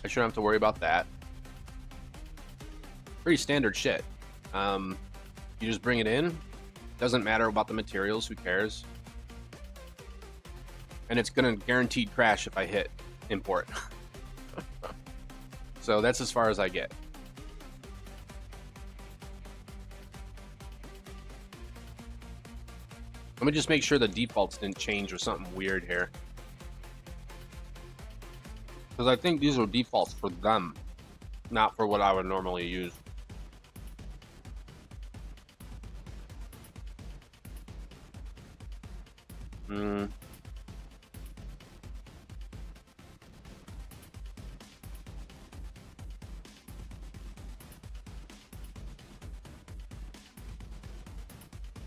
I shouldn't have to worry about that. Pretty standard shit. You just bring it in. Doesn't matter about the materials, who cares? And it's gonna guaranteed crash if I hit import. So that's as far as I get. Let me just make sure the defaults didn't change or something weird here. Because I think these are defaults for them, not for what I would normally use.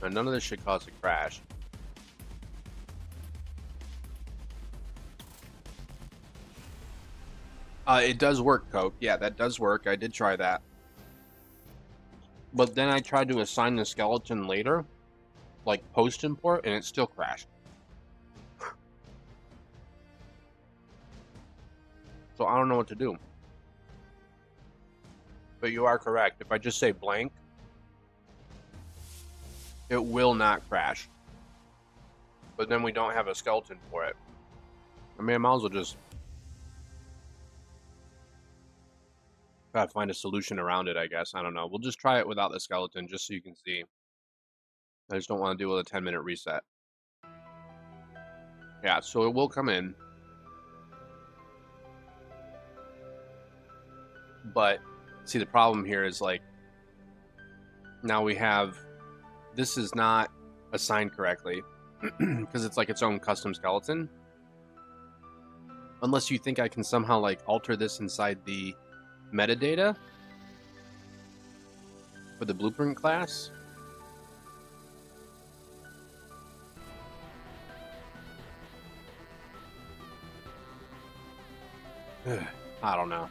And none of this should cause a crash. It does work, Coke. Yeah, that does work. I did try that. But then I tried to assign the skeleton later, like post-import, and it still crashed. So I don't know what to do. But you are correct. If I just say blank, it will not crash. But then we don't have a skeleton for it. I mean, I might as well just try to find a solution around it, I guess. I don't know. We'll just try it without the skeleton, just so you can see. I just don't want to deal with a 10-minute reset. Yeah, so it will come in. But, see, the problem here is, like, now we have... This is not assigned correctly, because it's like its own custom skeleton. Unless you think I can somehow, like, alter this inside the metadata for the blueprint class. I don't know.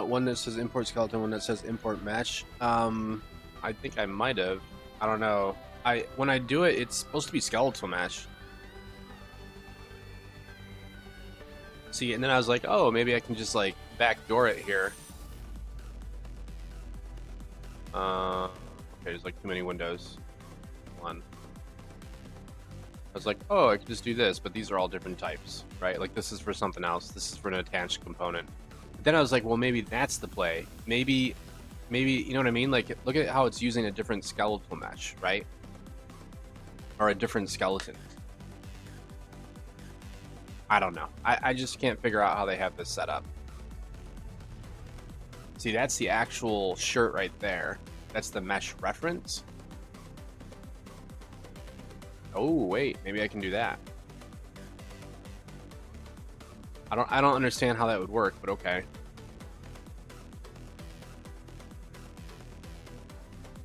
One that says import skeleton, one that says import mesh. I think I might have. I don't know. When I do it, it's supposed to be skeletal mesh. See, and then I was like, oh, maybe I can just like backdoor it here. Okay, there's like too many windows. One. I was like, oh, I could just do this, but these are all different types, right? Like this is for something else. This is for an attached component. But then I was like, well, maybe that's the play. Maybe, you know what I mean? Like, look at how it's using a different skeletal mesh, right? Or a different skeleton. I don't know. I just can't figure out how they have this set up. See, that's the actual shirt right there. That's the mesh reference. Oh, wait. Maybe I can do that. I don't understand how that would work, but okay.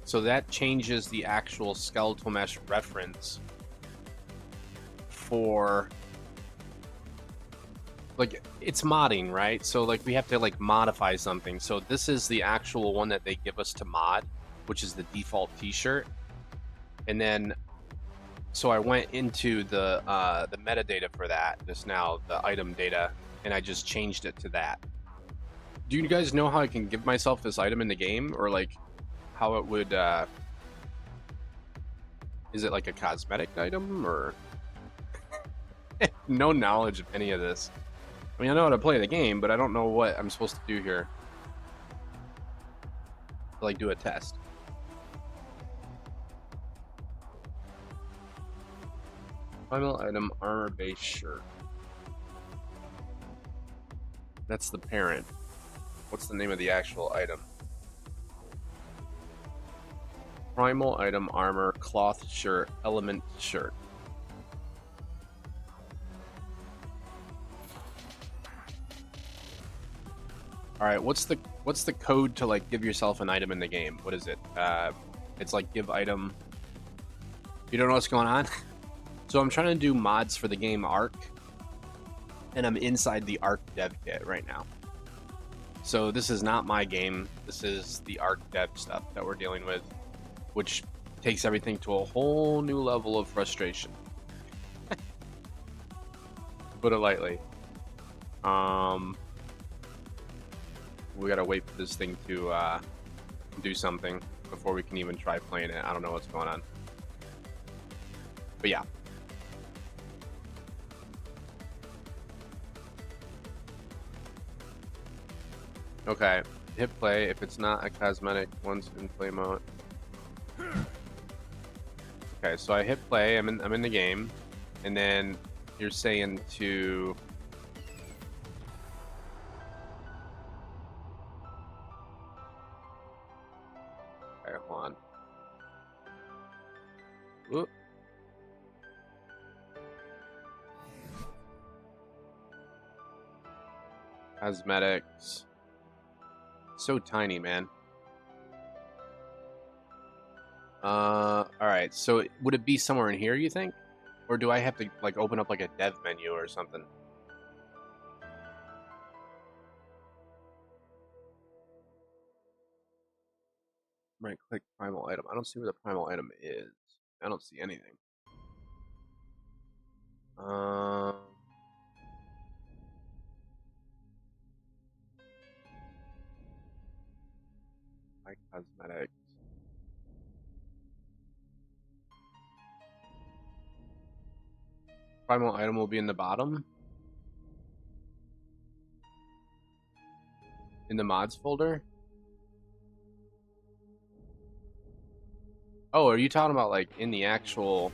So that changes the actual skeletal mesh reference for, like, it's modding, right? So like we have to like modify something. So this is the actual one that they give us to mod, which is the default t-shirt. And then so I went into the metadata for that just now, the item data, and I just changed it to that. Do you guys know how I can give myself this item in the game, or like how it would? Is it like a cosmetic item, or no knowledge of any of this? I mean, I know how to play the game, but I don't know what I'm supposed to do here. Like do a test. Final item, armor base shirt. That's the parent. What's the name of the actual item? Primal item, armor, cloth shirt, element shirt. All right, what's the code to like give yourself an item in the game? What is it? It's like give item. You don't know what's going on? So I'm trying to do mods for the game Ark, and I'm inside the Ark dev kit right now. So this is not my game. This is the Ark dev stuff that we're dealing with, which takes everything to a whole new level of frustration. Put it lightly. We gotta wait for this thing to do something before we can even try playing it. I don't know what's going on. But yeah. Okay, hit play if it's not a cosmetic once in play mode. Okay, so I hit play, I'm in the game, and then you're saying to okay, hold on. Whoop. Cosmetics. So tiny, man. Alright, so would it be somewhere in here, you think? Or do I have to, like, open up, like, a dev menu or something? Right, click primal item. I don't see where the primal item is. I don't see anything. My cosmetics. Primal item will be in the bottom. In the mods folder. Oh, are you talking about like in the actual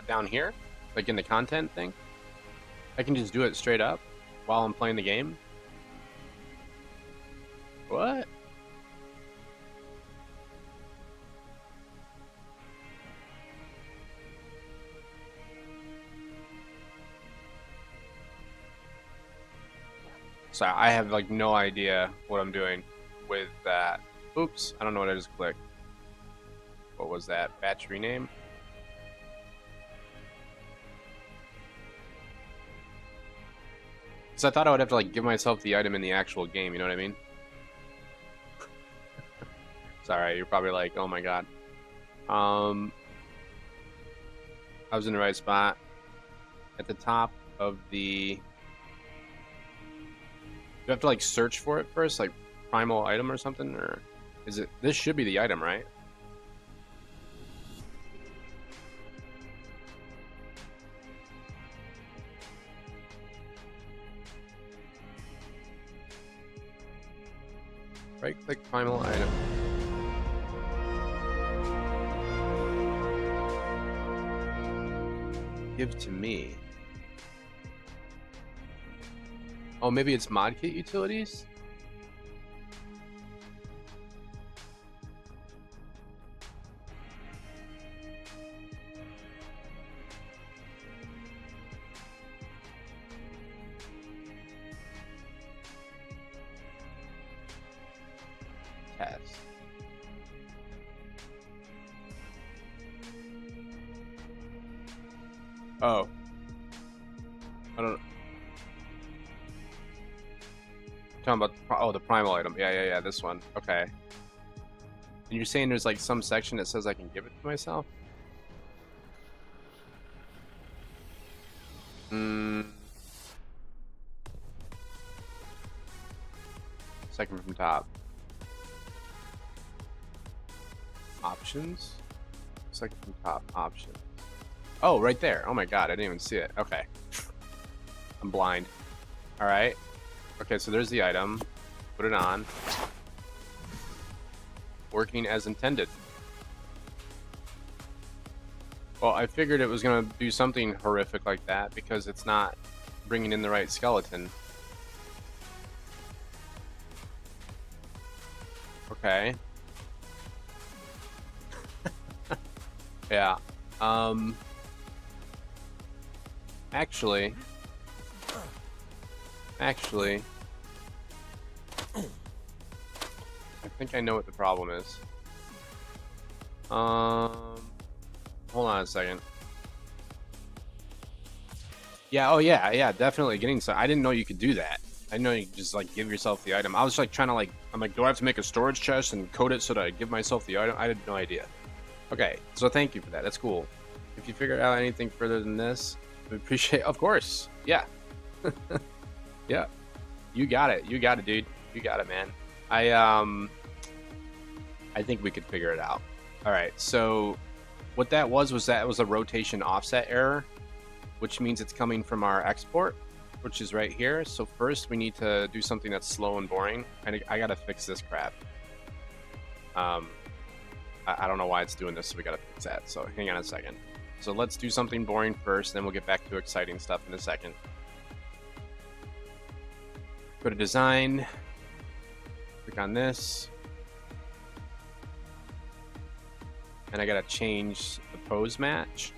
down here? Like in the content thing? I can just do it straight up while I'm playing the game? What? Sorry, I have like no idea what I'm doing with that. Oops, I don't know what I just clicked. What was that? Batch rename? So I thought I would have to like give myself the item in the actual game, you know what I mean? Sorry, you're probably like, oh my god. I was in the right spot. At the top of the... Do I have to like search for it first? Like primal item or something? Or is it... This should be the item, right? Right click primal item. Give to me. Oh, maybe it's modkit utilities? Test. Oh. I don't know. Talking about the primal item. Yeah, this one. Okay. And you're saying there's like some section that says I can give it to myself? Second from top. Options? Second from top. Options. Oh, right there. Oh my god, I didn't even see it. Okay. I'm blind. Alright. Okay, so there's the item. Put it on. Working as intended. Well, I figured it was going to do something horrific like that because it's not bringing in the right skeleton. Okay. Yeah. Actually, I think I know what the problem is. Hold on a second. Yeah, oh yeah, definitely getting some. I didn't know you could do that. I know you could just like give yourself the item. I was like trying to like, I'm like, do I have to make a storage chest and code it so that I give myself the item? I had no idea. Okay, so thank you for that. That's cool. If you figure out anything further than this, we appreciate. Of course, yeah, yeah. You got it. You got it, dude. You got it, man. I think we could figure it out. All right. So, what that was that it was a rotation offset error, which means it's coming from our export, which is right here. So first, we need to do something that's slow and boring, and I gotta fix this crap. I don't know why it's doing this, so we gotta fix that. So hang on a second. So let's do something boring first, then we'll get back to exciting stuff in a second. Go to design, click on this, and I gotta change the pose match.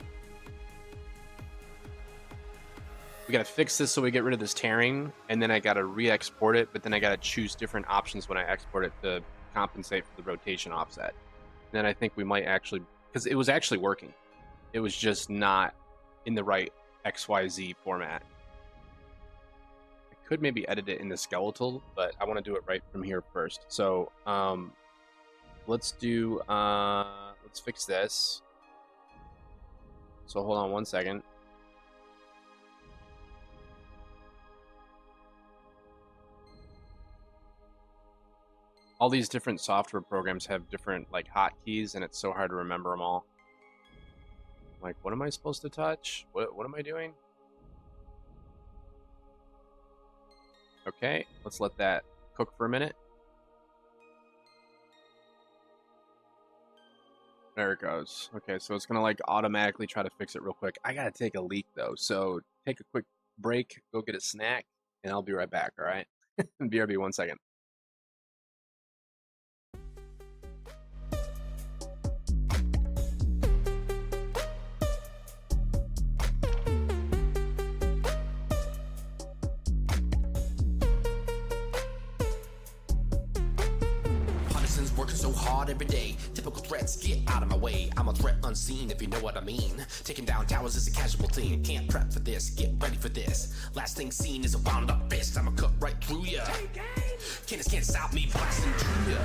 we got to fix this so we get rid of this tearing, and then I got to re-export it, but then I got to choose different options when I export it to compensate for the rotation offset. And then I think we might actually, because it was actually working. It was just not in the right XYZ format. I could maybe edit it in the skeletal, but I want to do it right from here first. So let's do, let's fix this. So hold on one second. All these different software programs have different like hotkeys, and it's so hard to remember them all. Like, what am I supposed to touch? What am I doing? Okay, let's let that cook for a minute. There it goes. Okay, so it's gonna like automatically try to fix it real quick. I gotta take a leak though, so take a quick break, go get a snack, and I'll be right back. All right, BRB, 1 second. Working so hard every day. Typical threats, get out of my way. I'm a threat unseen, if you know what I mean. Taking down towers is a casual thing. Can't prep for this, get ready for this. Last thing seen is a wound up fist. I'ma cut right through ya. Can't stop me blasting through ya.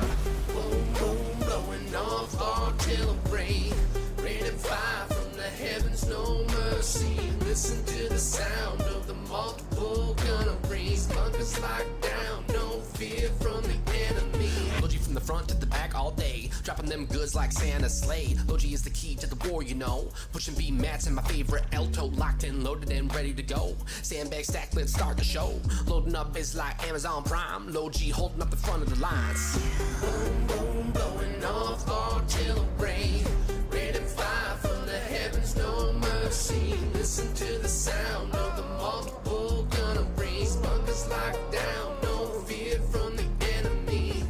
Boom, boom, blowing off artillery. Rain and fire from the heavens, no mercy. Listen to the sound of the multiple gunneries. Bunkers locked down, no fear from the enemy. Logi from the front to the back all day, dropping them goods like Santa's sleigh. Logi is the key to the war, you know. Pushing B mats in my favorite Alto, locked in, loaded and ready to go. Sandbag stack, let's start the show. Loading up is like Amazon Prime. Logi holding up the front of the lines. Boom, boom, blowing off artillery. Rain and fire from the heavens, no mercy. Listen to the sound of the multiple gunneries. Bunkers locked down, no fear from the enemy.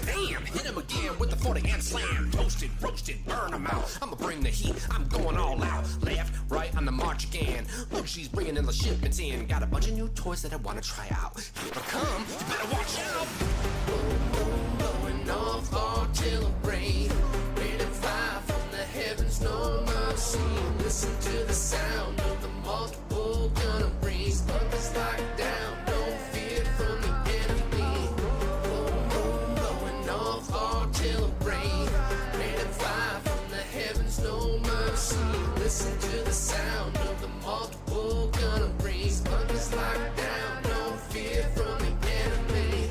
Damn, hit him again with the 40 and slam. Toasted, roasted, burn him out. I'ma bring the heat, I'm going all out. Left, right, on the march again. Look, she's bringing in the shipments in. Got a bunch of new toys that I wanna try out. Here I come, you better watch out. Boom, boom, blowing off artillery. Rain and fire from the heavens, no mercy. Listen to the sound of the multiple gunneries. Bunkers locked down, no fear from the enemy. Boom, boom, blowing off artillery. Rain and fire from the heavens, no mercy. Listen to the sound of the multiple gunneries. Bunkers locked down, no fear from the enemy.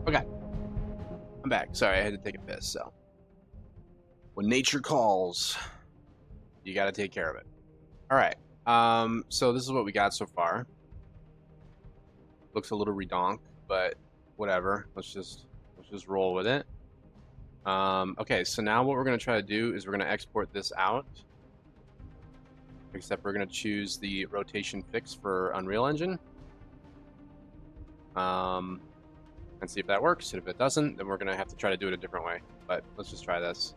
Okay, I'm back. Sorry, I had to take a piss. So, when nature calls, you got to take care of it. All right. So this is what we got so far. Looks a little redonk, but whatever. Let's just roll with it. Okay, so now what we're gonna try to do is we're gonna export this out. Except we're gonna choose the rotation fix for Unreal Engine. And see if that works. And if it doesn't, then we're gonna have to try to do it a different way. But let's just try this.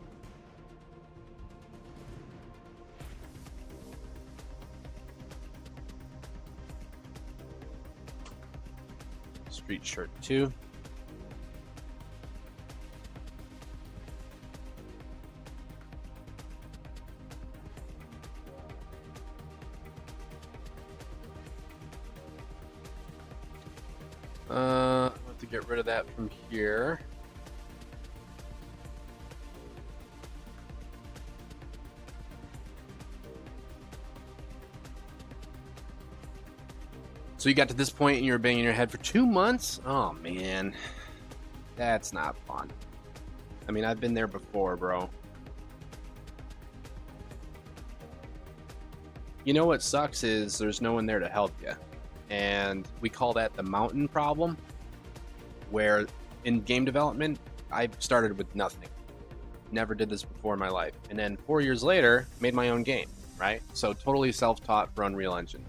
Street shirt 2. I'll have to get rid of that from here. So you got to this point and you were banging your head for 2 months? Oh, man. That's not fun. I mean, I've been there before, bro. You know what sucks is there's no one there to help you. And we call that the mountain problem, where in game development, I started with nothing. Never did this before in my life. And then 4 years later, made my own game, right? So totally self-taught for Unreal Engine.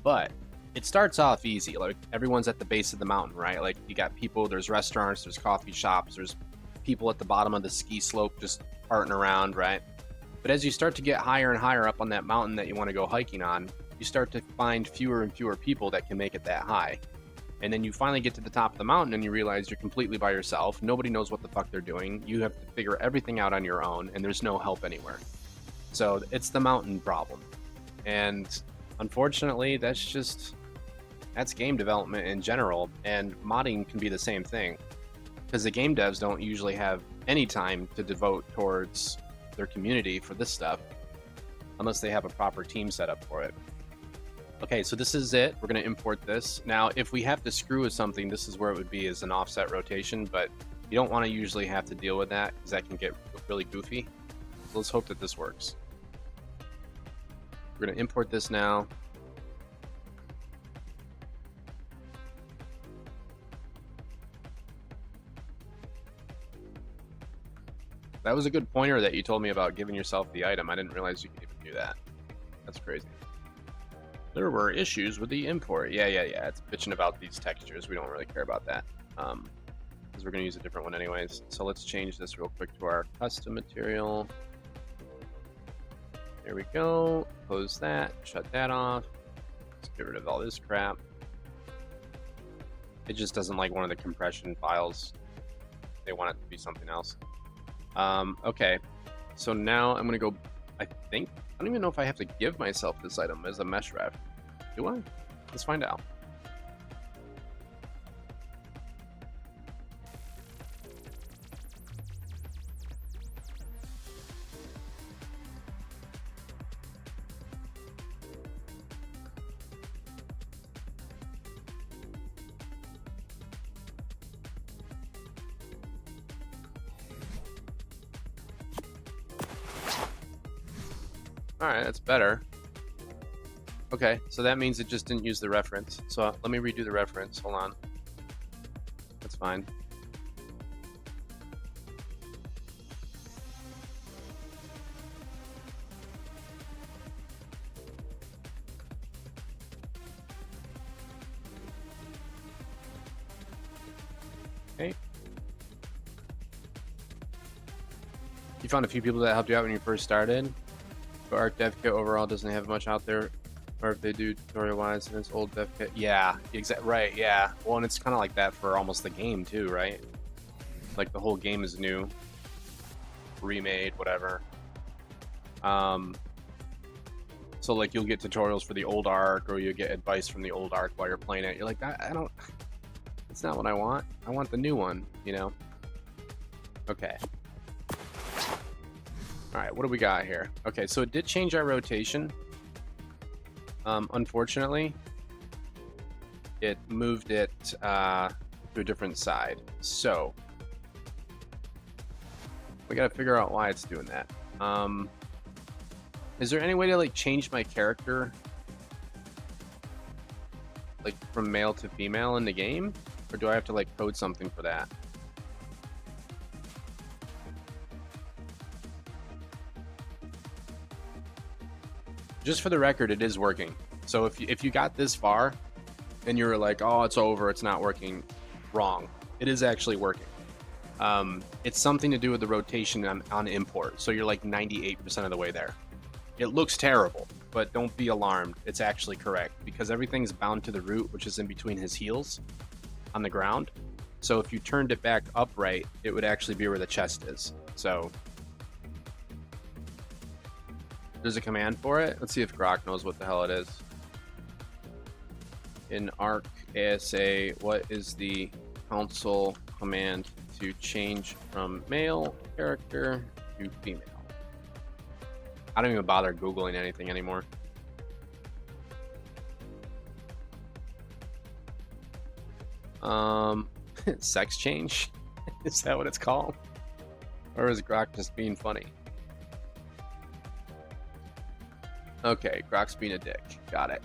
But it starts off easy. Like everyone's at the base of the mountain, right? Like you got people, there's restaurants, there's coffee shops, there's people at the bottom of the ski slope just farting around, right? But as you start to get higher and higher up on that mountain that you want to go hiking on, you start to find fewer and fewer people that can make it that high. And then you finally get to the top of the mountain and you realize you're completely by yourself. Nobody knows what the fuck they're doing. You have to figure everything out on your own, and there's no help anywhere. So it's the mountain problem. And unfortunately, that's game development in general, and modding can be the same thing. Because the game devs don't usually have any time to devote towards their community for this stuff, unless they have a proper team set up for it. Okay, so this is it. We're going to import this. Now, if we have to screw with something, this is where it would be as an offset rotation, but you don't want to usually have to deal with that because that can get really goofy. So let's hope that this works. We're going to import this now. That was a good pointer that you told me about giving yourself the item. I didn't realize you could even do that. That's crazy. There were issues with the import. Yeah. It's bitching about these textures. We don't really care about that because we're going to use a different one anyways. So let's change this real quick to our custom material. There we go. Close that. Shut that off. Let's get rid of all this crap. It just doesn't like one of the compression files. They want it to be something else. Okay. So now I'm going to go, I don't even know if I have to give myself this item as a mesh ref. Do I? Let's find out. Alright, that's better. Okay, so that means it just didn't use the reference. So let me redo the reference. Hold on. That's fine. Okay. You found a few people that helped you out when you first started? But Ark Dev Kit overall doesn't have much out there, or if they do tutorial wise and it's old Dev Kit. Yeah, right, yeah. Well, and it's kind of like that for almost the game too, right? Like the whole game is new, remade, whatever. So like you'll get tutorials for the old Ark, or you get advice from the old Ark while you're playing it. You're like, I don't, that's not what I want. I want the new one, you know? Okay. Alright, what do we got here? Okay, so it did change our rotation. Unfortunately, it moved it to a different side. So, we gotta figure out why it's doing that. Is there any way to like change my character like from male to female in the game? Or do I have to like code something for that? Just for the record, it is working. So if you got this far and you're like, oh, it's over, it's not working, wrong. It is actually working. It's something to do with the rotation on import. So you're like 98% of the way there. It looks terrible, but don't be alarmed. It's actually correct because everything's bound to the root, which is in between his heels on the ground. So if you turned it back upright, it would actually be where the chest is. So there's a command for it. Let's see if Grok knows what the hell it is. In Ark ASA, what is the console command to change from male character to female? I don't even bother Googling anything anymore. Sex change? Is that what it's called? Or is Grok just being funny? Okay, Grok's being a dick. Got it.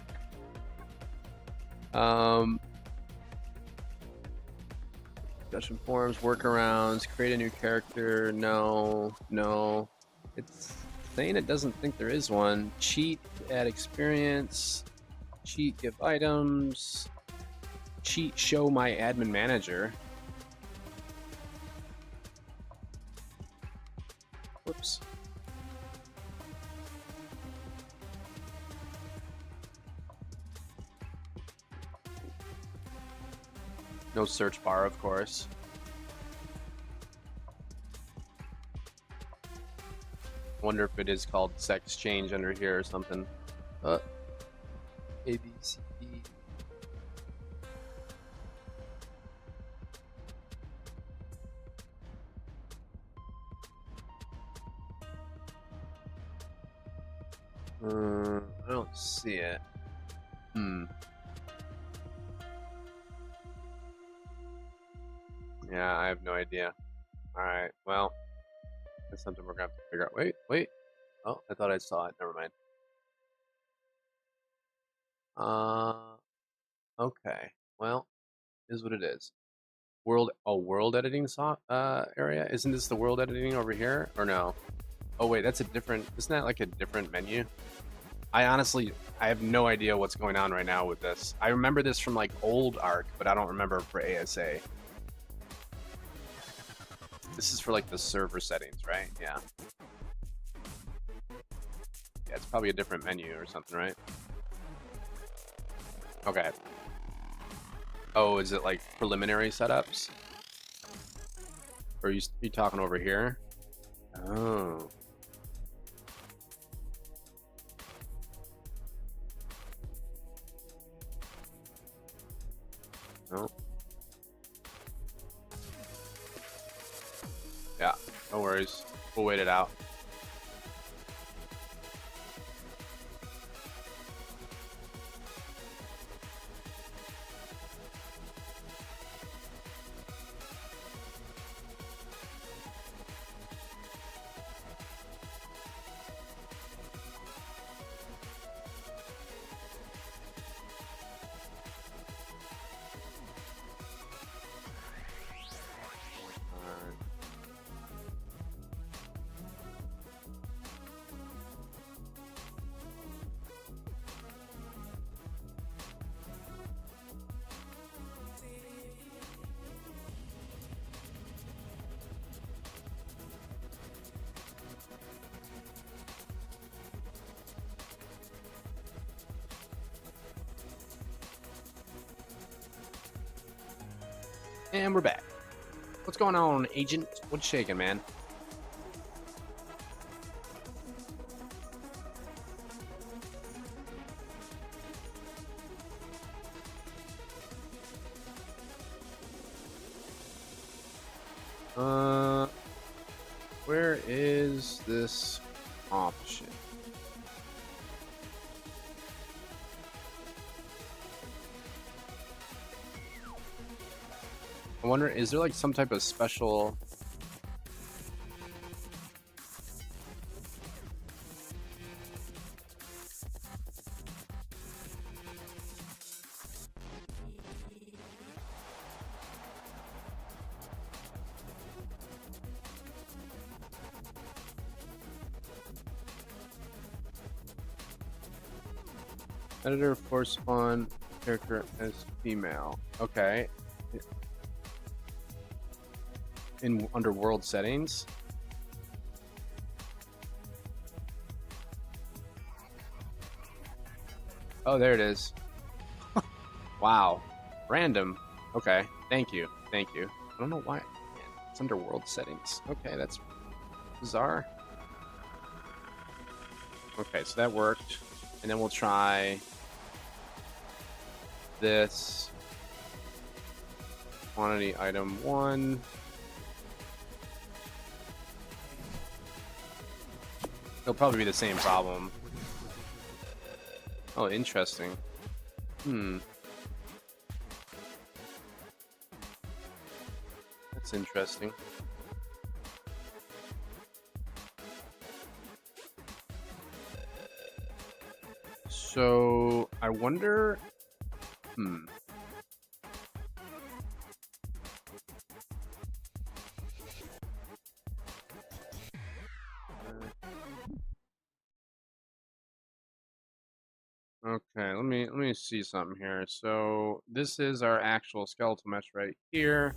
Discussion forums, workarounds, create a new character. No. It's saying it doesn't think there is one. Cheat, add experience. Cheat, give items. Cheat, show my admin manager. Whoops. No search bar, of course. Wonder if it is called sex change under here or something. A, B, C, D. I don't see it. Yeah, I have no idea. Alright, well, that's something we're gonna have to figure out. Wait. Oh, I thought I saw it. Never mind. Okay. Well, is what it is. World editing area? Isn't this the world editing over here? Or no? Oh wait, that's a different, isn't that like a different menu? I have no idea what's going on right now with this. I remember this from like old Ark, but I don't remember for ASA. This is for like the server settings, right? Yeah. Yeah, it's probably a different menu or something, right? Okay. Oh, is it like preliminary setups? Or are you talking over here? Oh. No. Yeah, no worries. We'll wait it out. And we're back. What's going on, Agent? What's shaking, man? Where is this option? I wonder, is there like some type of special... Editor for spawn character as female. Okay. In under world settings. Oh, there it is. Wow. Random. Okay. Thank you. I don't know why. It's under world settings. Okay, that's bizarre. Okay, so that worked. And then we'll try this. Quantity item 1. It'll probably be the same problem. Oh, interesting. That's interesting. So I wonder. Okay, let me see something here. So this is our actual skeletal mesh right here.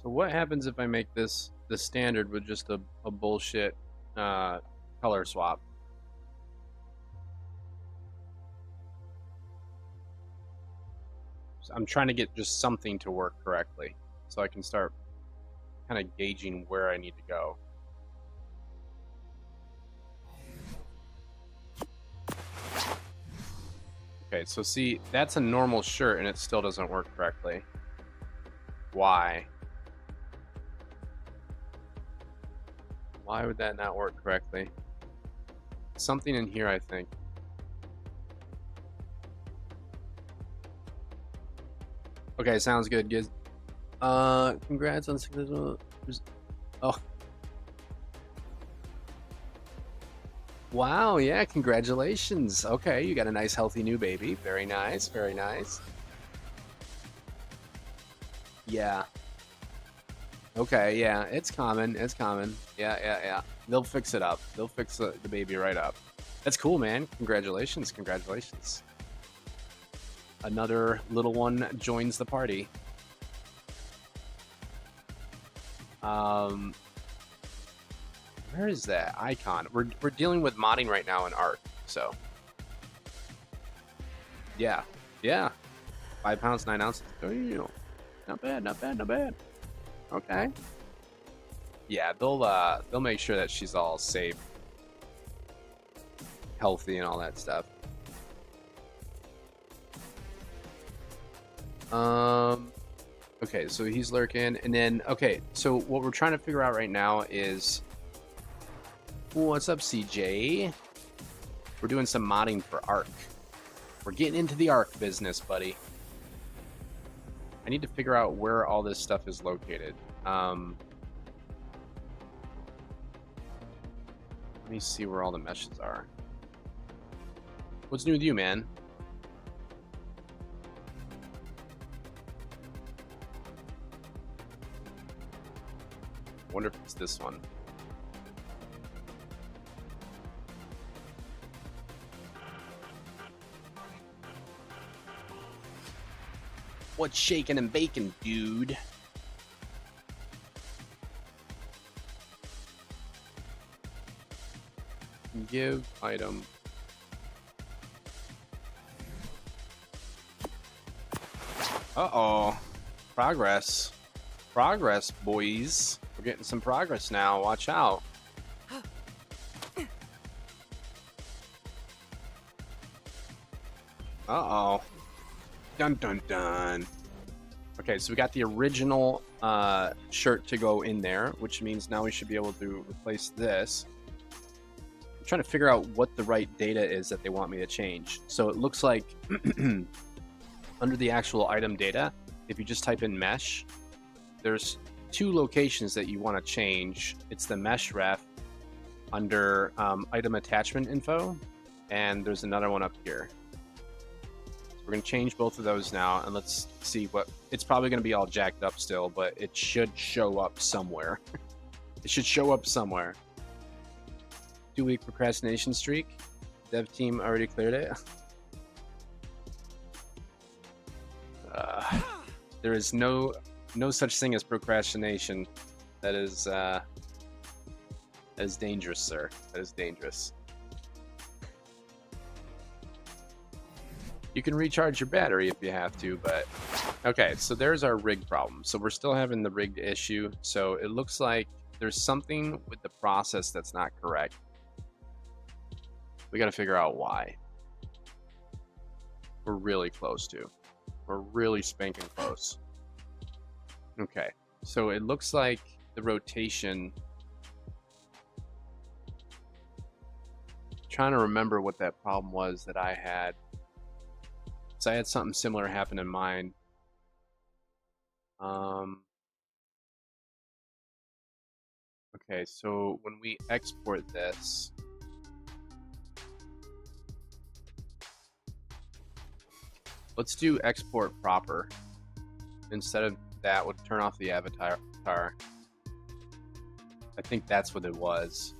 So what happens if I make this the standard with just a bullshit color swap? So I'm trying to get just something to work correctly so I can start kind of gauging where I need to go. Okay, so see, that's a normal shirt and it still doesn't work correctly. Why? Why would that not work correctly? Something in here, I think. Okay, sounds good, Giz. Congrats on successful. Oh. Wow, yeah, congratulations. Okay, you got a nice, healthy new baby. Very nice, very nice. Yeah. Okay, yeah, it's common. It's common. Yeah. They'll fix it up. They'll fix the baby right up. That's cool, man. Congratulations, congratulations. Another little one joins the party. Where is that icon? We're dealing with modding right now in Ark, so yeah. 5 pounds 9 ounces. Oh, not bad. Okay. Yeah, they'll make sure that she's all safe, healthy, and all that stuff. Okay, so he's lurking, and then okay, so what we're trying to figure out right now is, what's up, CJ? We're doing some modding for Ark. We're getting into the Ark business, buddy. I need to figure out where all this stuff is located. Let me see where all the meshes are. What's new with you, man? Wonder if it's this one. What's shaking and baking, dude? Give item. Uh-oh. Progress. Progress, boys. We're getting some progress now. Watch out. Uh-oh. Dun, dun, dun. Okay, so we got the original shirt to go in there, which means now we should be able to replace this. I'm trying to figure out what the right data is that they want me to change. So it looks like under the actual item data, if you just type in mesh, there's 2 locations that you want to change. It's the mesh ref under item attachment info, and there's another one up here. We're going to change both of those now, and let's see what... It's probably going to be all jacked up still, but it should show up somewhere. It should show up somewhere. 2-week procrastination streak. Dev team already cleared it. There is no such thing as procrastination. That is dangerous, sir. That is dangerous. You can recharge your battery if you have to, but... Okay, so there's our rig problem. So we're still having the rigged issue. So it looks like there's something with the process that's not correct. We got to figure out why. We're really close to. We're really spanking close. Okay, so it looks like the rotation... I'm trying to remember what that problem was that I had. So I had something similar happen in mine. Okay, so when we export this, let's do export proper. Instead of that, we'll turn off the avatar. I think that's what it was.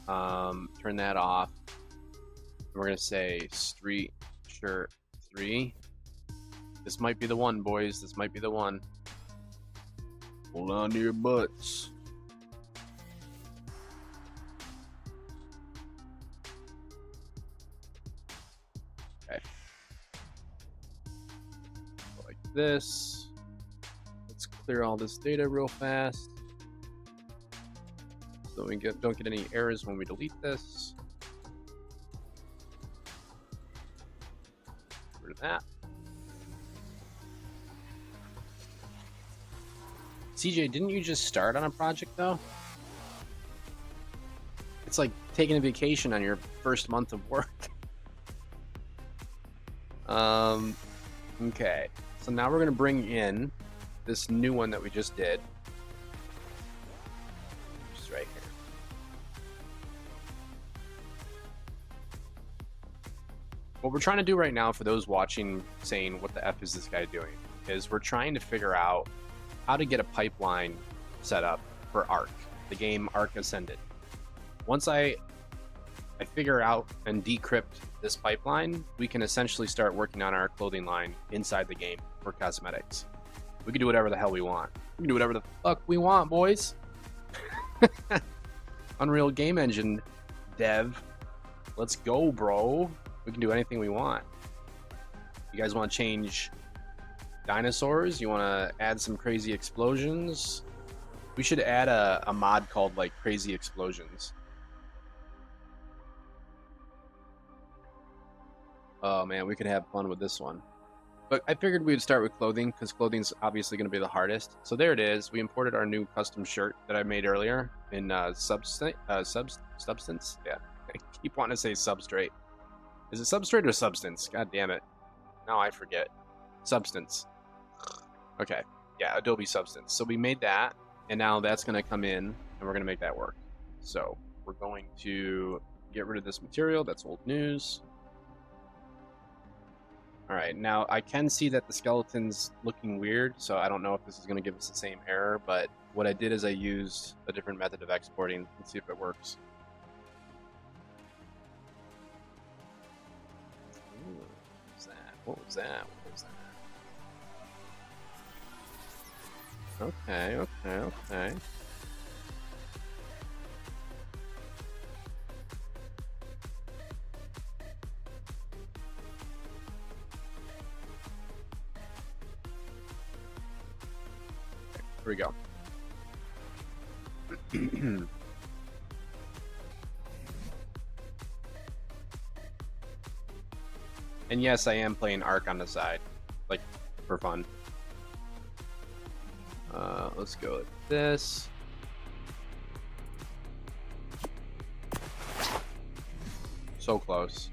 Turn that off. We're gonna say street shirt 3. This might be the one, boys. This might be the one. Hold on to your butts. Okay. Like this. Let's clear all this data real fast, so we don't get any errors when we delete this. Get rid of that. CJ, didn't you just start on a project though? It's like taking a vacation on your first month of work. Okay, so now we're gonna bring in this new one that we just did. Just right here. What we're trying to do right now, for those watching saying, what the F is this guy doing, is we're trying to figure out how to get a pipeline set up for Ark, the game Ark Ascended. Once I figure out and decrypt this pipeline, we can essentially start working on our clothing line inside the game for cosmetics. We can do whatever the hell we want. We can do whatever the fuck we want, boys. Unreal Game Engine dev. Let's go, bro. We can do anything we want. You guys want to change dinosaurs? You want to add some crazy explosions? We should add a mod called like Crazy Explosions. Oh man, we could have fun with this one. But I figured we would start with clothing, because clothing's obviously going to be the hardest. So there it is. We imported our new custom shirt that I made earlier in Substance. Yeah, I keep wanting to say substrate. Is it substrate or substance? God damn it. Now I forget. Substance. Okay. Yeah, Adobe Substance. So we made that, and now that's going to come in, and we're going to make that work. So we're going to get rid of this material. That's old news. All right, now I can see that the skeleton's looking weird, so I don't know if this is going to give us the same error, but what I did is I used a different method of exporting. Let's see if it works. Ooh, what was that? What was that? What was that? Okay. Here we go. And yes, I am playing Ark on the side, like, for fun. Let's go with this. So close.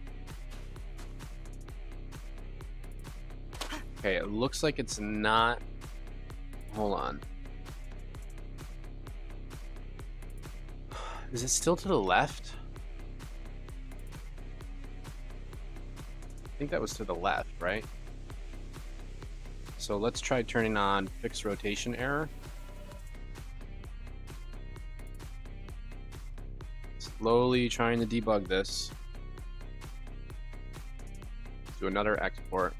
Okay, it looks like it's not... Hold on. Is it still to the left? I think that was to the left, right? So let's try turning on fixed rotation error. Slowly trying to debug this. Do another export.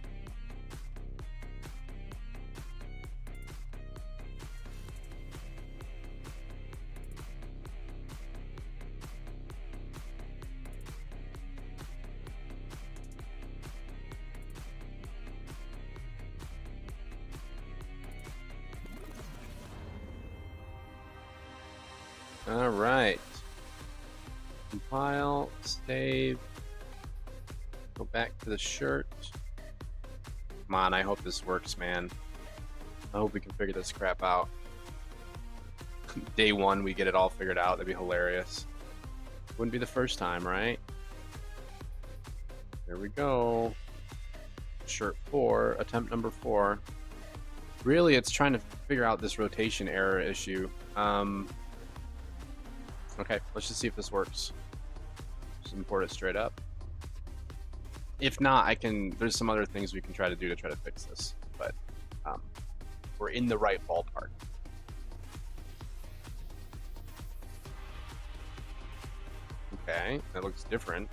All right. Compile, save, go back to the shirt. Come on, I hope this works, man. I hope we can figure this crap out. Day one, we get it all figured out. That'd be hilarious. Wouldn't be the first time, right? There we go. Shirt 4, attempt number 4. Really, it's trying to figure out this rotation error issue. Okay, let's just see if this works. Just import it straight up. If not, there's some other things we can try to do to try to fix this, but we're in the right ballpark. Okay, that looks different.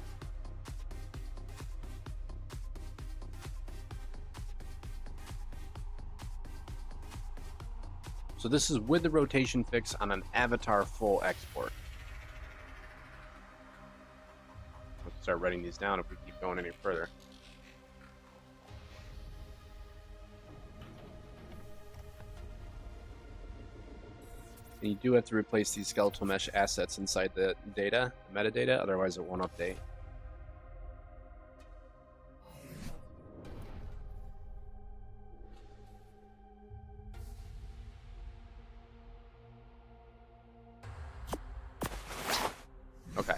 So this is with the rotation fix on an avatar full export. Let's start writing these down if we keep going any further. And you do have to replace these skeletal mesh assets inside the data, metadata, otherwise it won't update. Okay,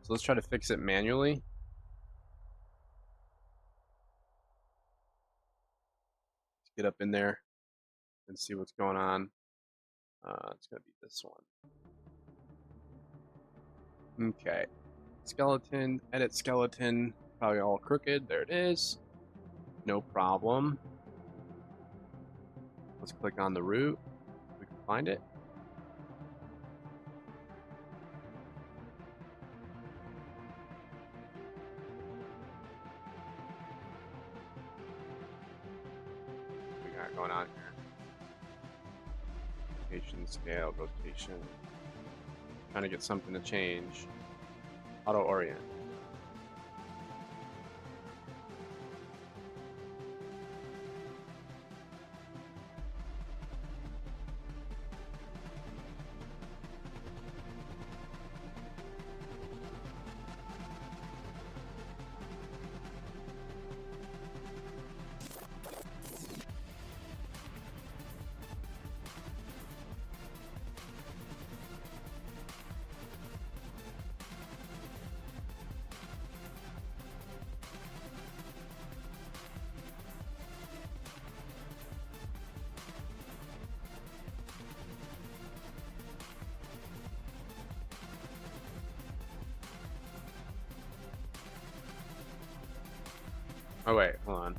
so let's try to fix it manually. Let's get up in there and see what's going on. It's going to be this one. Okay. Skeleton, edit skeleton, probably all crooked. There it is. No problem. Let's click on the root. We can find it. What we got going on here? Rotation, scale, rotation. Trying to get something to change. Auto orient. Oh wait, hold on.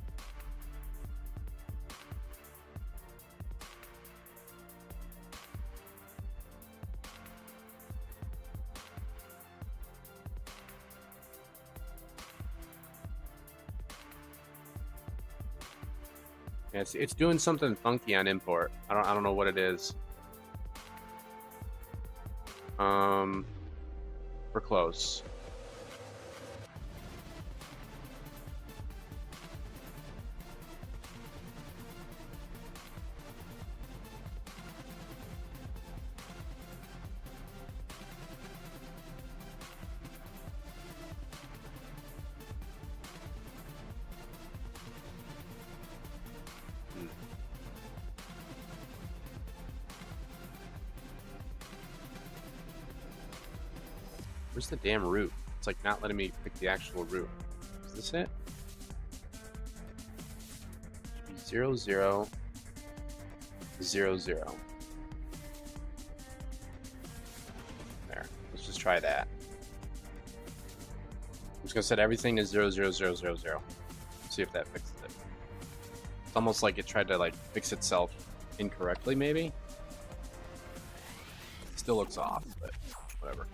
Yeah, it's doing something funky on import. I don't know what it is. We're close. Where's the damn root? It's like not letting me pick the actual root. Is this it? 0, 0, 0, 0. There. Let's just try that. I'm just gonna set everything to 0, 0, 0, 0, 0. See if that fixes it. It's almost like it tried to like fix itself incorrectly, maybe. Still looks off, but whatever.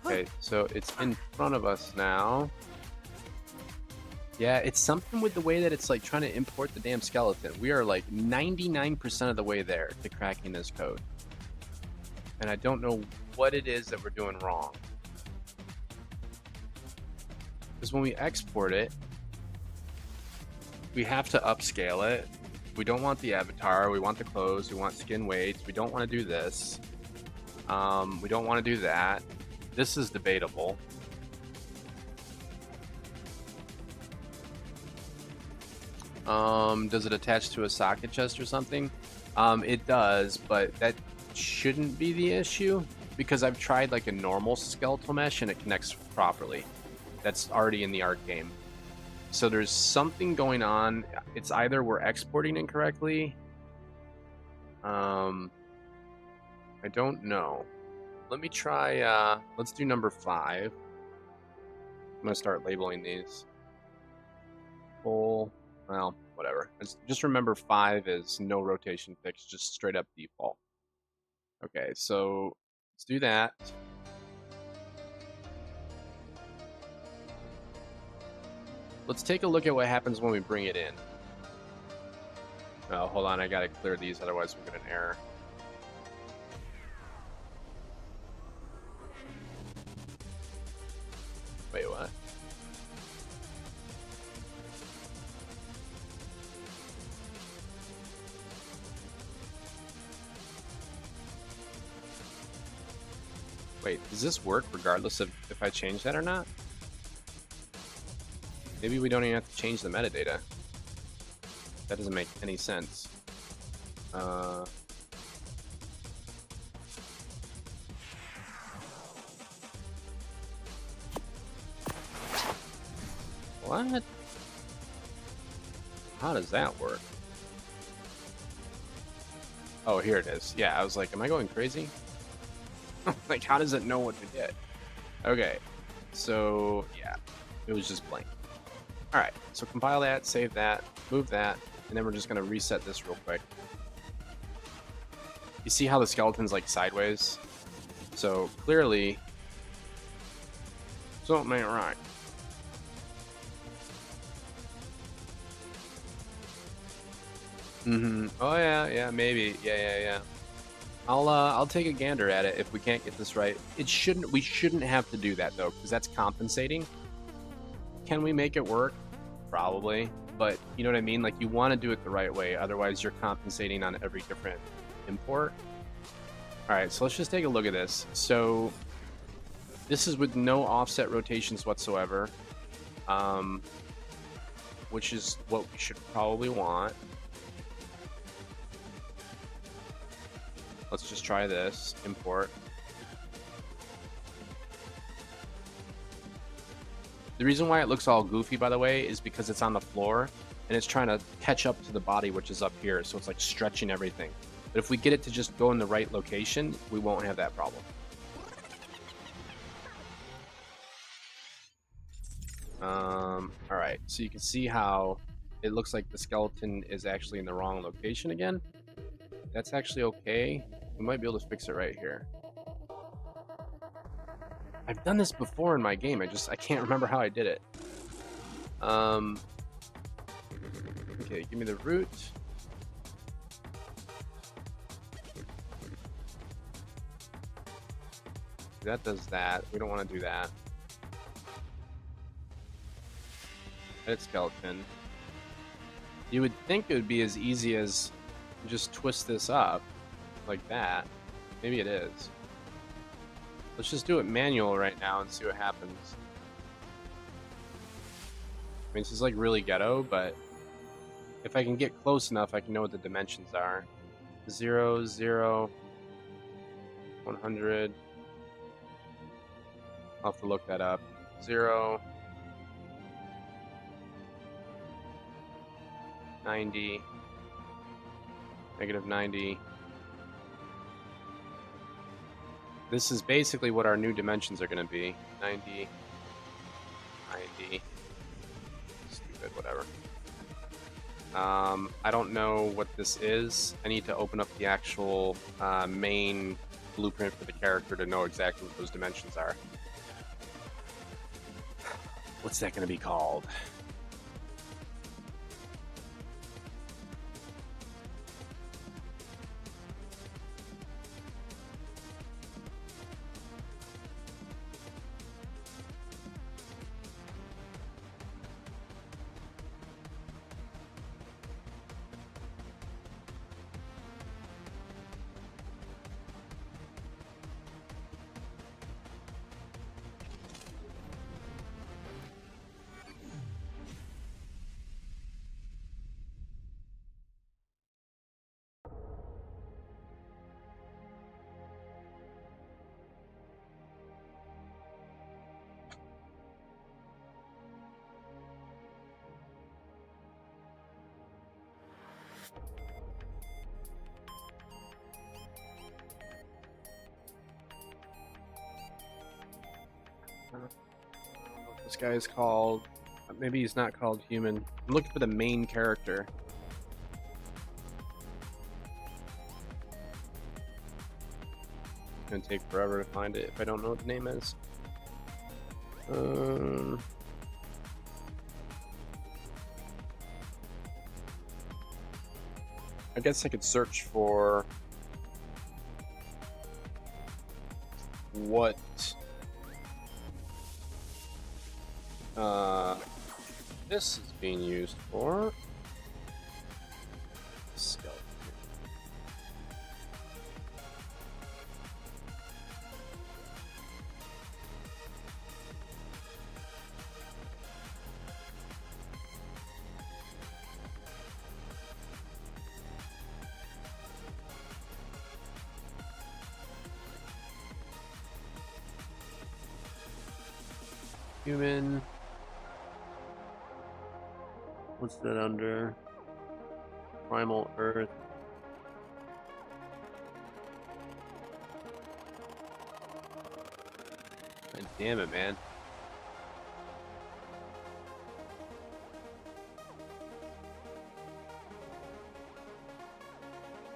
Okay, so it's in front of us now. Yeah, it's something with the way that it's like trying to import the damn skeleton. We are like 99% of the way there to cracking this code. And I don't know what it is that we're doing wrong. Because when we export it, we have to upscale it. We don't want the avatar, we want the clothes, we want skin weights, we don't want to do this. We don't want to do that. This is debatable. Does it attach to a socket chest or something? It does, but that shouldn't be the issue because I've tried like a normal skeletal mesh and it connects properly. That's already in the Ark game. So there's something going on. It's either we're exporting incorrectly. I don't know. Let me try, let's do number 5. I'm gonna start labeling these. Full, well, whatever. Just remember 5 is no rotation fix, just straight up default. Okay, so let's do that. Let's take a look at what happens when we bring it in. Oh, hold on, I gotta clear these, otherwise we'll get an error. Wait, what? Wait, does this work regardless of if I change that or not? Maybe we don't even have to change the metadata. That doesn't make any sense. What? How does that work? Oh, here it is. Yeah, I was like, am I going crazy? Like, how does it know what to get? Okay, so yeah, it was just blank. All right, so compile that, save that, move that, and then we're just gonna reset this real quick. You see how the skeleton's like sideways? So clearly, something ain't right. Oh yeah, maybe. Yeah. I'll take a gander at it if we can't get this right. We shouldn't have to do that though, because that's compensating. Can we make it work? Probably, but you know what I mean? Like, you want to do it the right way, otherwise you're compensating on every different import. All right, so let's just take a look at this. So this is with no offset rotations whatsoever, which is what we should probably want. Let's just try this, import. The reason why it looks all goofy, by the way, is because it's on the floor and it's trying to catch up to the body, which is up here. So it's like stretching everything. But if we get it to just go in the right location, we won't have that problem. All right, so you can see how it looks like the skeleton is actually in the wrong location again. That's actually okay. We might be able to fix it right here. I've done this before in my game. I can't remember how I did it. Okay, give me the root. That does that. We don't want to do that. Edit skeleton. You would think it would be as easy as just twist this up like that. Maybe it is. Let's just do it manual right now and see what happens. I mean, this is like really ghetto, but if I can get close enough, I can know what the dimensions are. 0, 0, 100. I'll have to look that up. 0, 90, negative 90. This is basically what our new dimensions are going to be. 90, 90. Stupid, whatever. I don't know what this is. I need to open up the actual main blueprint for the character to know exactly what those dimensions are. What's that going to be called? This guy is called. Maybe he's not called human. I'm looking for the main character. It's gonna take forever to find it if I don't know what the name is. I guess I could search for what this is being used for. Skeleton. Human. What's that under? Primal Earth. God damn it, man.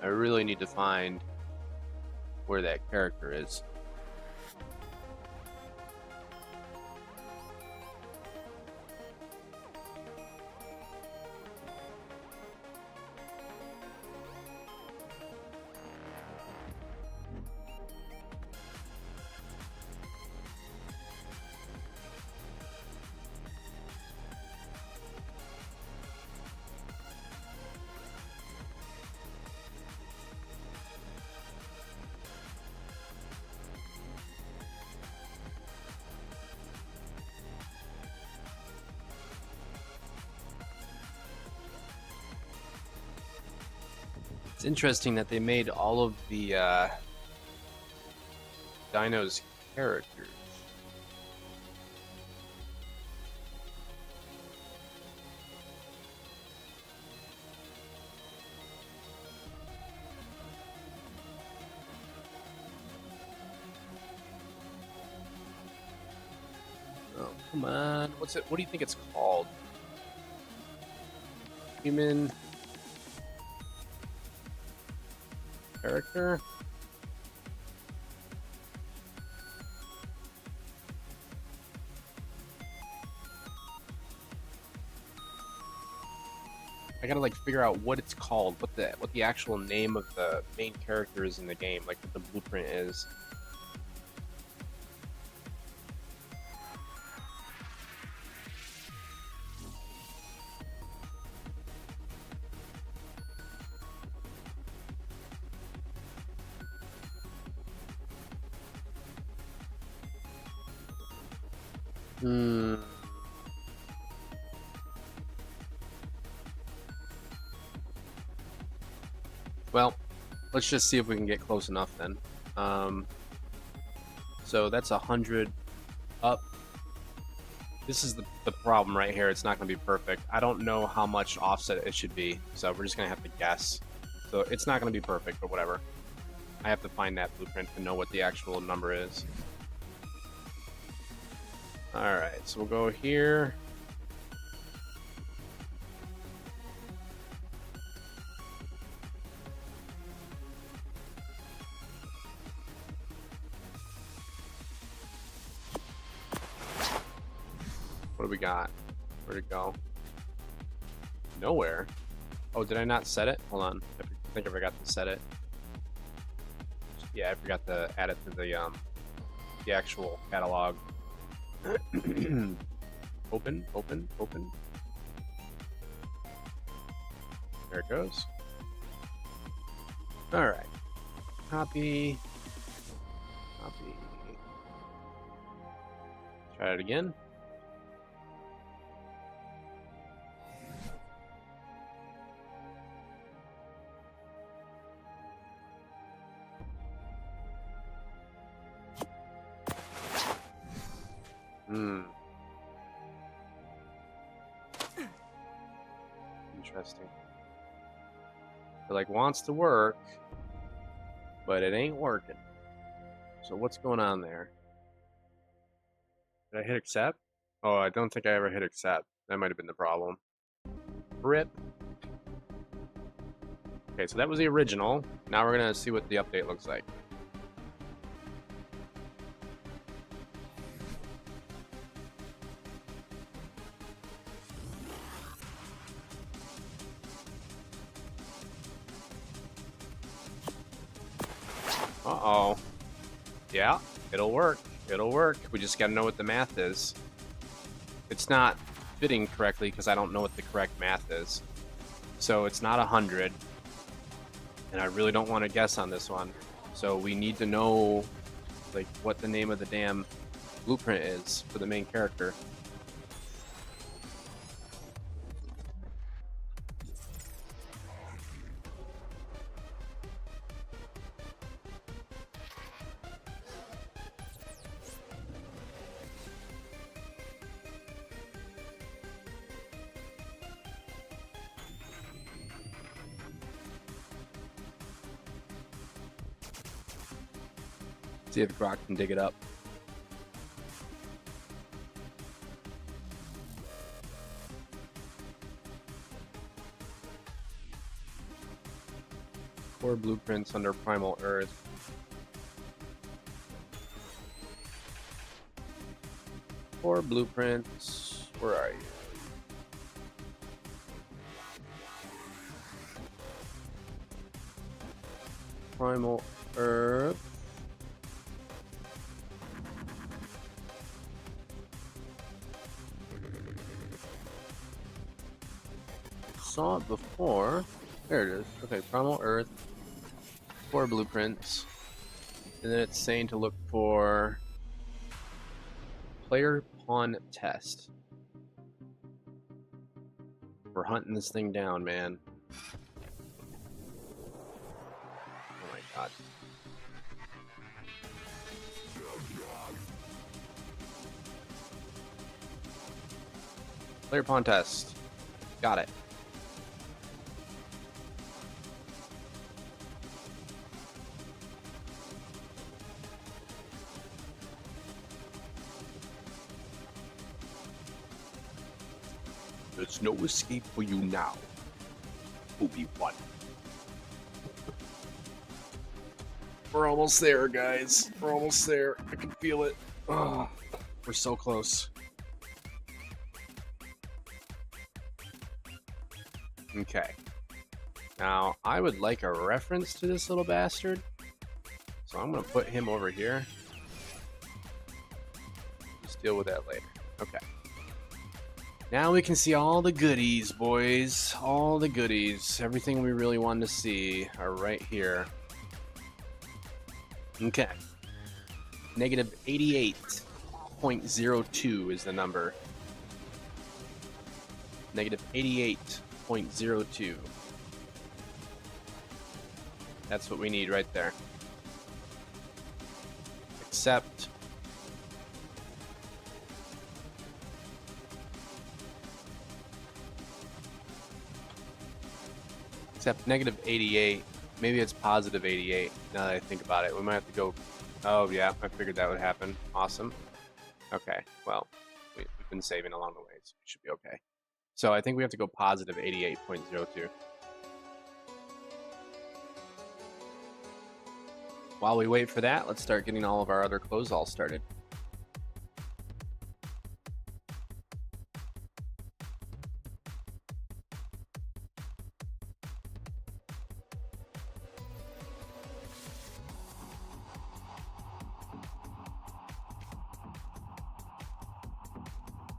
I really need to find where that character is. It's interesting that they made all of the dinos characters. Oh, come on. What's it? What do you think it's called? Human character? I gotta like figure out what it's called, what the actual name of the main character is in the game, like what the blueprint is. Well, let's just see if we can get close enough then. So that's 100 up. This is the problem right here. It's not going to be perfect. I don't know how much offset it should be, so we're just going to have to guess. So it's not going to be perfect, but whatever. I have to find that blueprint to know what the actual number is. Alright, so we'll go here. What do we got? Where'd it go? Nowhere. Oh, did I not set it? Hold on. I think I forgot to set it. Yeah, I forgot to add it to the actual catalog. Open. There it goes. Alright. Copy. Try it again. Interesting. It like wants to work, but it ain't working. So what's going on there? Did I hit accept? Oh, I don't think I ever hit accept. That might have been the problem. Rip. Okay, so that was the original. Now we're gonna see what the update looks like. Uh-oh. Yeah, it'll work. It'll work. We just gotta know what the math is. It's not fitting correctly because I don't know what the correct math is. So it's not 100. And I really don't want to guess on this one. So we need to know like what the name of the damn blueprint is for the main character. See if Grok can dig it up. Core blueprints under Primal Earth. Core blueprints. Where are you? Primal Earth. Saw it before. There it is. Okay, Primal Earth. 4 blueprints. And then it's saying to look for player pawn test. We're hunting this thing down, man. Oh my god. Player pawn test. Got it. There's no escape for you now, Obi-Wan. We're almost there, guys. We're almost there. I can feel it. Oh, we're so close. Okay. Now, I would like a reference to this little bastard. So I'm going to put him over here. Just deal with that later. Okay. Now we can see all the goodies, boys. All the goodies. Everything we really wanted to see are right here. Okay. Negative 88.02 is the number. Negative 88.02. That's what we need right there. Except negative 88. Maybe it's positive 88 now that I think about it. We might have to go. Oh yeah, I figured that would happen. Awesome. Okay, well, we've been saving along the way, so we should be okay. So I think we have to go positive 88.02. While we wait for that, let's start getting all of our other clothes all started.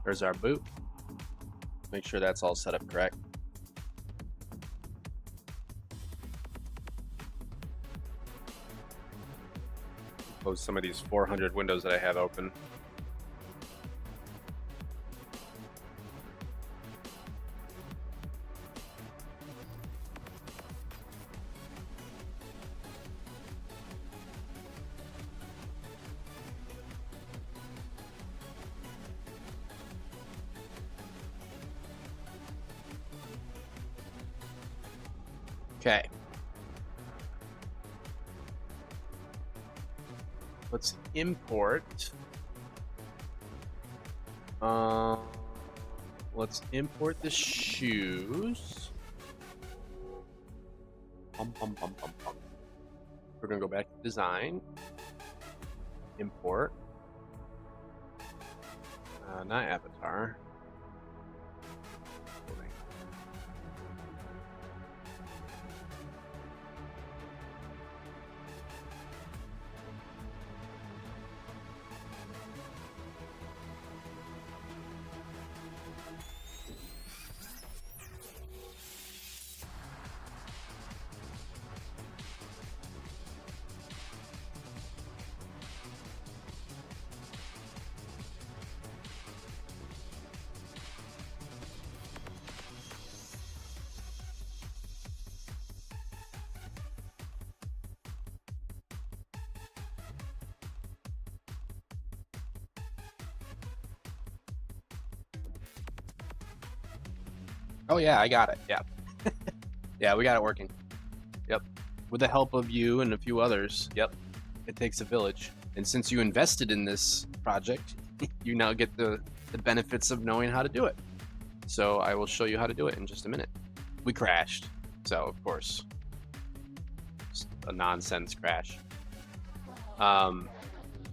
There's our boot. Make sure that's all set up correct. Close some of these 400 windows that I have open. Okay. Let's import Let's import the shoes. We're gonna go back to design. Import. Not avatar. Oh yeah, I got it. Yeah. Yeah, we got it working. Yep. With the help of you and a few others. Yep. It takes a village. And since you invested in this project, you now get the benefits of knowing how to do it. So I will show you how to do it in just a minute. We crashed. So, of course, just a nonsense crash.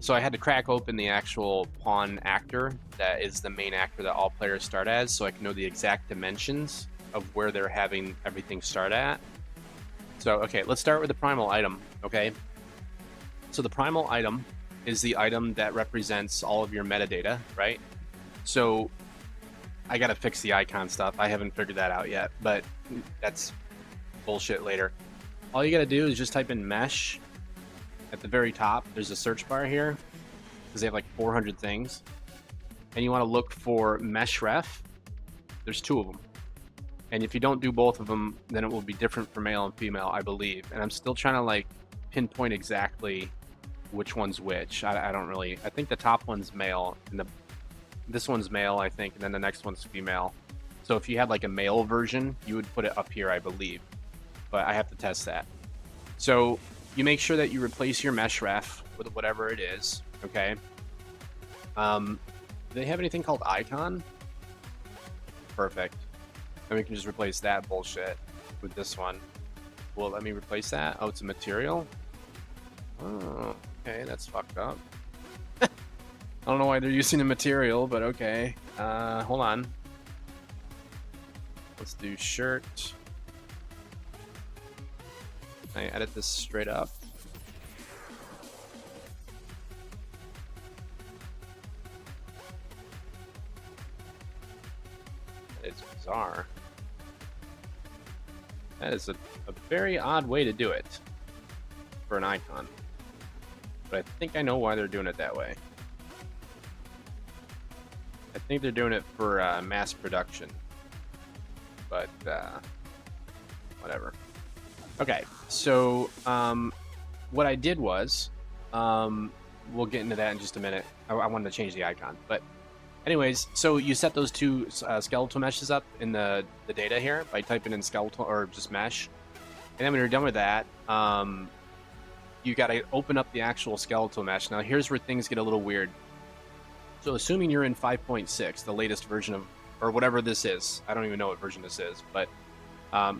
So I had to crack open the actual pawn actor that is the main actor that all players start as, so I can know the exact dimensions of where they're having everything start at. So, okay, let's start with the primal item, okay? So the primal item is the item that represents all of your metadata, right? So I gotta fix the icon stuff. I haven't figured that out yet, but that's bullshit later. All you gotta do is just type in mesh. At the very top, there's a search bar here because they have like 400 things. And you want to look for mesh ref. There's 2 of them. And if you don't do both of them, then it will be different for male and female, I believe. And I'm still trying to like pinpoint exactly which one's which. I don't really. I think the top one's male and this one's male, I think, and then the next one's female. So if you had like a male version, you would put it up here, I believe. But I have to test that. So you make sure that you replace your mesh ref with whatever it is, okay? Do they have anything called icon? Perfect. And we can just replace that bullshit with this one. Well, let me replace that. Oh, it's a material? Oh, okay, that's fucked up. I don't know why they're using a material, but okay. Hold on. Let's do shirt. Can I edit this straight up? It's bizarre. That is a very odd way to do it for an icon. But I think I know why they're doing it that way. I think they're doing it for mass production. But, whatever. Okay, so what I did was, we'll get into that in just a minute. I wanted to change the icon, but anyways, so you set those 2 skeletal meshes up in the data here by typing in skeletal or just mesh, and then when you're done with that, you got to open up the actual skeletal mesh. Now here's where things get a little weird. So assuming you're in 5.6, the latest version of, or whatever this is, I don't even know what version this is, but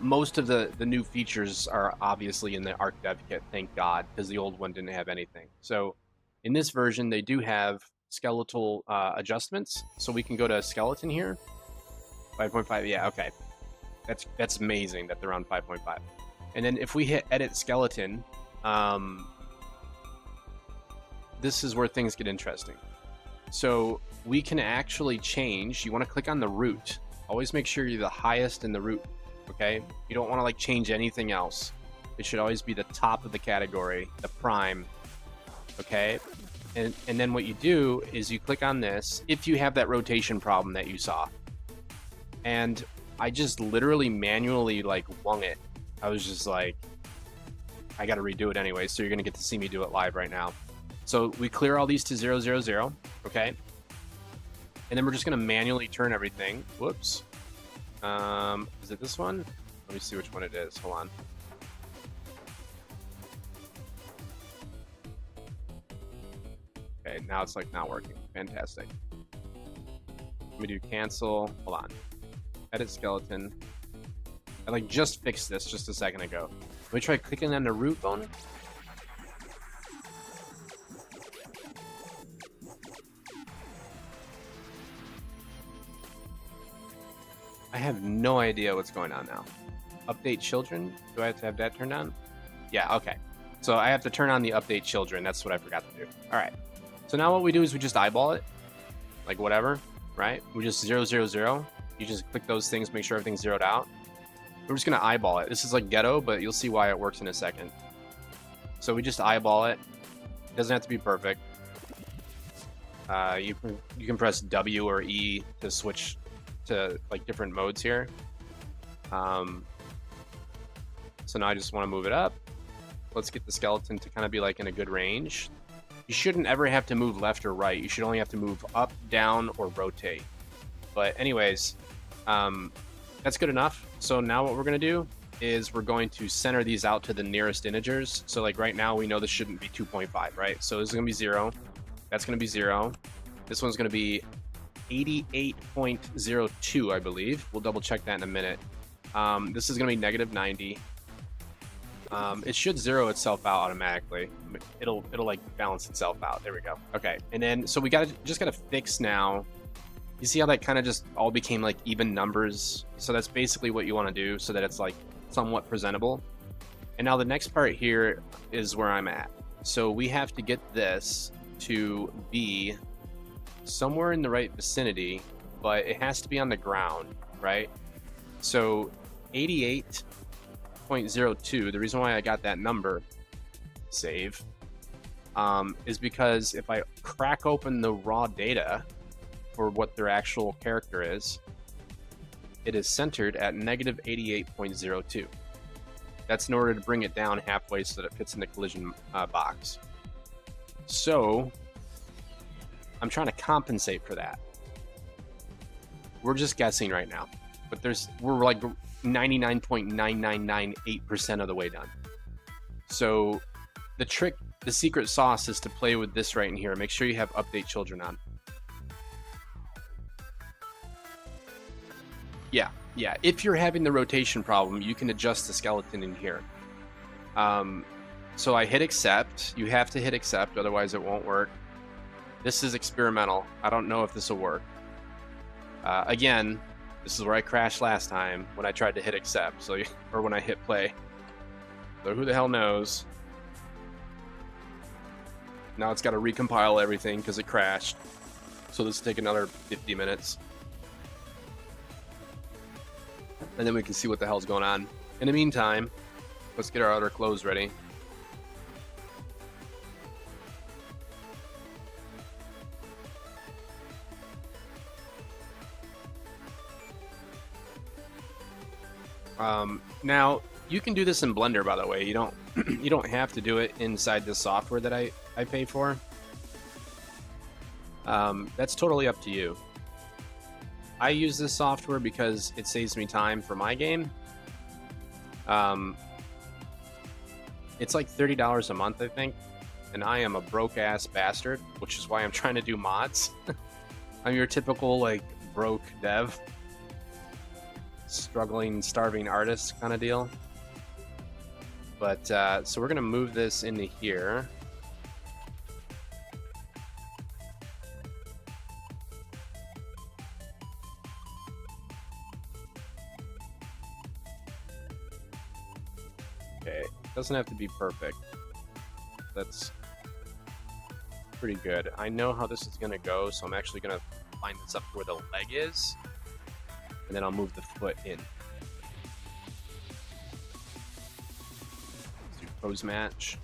most of the new features are obviously in the Ark Dev Kit, thank God, because the old one didn't have anything. So in this version, they do have skeletal adjustments. So we can go to skeleton here. 5.5, yeah, okay. That's amazing that they're on 5.5. And then if we hit edit skeleton, this is where things get interesting. So we can actually change. You want to click on the root. Always make sure you're the highest in the root. Okay, you don't want to like change anything else. It should always be the top of the category, the prime. Okay, and then what you do is you click on this if you have that rotation problem that you saw. And I just literally manually like wung it. I was just like, I got to redo it anyway. So you're gonna get to see me do it live right now. So we clear all these to 0, 0, 0. Okay, and then we're just gonna manually turn everything. Whoops. Is it this one? Let me see which one it is. Hold on. Okay, now it's like not working. Fantastic. Let me do cancel. Hold on. Edit skeleton. I like just fixed this just a second ago. Let me try clicking on the root bone. I have no idea what's going on now. Update children? Do I have to have that turned on? Yeah, okay. So I have to turn on the update children. That's what I forgot to do. All right. So now what we do is we just eyeball it. Like whatever, right? We just 0, 0, 0. You just click those things, make sure everything's zeroed out. We're just going to eyeball it. This is like ghetto, but you'll see why it works in a second. So we just eyeball it. It doesn't have to be perfect. You can press W or E to switch to like different modes here. So now I just want to move it up. Let's get the skeleton to kind of be like in a good range. You shouldn't ever have to move left or right. You should only have to move up, down, or rotate. But anyways, that's good enough. So now what we're going to do is we're going to center these out to the nearest integers. So like right now we know this shouldn't be 2.5, right? So this is going to be 0. That's going to be 0. This one's going to be 88.02, I believe. We'll double check that in a minute. This is going to be negative 90. It should zero itself out automatically. It'll like balance itself out. There we go. Okay, and then so we just gotta fix now. You see how that kind of just all became like even numbers? So that's basically what you want to do so that it's like somewhat presentable. And now the next part here is where I'm at. So we have to get this to be somewhere in the right vicinity, but it has to be on the ground, right? So 88.02, the reason why I got that number, save, is because if I crack open the raw data for what their actual character is, it is centered at negative 88.02. That's in order to bring it down halfway so that it fits in the collision box. So I'm trying to compensate for that. We're just guessing right now, but we're like 99.9998% of the way done. So the secret sauce is to play with this right in here. Make sure you have update children on. Yeah. If you're having the rotation problem, you can adjust the skeleton in here. So I hit accept. You have to hit accept, otherwise it won't work. This is experimental. I don't know if this will work. Again, this is where I crashed last time when I tried to hit accept, or when I hit play. So who the hell knows? Now it's got to recompile everything because it crashed. So this will take another 50 minutes. And then we can see what the hell's going on. In the meantime, let's get our outer clothes ready. Now you can do this in Blender, by the way. You don't have to do it inside the software that I pay for. That's totally up to you. I use this software because it saves me time for my game. It's like $30 a month, I think, and I am a broke ass bastard, which is why I'm trying to do mods. I'm your typical like broke dev, struggling, starving artist kind of deal. But so we're gonna move this into here. Okay, doesn't have to be perfect. That's pretty good. I know how this is gonna go, so I'm actually gonna line this up where the leg is, and then I'll move the foot in. Let's do pose match.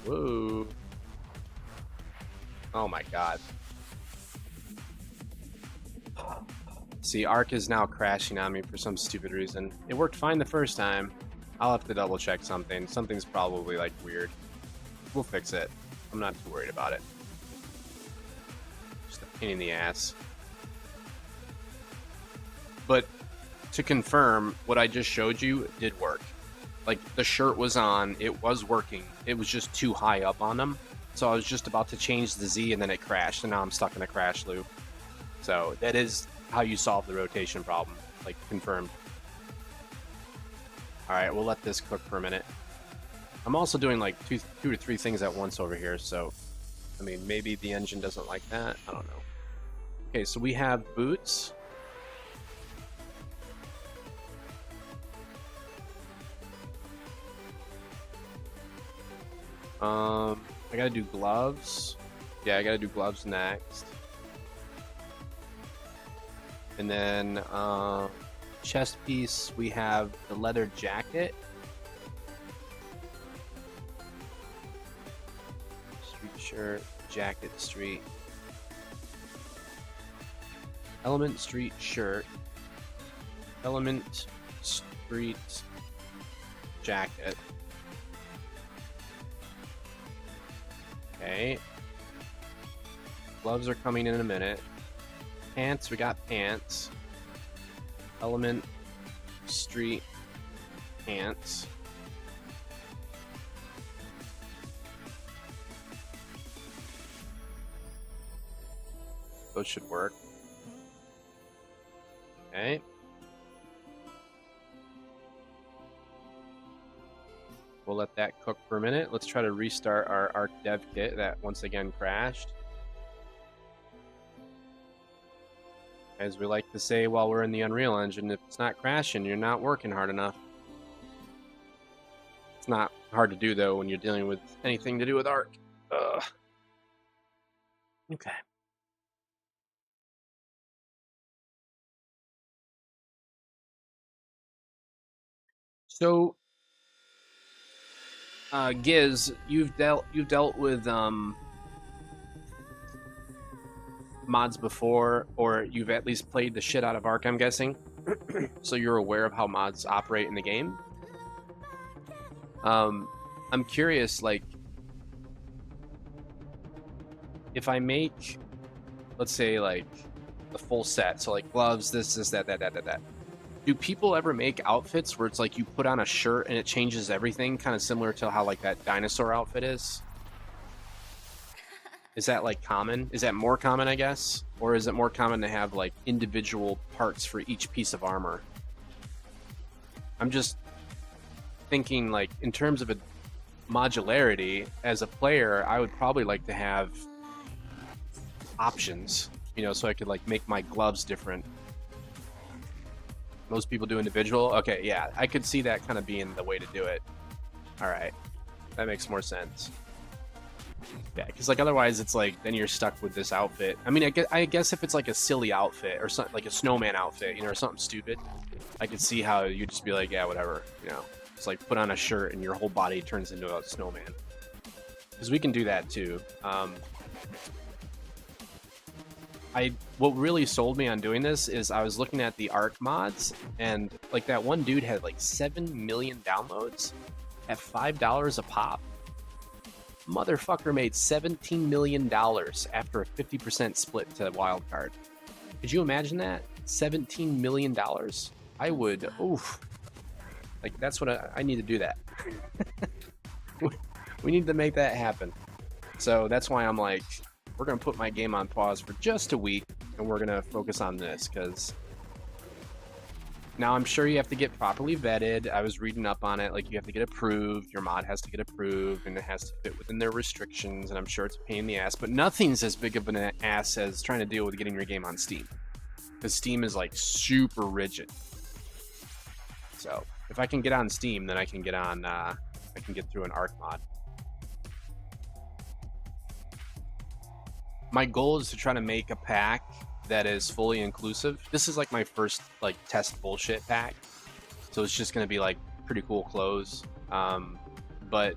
Whoa. Oh my god. See, Ark is now crashing on me for some stupid reason. It worked fine the first time. I'll have to double check something. Something's probably like weird. We'll fix it. I'm not too worried about it. Just a pain in the ass. But to confirm, what I just showed you did work. Like, the shirt was on, it was working, it was just too high up on them. So I was just about to change the Z and then it crashed, and now I'm stuck in a crash loop. So that is how you solve the rotation problem, like, confirmed. Alright, we'll let this cook for a minute. I'm also doing like two to three things at once over here, so I mean, maybe the engine doesn't like that. I don't know. Okay, so we have boots. I gotta do gloves. Yeah, I gotta do gloves next. And then chest piece, we have the leather jacket. Street shirt, jacket, street. Element street shirt. Element street jacket. Okay. Gloves are coming in a minute. Pants, we got pants. Element street pants. Those should work. Okay. We'll let that cook for a minute. Let's try to restart our Ark Dev Kit that once again crashed. As we like to say while we're in the Unreal Engine, if it's not crashing, you're not working hard enough. It's not hard to do, though, when you're dealing with anything to do with Ark. Ugh. Okay. So, Giz, you've dealt with mods before, or you've at least played the shit out of Ark, I'm guessing. So you're aware of how mods operate in the game. I'm curious, like, if I make, let's say, like, the full set, so like gloves, this, that. Do people ever make outfits where it's like you put on a shirt and it changes everything, kind of similar to how like that dinosaur outfit is? Is that like common? Is that more common, I guess? Or is it more common to have like individual parts for each piece of armor? I'm just thinking, like, in terms of a modularity, as a player, I would probably like to have options, you know, so I could like make my gloves different. Most people do individual. Okay, yeah, I could see that kind of being the way to do it. All right, that makes more sense. Yeah, because like otherwise it's like then you're stuck with this outfit. I mean, I guess if it's like a silly outfit or something like a snowman outfit, you know, or something stupid, I could see how you just be like, yeah, whatever, you know. It's like put on a shirt and your whole body turns into a snowman. Because we can do that too. What really sold me on doing this is I was looking at the Ark mods, and like that one dude had like 7 million downloads at $5 a pop. Motherfucker made $17 million after a 50% split to Wildcard. Could you imagine that? $17 million? I would, oof. Like, that's what I need to do that. We need to make that happen. So that's why I'm like, we're going to put my game on pause for just a week, and we're going to focus on this, because now I'm sure you have to get properly vetted. I was reading up on it, like you have to get approved, your mod has to get approved, and it has to fit within their restrictions, and I'm sure it's a pain in the ass, but nothing's as big of an ass as trying to deal with getting your game on Steam, because Steam is like super rigid. So if I can get on Steam, then I can get on, I can get through an Ark mod. My goal is to try to make a pack that is fully inclusive. This is like my first like test bullshit pack, so it's just going to be like pretty cool clothes. But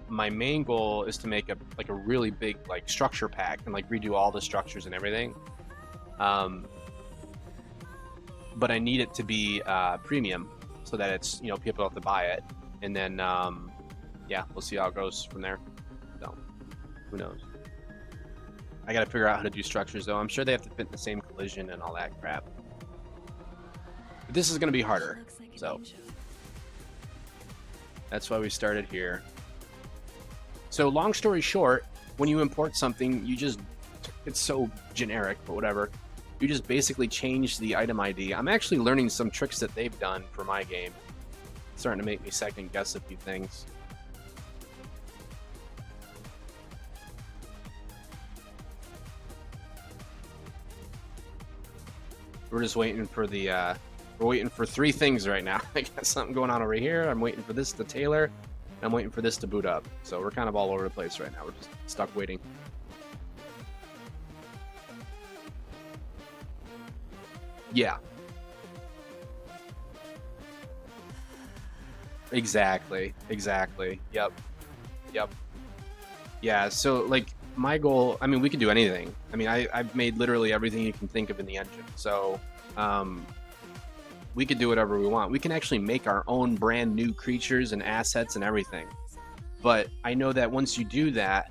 my main goal is to make a really big like structure pack and like redo all the structures and everything. But I need it to be premium so that it's, you know, people have to buy it, and then yeah, we'll see how it goes from there. So who knows? I gotta figure out how to do structures, though. I'm sure they have to fit in the same collision and all that crap. But this is gonna be harder, so. That's why we started here. So long story short, when you import something, you just, it's so generic, but whatever. You just basically change the item ID. I'm actually learning some tricks that they've done for my game. It's starting to make me second guess a few things. We're just waiting for the, we're waiting for 3 things right now. I got something going on over here. I'm waiting for this to tailor. And I'm waiting for this to boot up. So we're kind of all over the place right now. We're just stuck waiting. Yeah. Exactly. Yep. Yeah, so like my goal, I mean, we could do anything. I mean, I've made literally everything you can think of in the engine. So we could do whatever we want. We can actually make our own brand new creatures and assets and everything. But I know that once you do that,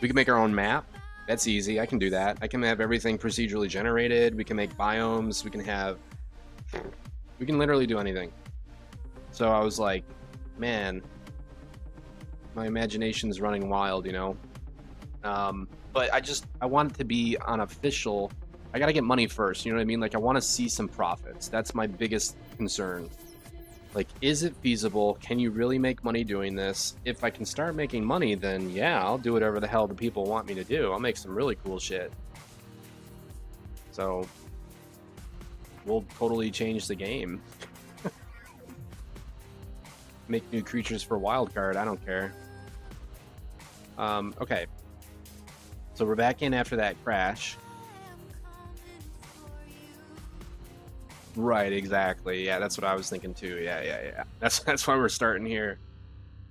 we can make our own map. That's easy. I can do that. I can have everything procedurally generated. We can make biomes. We can literally do anything. So I was like, man, my imagination's running wild, you know? But I want it to be unofficial. I gotta get money first, you know what I mean? Like, I want to see some profits. That's my biggest concern. Like, is it feasible? Can you really make money doing this? If I can start making money, then yeah, I'll do whatever the hell the people want me to do. I'll make some really cool shit. So, we'll totally change the game. Make new creatures for wildcard, I don't care. Okay. So we're back in after that crash. Right, exactly. Yeah, that's what I was thinking too. Yeah. That's why we're starting here.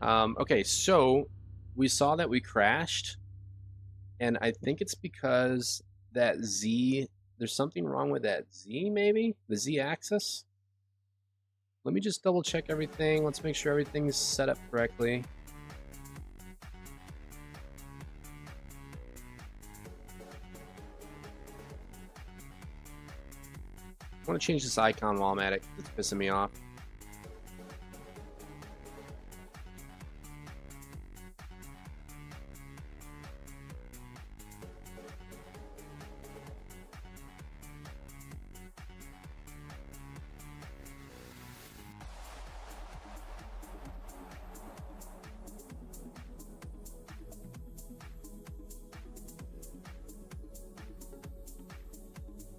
Okay, so we saw that we crashed, and I think it's because that Z, there's something wrong with that Z, maybe? The Z axis? Let me just double check everything. Let's make sure everything's set up correctly. I want to change this icon while I'm at it because it's pissing me off.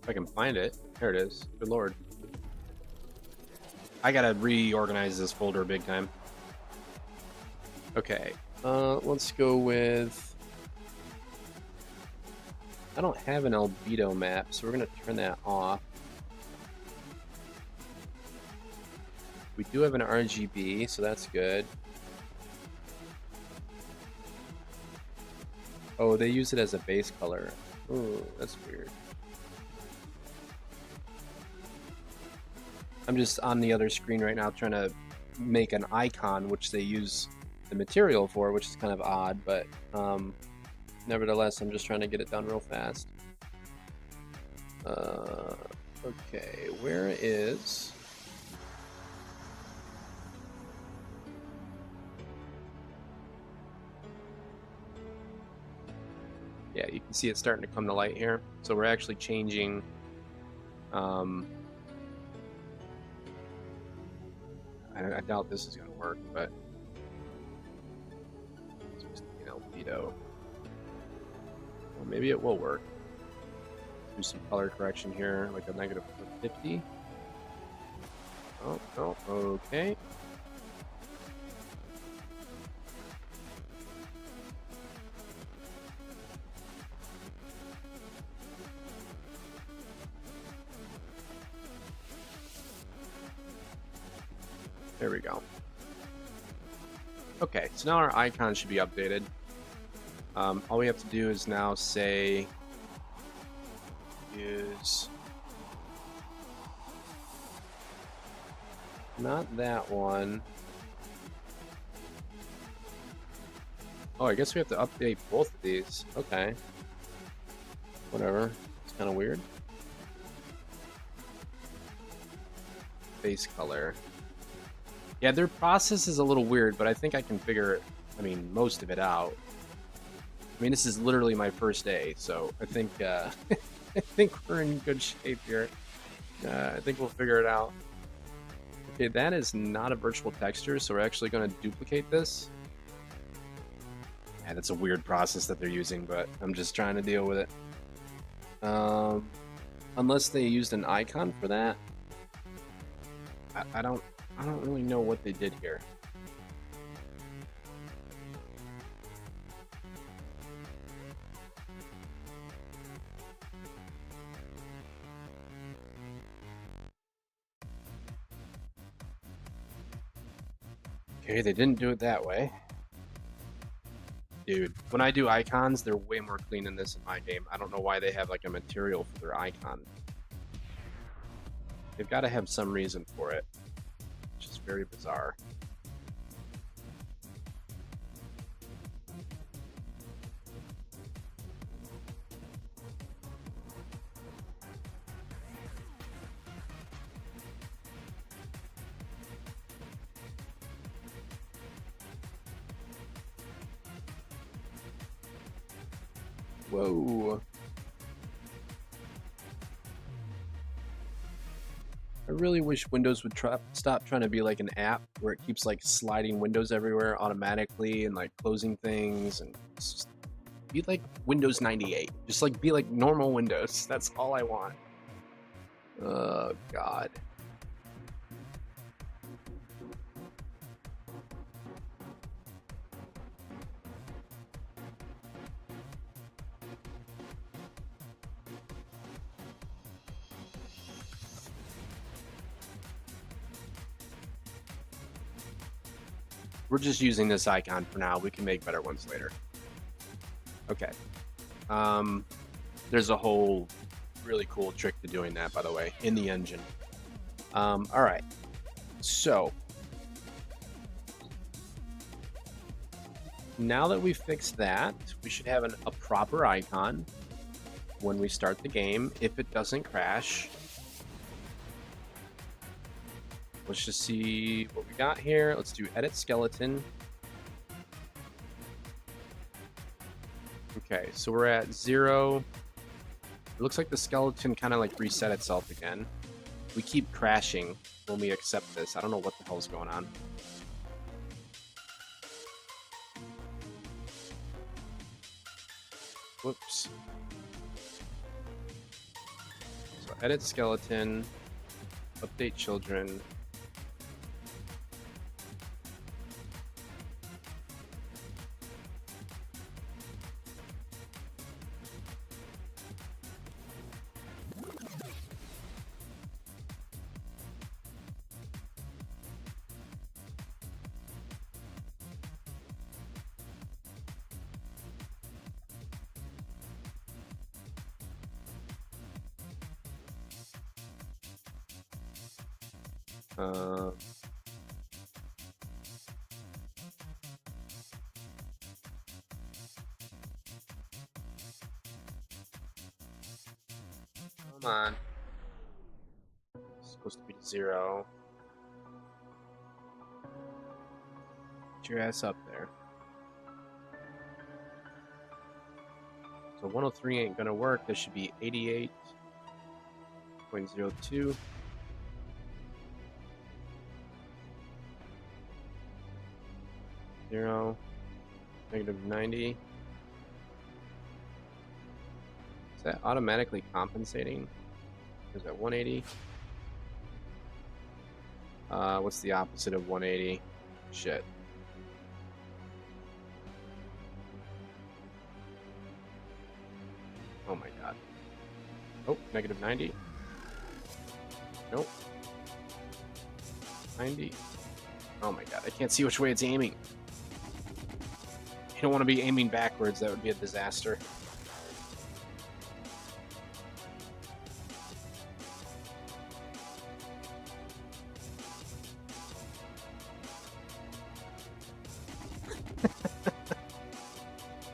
If I can find it. There it is. Good lord. I gotta reorganize this folder big time. Okay. Let's go with... I don't have an albedo map, so we're gonna turn that off. We do have an RGB, so that's good. Oh, they use it as a base color. Oh, that's weird. I'm just on the other screen right now trying to make an icon, which they use the material for, which is kind of odd, but nevertheless, I'm just trying to get it done real fast. Okay, where is... Yeah, you can see it starting to come to light here. So we're actually changing... I doubt this is going to work, but it's just, you know, albedo. Well, maybe it will work. Do some color correction here, like a negative 50. Oh, okay. There we go. Okay, so now our icon should be updated. All we have to do is now say use not that one. Oh, I guess we have to update both of these. Okay. Whatever. It's kind of weird. Base color. Yeah, their process is a little weird, but I think I can figure, I mean, most of it out. I mean, this is literally my first day, so I think I think we're in good shape here. I think we'll figure it out. Okay, that is not a virtual texture, so we're actually going to duplicate this. Yeah, that's a weird process that they're using, but I'm just trying to deal with it. Unless they used an icon for that, I don't really know what they did here. Okay, they didn't do it that way. Dude, when I do icons, they're way more clean than this in my game. I don't know why they have like a material for their icon. They've got to have some reason for it, which is very bizarre. Whoa. I really wish Windows would stop trying to be like an app where it keeps like sliding windows everywhere automatically and like closing things, and just be like Windows 98. Just like be like normal Windows. That's all I want. Oh God. We're just using this icon for now. We can make better ones later. Okay. There's a whole really cool trick to doing that, by the way, in the engine. All right. So now that we've fixed that, we should have a proper icon when we start the game. If it doesn't crash, let's just see what we got here. Let's do edit skeleton. Okay, so we're at 0. It looks like the skeleton kind of like reset itself again. We keep crashing when we accept this. I don't know what the hell's going on. Whoops. So edit skeleton, update children. Come on. It's supposed to be 0. Get your ass up there. So 103 ain't gonna work. This should be 88.02. -90. Is that automatically compensating? Is that 180? What's the opposite of 180? Shit. Oh my god. Oh, -90. Nope. 90. Oh my god, I can't see which way it's aiming. You don't want to be aiming backwards, that would be a disaster.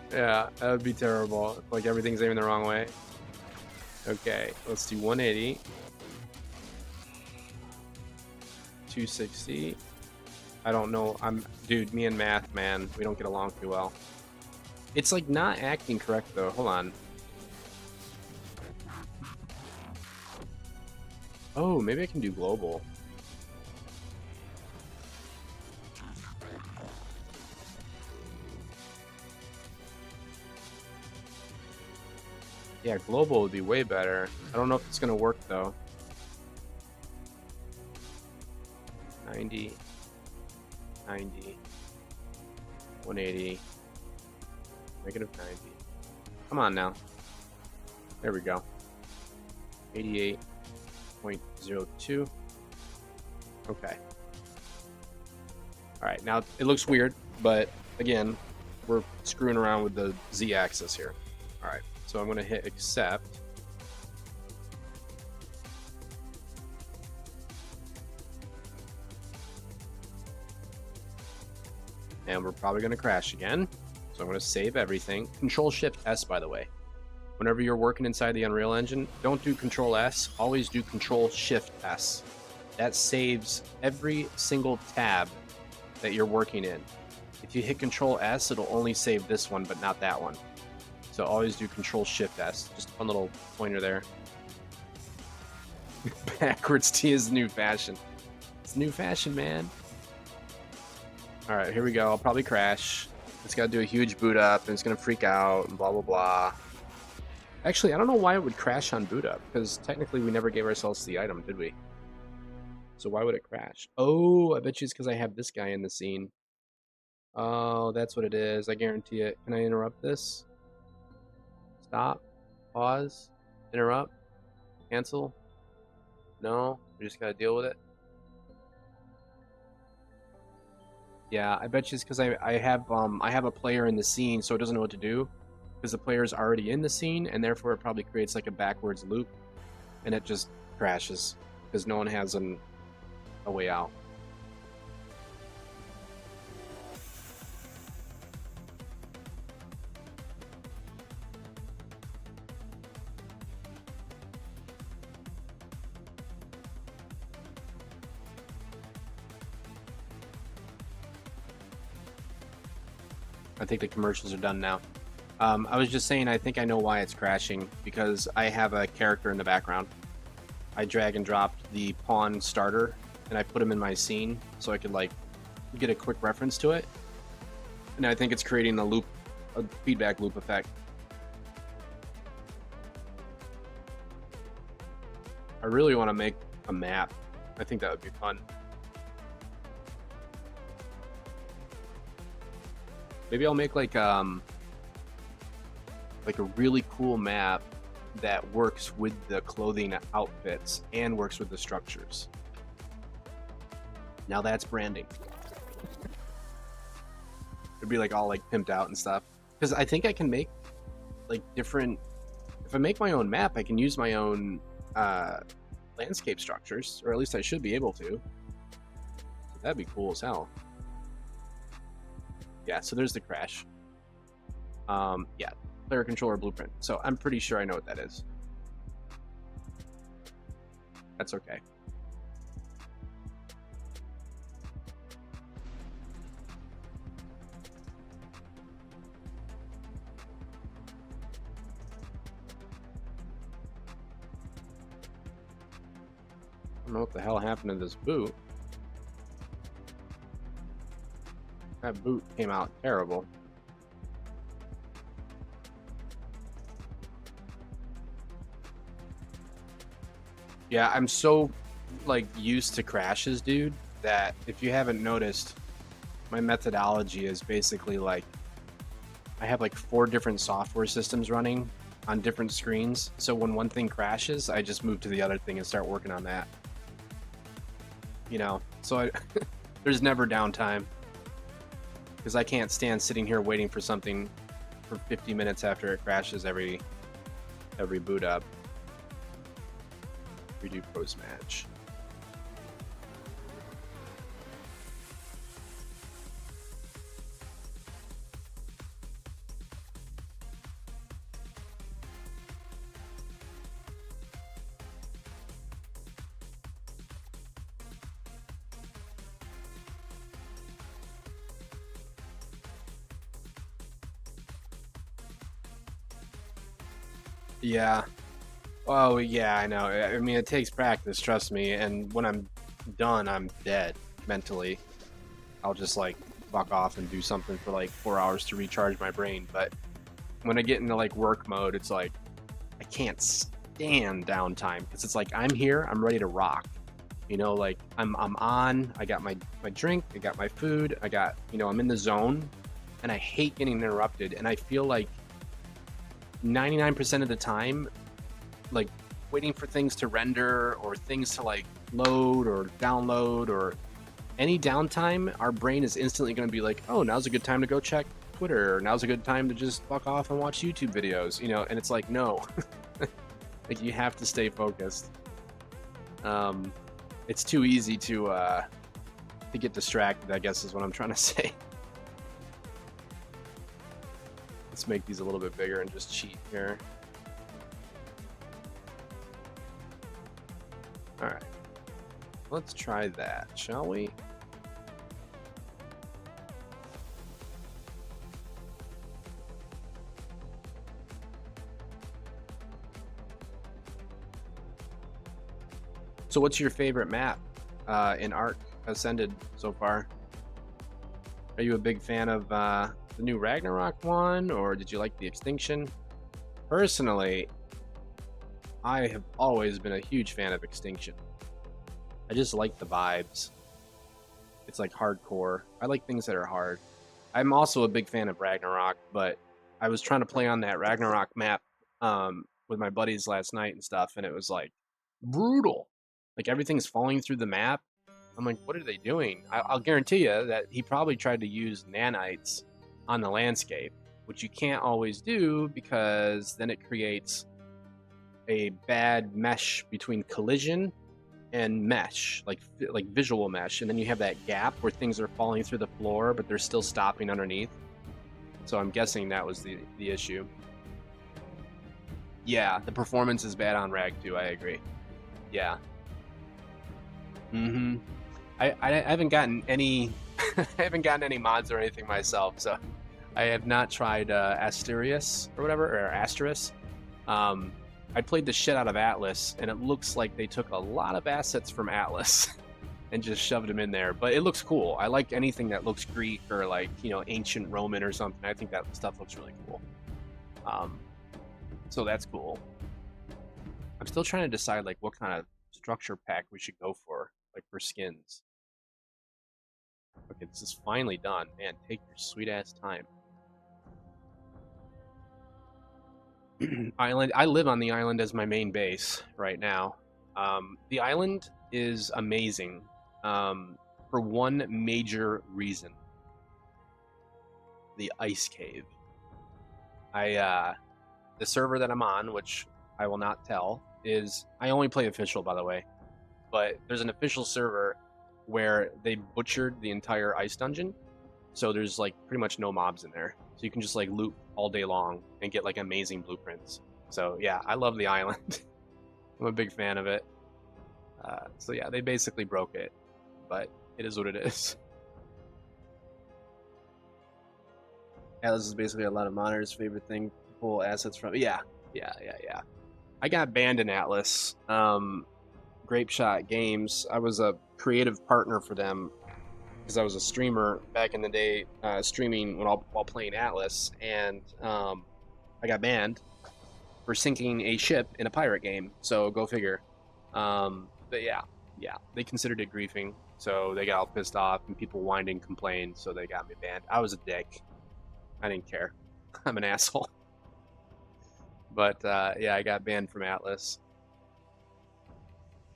Yeah, that would be terrible. Like everything's aiming the wrong way. Okay, let's do 180. 260. I don't know. Dude, me and math, man, we don't get along too well. It's like not acting correct though. Hold on. Oh, maybe I can do global. Yeah, global would be way better. I don't know if it's gonna work though. 90, 90, 180, negative 90. Come on now. There we go. 88.02. Okay. Alright, now it looks weird, but again, we're screwing around with the z-axis here. Alright, so I'm going to hit accept. And we're probably going to crash again. So I'm going to save everything. Control Shift S, by the way. Whenever you're working inside the Unreal Engine, don't do Control S. Always do Control Shift S. That saves every single tab that you're working in. If you hit Control S, it'll only save this one, but not that one. So always do Control Shift S. Just a fun little pointer there. Backwards T is new fashion. It's new fashion, man. Alright, here we go. I'll probably crash. It's got to do a huge boot up, and it's going to freak out, and blah, blah, blah. Actually, I don't know why it would crash on boot up, because technically we never gave ourselves the item, did we? So why would it crash? Oh, I bet you it's because I have this guy in the scene. Oh, that's what it is. I guarantee it. Can I interrupt this? Stop. Pause. Interrupt. Cancel. No, we just got to deal with it. Yeah, I bet you it's because I have a player in the scene, so it doesn't know what to do, because the player is already in the scene, and therefore it probably creates like a backwards loop, and it just crashes because no one has a way out. I think the commercials are done now. I was just saying, I think I know why it's crashing, because I have a character in the background. I drag and dropped the pawn starter, and I put him in my scene so I could like get a quick reference to it. And I think it's creating a feedback loop effect. I really want to make a map. I think that would be fun. Maybe I'll make like a really cool map that works with the clothing outfits and works with the structures. Now that's branding. It'd be like all like pimped out and stuff. Because I think I can make like different. If I make my own map, I can use my own landscape structures, or at least I should be able to. So that'd be cool as hell. Yeah, so there's the crash. Yeah, player controller blueprint. So I'm pretty sure I know what that is. That's okay. I don't know what the hell happened to this boot. That boot came out terrible. Yeah, I'm so like used to crashes, dude, that if you haven't noticed, my methodology is basically like I have like 4 different software systems running on different screens. So when one thing crashes, I just move to the other thing and start working on that. You know, so there's never downtime. Because I can't stand sitting here waiting for something for 50 minutes after it crashes every boot up. Redo post match. Yeah. Oh, yeah, I know. I mean, it takes practice, trust me. And when I'm done, I'm dead mentally. I'll just like fuck off and do something for like 4 hours to recharge my brain. But when I get into like work mode, it's like I can't stand downtime because it's like I'm here, I'm ready to rock. You know, like I'm on. I got my drink, I got my food, I got, you know, I'm in the zone, and I hate getting interrupted. And I feel like 99% of the time, like waiting for things to render or things to like load or download or any downtime, our brain is instantly going to be like, oh, now's a good time to go check Twitter, or now's a good time to just fuck off and watch YouTube videos, you know. And it's like, no. Like, you have to stay focused. It's too easy to get distracted, I guess is what I'm trying to say. Let's make these a little bit bigger and just cheat here. All right, let's try that, shall we? So what's your favorite map in Ark Ascended so far? Are you a big fan of the new Ragnarok one, or did you like the Extinction? Personally, I have always been a huge fan of Extinction. I just like the vibes. It's like hardcore. I like things that are hard. I'm also a big fan of Ragnarok, but I was trying to play on that Ragnarok map with my buddies last night and stuff, and it was like brutal. Like, everything's falling through the map. I'm like, what are they doing? I'll guarantee you that he probably tried to use nanites on the landscape, which you can't always do because then it creates a bad mesh between collision and mesh, like visual mesh, and then you have that gap where things are falling through the floor, but they're still stopping underneath. So I'm guessing that was the issue. Yeah, the performance is bad on Rag 2. I agree. Yeah. I haven't gotten any I haven't gotten any mods or anything myself, so I have not tried Asterius or whatever, or Asteris. I played the shit out of Atlas, and it looks like they took a lot of assets from Atlas and just shoved them in there. But it looks cool. I like anything that looks Greek or like, you know, ancient Roman or something. I think that stuff looks really cool. So that's cool. I'm still trying to decide like what kind of structure pack we should go for, like for skins. Okay, this is finally done. Man, take your sweet ass time. Island. I live on the island as my main base right now. The island is amazing for one major reason. The ice cave. The server that I'm on, which I will not tell, is, I only play official, by the way, but there's an official server where they butchered the entire ice dungeon, so there's like pretty much no mobs in there, so you can just like loot all day long and get like amazing blueprints. So yeah, I love the island. I'm a big fan of it. So yeah, they basically broke it, but it is what it is. Atlas is basically a lot of modders' favorite thing to pull assets from. Yeah. I got banned in Atlas. Grape Shot Games. I was a creative partner for them because I was a streamer back in the day, streaming while playing Atlas, and I got banned for sinking a ship in a pirate game. So go figure. But yeah, they considered it griefing, so they got all pissed off, and people whined and complained, so they got me banned. I was a dick. I didn't care. I'm an asshole. But yeah, I got banned from Atlas.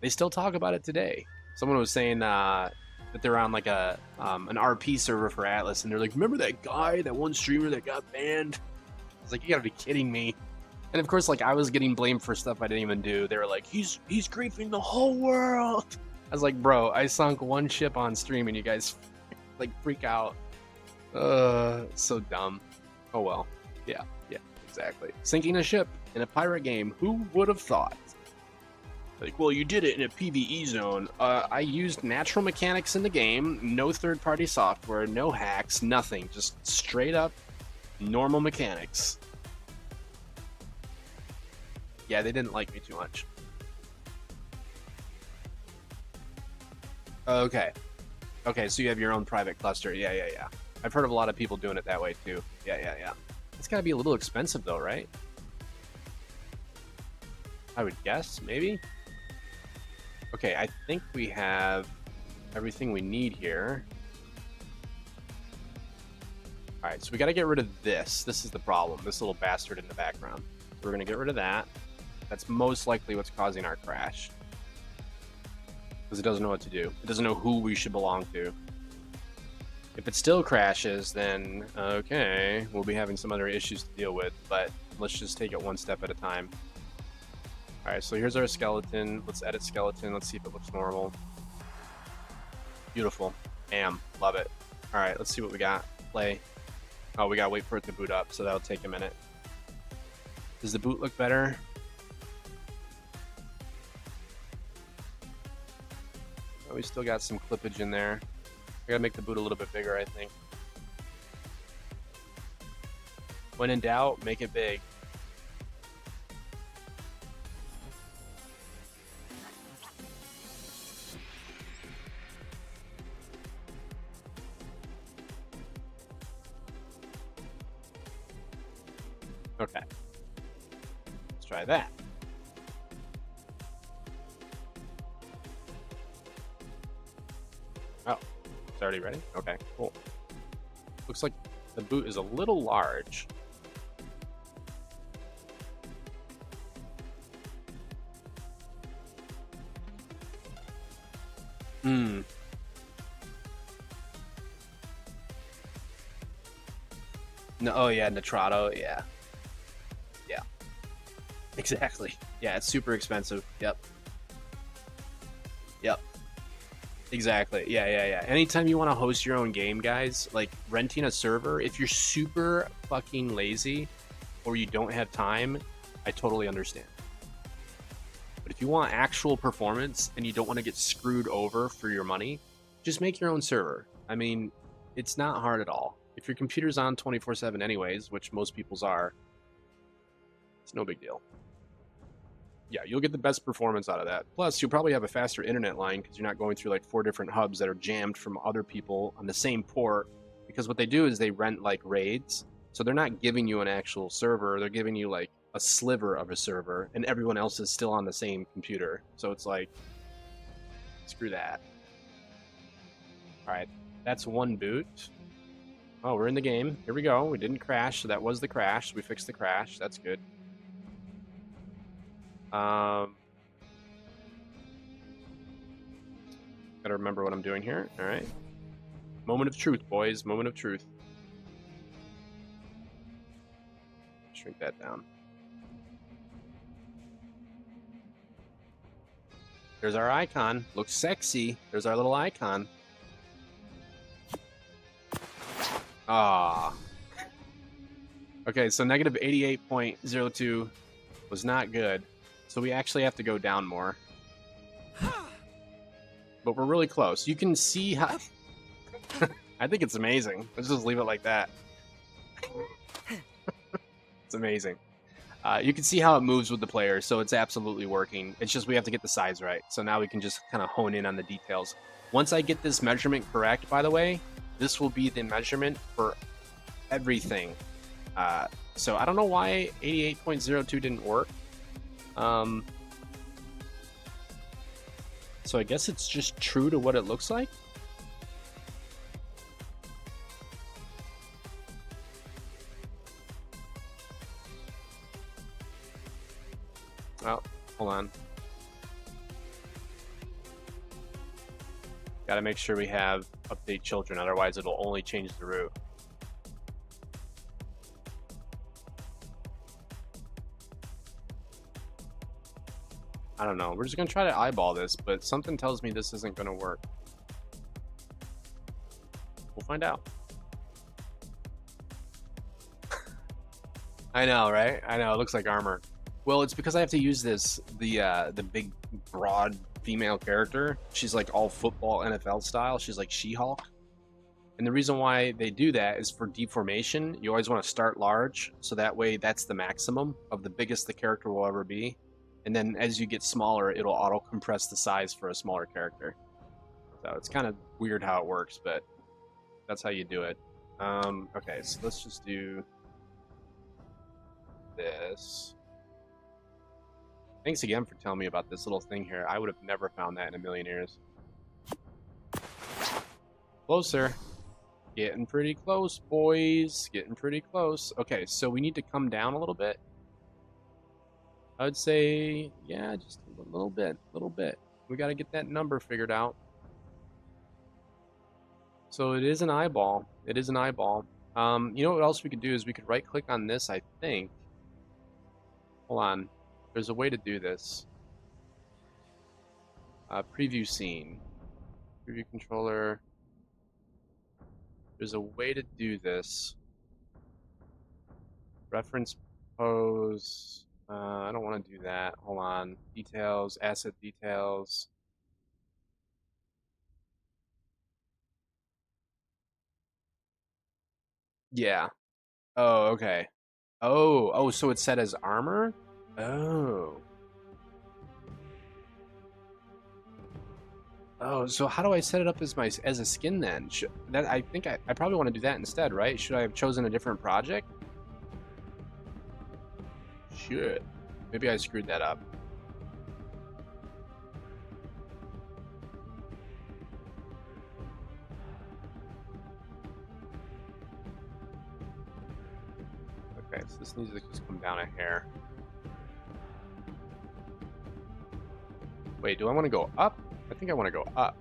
They still talk about it today. Someone was saying that they're on like an RP server for Atlas, and they're like, remember that guy, that one streamer that got banned? I was like, you gotta be kidding me. And of course, like, I was getting blamed for stuff I didn't even do. They were like, he's griefing the whole world. I was like, bro, I sunk one ship on stream and you guys like freak out. So dumb. Oh well. Yeah, exactly. Sinking a ship in a pirate game. Who would have thought? Like, well, you did it in a PvE zone. I used natural mechanics in the game. No third-party software. No hacks. Nothing. Just straight up normal mechanics. Yeah, they didn't like me too much. Okay. Okay, so you have your own private cluster. Yeah, yeah, yeah. I've heard of a lot of people doing it that way too. Yeah, yeah, yeah. It's gotta be a little expensive though, right? I would guess, maybe? Okay, I think we have everything we need here. Alright, so we gotta get rid of this. This is the problem, this little bastard in the background. So we're gonna get rid of that. That's most likely what's causing our crash. Because it doesn't know what to do. It doesn't know who we should belong to. If it still crashes, then okay, we'll be having some other issues to deal with, but let's just take it one step at a time. Alright, so here's our skeleton. Let's edit skeleton. Let's see if it looks normal. Beautiful. Bam. Love it. Alright, let's see what we got. Play. Oh, we gotta wait for it to boot up, so that'll take a minute. Does the boot look better? Oh, we still got some clippage in there. I gotta make the boot a little bit bigger, I think. When in doubt, make it big. Okay. Let's try that. Oh, it's already ready? Okay, cool. Looks like the boot is a little large. Hmm. No, oh yeah, Nitrato, yeah. Yeah. Exactly. Yeah, it's super expensive. Yep. Yep. Exactly. Yeah, yeah, yeah. Anytime you want to host your own game, guys, like renting a server, if you're super fucking lazy or you don't have time, I totally understand. But if you want actual performance and you don't want to get screwed over for your money, just make your own server. I mean, it's not hard at all. If your computer's on 24/7 anyways, which most people's are, it's no big deal. Yeah, you'll get the best performance out of that. Plus, you'll probably have a faster internet line because you're not going through like 4 different hubs that are jammed from other people on the same port. Because what they do is they rent like raids. So they're not giving you an actual server. They're giving you like a sliver of a server and everyone else is still on the same computer. So it's like, screw that. All right, that's one boot. Oh, we're in the game. Here we go. We didn't crash, so that was the crash. We fixed the crash. That's good. Gotta remember what I'm doing here. All right. Moment of truth, boys. Moment of truth. Shrink that down. There's our icon. Looks sexy. There's our little icon. Ah. Okay, so negative 88.02 was not good. So we actually have to go down more. But we're really close. You can see how... I think it's amazing. Let's just leave it like that. It's amazing. You can see how it moves with the player, so it's absolutely working. It's just we have to get the size right. So now we can just kind of hone in on the details. Once I get this measurement correct, by the way, this will be the measurement for everything. So I don't know why 88.02 didn't work. So I guess it's just true to what it looks like. Oh, hold on. Gotta make sure we have update children, otherwise it'll only change the route. I don't know. We're just gonna try to eyeball this, but something tells me this isn't gonna work. We'll find out. I know, right? I know. It looks like armor. Well, it's because I have to use this the big, broad female character. She's like all football NFL style. She's like She-Hulk, And the reason why they do that is for deformation. You always want to start large, so that way that's the maximum of the biggest the character will ever be. And then as you get smaller, it'll auto compress the size for a smaller character. So it's kind of weird how it works, but that's how you do it. Okay, so let's just do this. Thanks again for telling me about this little thing here. I would have never found that in a million years. Closer. Getting pretty close, boys. Getting pretty close. Okay, so we need to come down a little bit. I would say, yeah, just a little bit. We got to get that number figured out. So it is an eyeball. It is an eyeball. You know what else we could do is we could right-click on this, I think. Hold on. There's a way to do this. Preview scene. Preview controller. There's a way to do this. Reference pose. I don't want to do that. Hold on. Details, asset details. Yeah. Oh, okay. Oh, so it's set as armor? Oh. Oh, so how do I set it up as as a skin then? I think I probably want to do that instead, right? Should I have chosen a different project? Shit. Maybe I screwed that up. Okay, so this needs to just come down a hair. Wait, do I want to go up? I think I want to go up.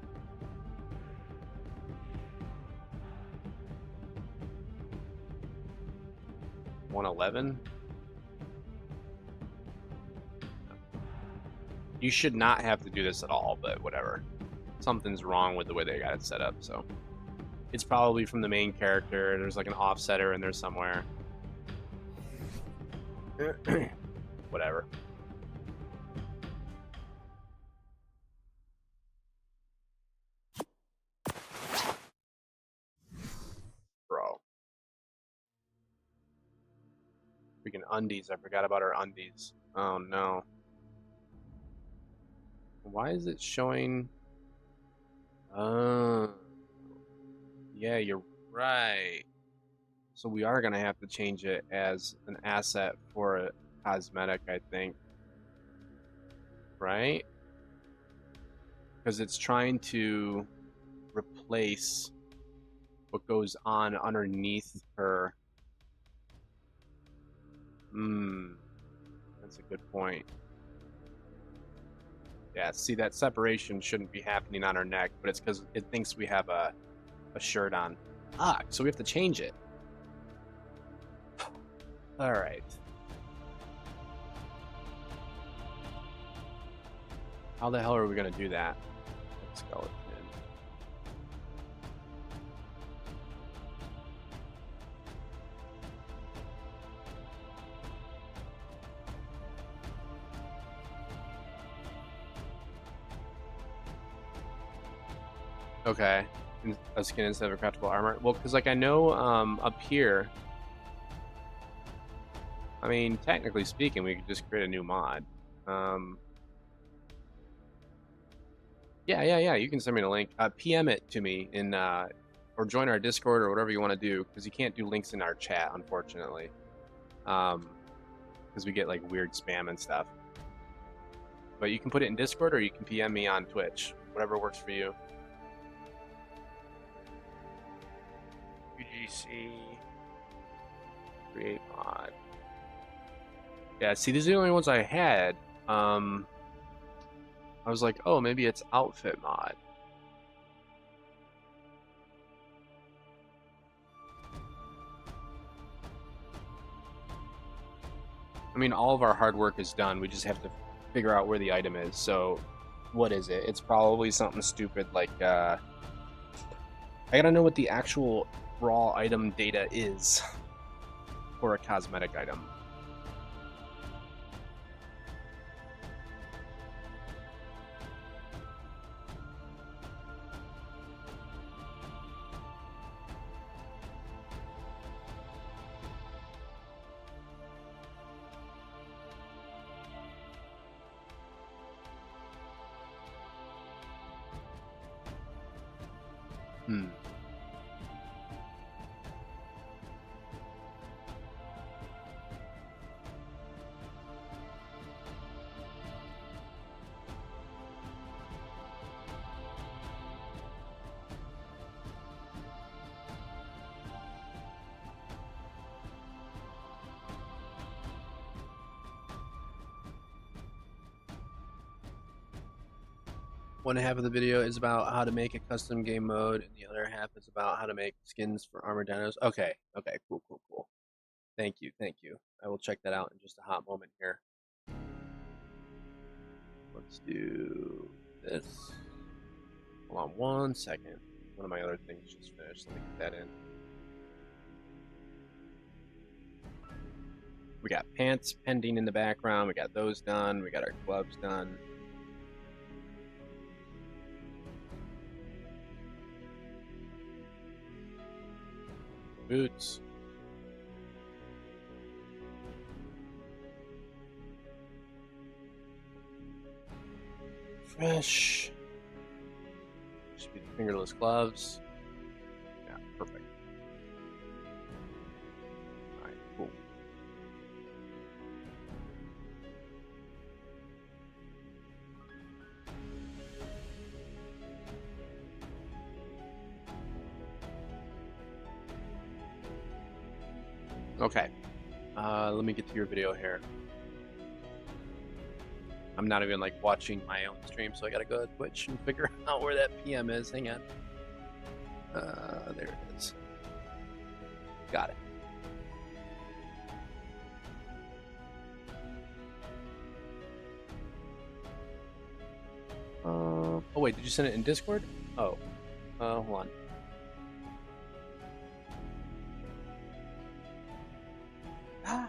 $111? You should not have to do this at all, but whatever. Something's wrong with the way they got it set up, so. It's probably from the main character. There's like an offsetter in there somewhere. Whatever. Bro. Freaking undies. I forgot about our undies. Oh no. Why is it showing? Yeah, you're right. So we are going to have to change it as an asset for a cosmetic, I think. Right? Because it's trying to replace what goes on underneath her. That's a good point. Yeah, see, that separation shouldn't be happening on her neck, but it's because it thinks we have a shirt on. Ah, so we have to change it. All right. How the hell are we going to do that? Let's go. Okay, a skin instead of a craftable armor. Well, because like I know up here, I mean, technically speaking, we could just create a new mod. Yeah. You can send me the link. PM it to me in or join our Discord or whatever you want to do, because you can't do links in our chat, unfortunately. Because we get like weird spam and stuff. But you can put it in Discord or you can PM me on Twitch, whatever works for you. UGC create mod. Yeah, see, these are the only ones I had. I was like, oh, maybe it's outfit mod. I mean, all of our hard work is done. We just have to figure out where the item is. So, what is it? It's probably something stupid like, I gotta know what the actual raw item data is for a cosmetic item. Hmm. One half of the video is about how to make a custom game mode, and the other half is about how to make skins for armored dinos. Okay, okay, cool, cool, cool. Thank you, thank you. I will check that out in just a hot moment here. Let's do this. Hold on one second. One of my other things just finished. Let me get that in. We got pants pending in the background. We got those done. We got our gloves done. Boots. Fresh. Should be the fingerless gloves. Yeah, perfect. Alright, cool. Okay. Let me get to your video here. I'm not even like watching my own stream, so I gotta go to Twitch and figure out where that PM is. Hang on. There it is. Got it. Oh wait, did you send it in Discord? Oh, hold on. Ah.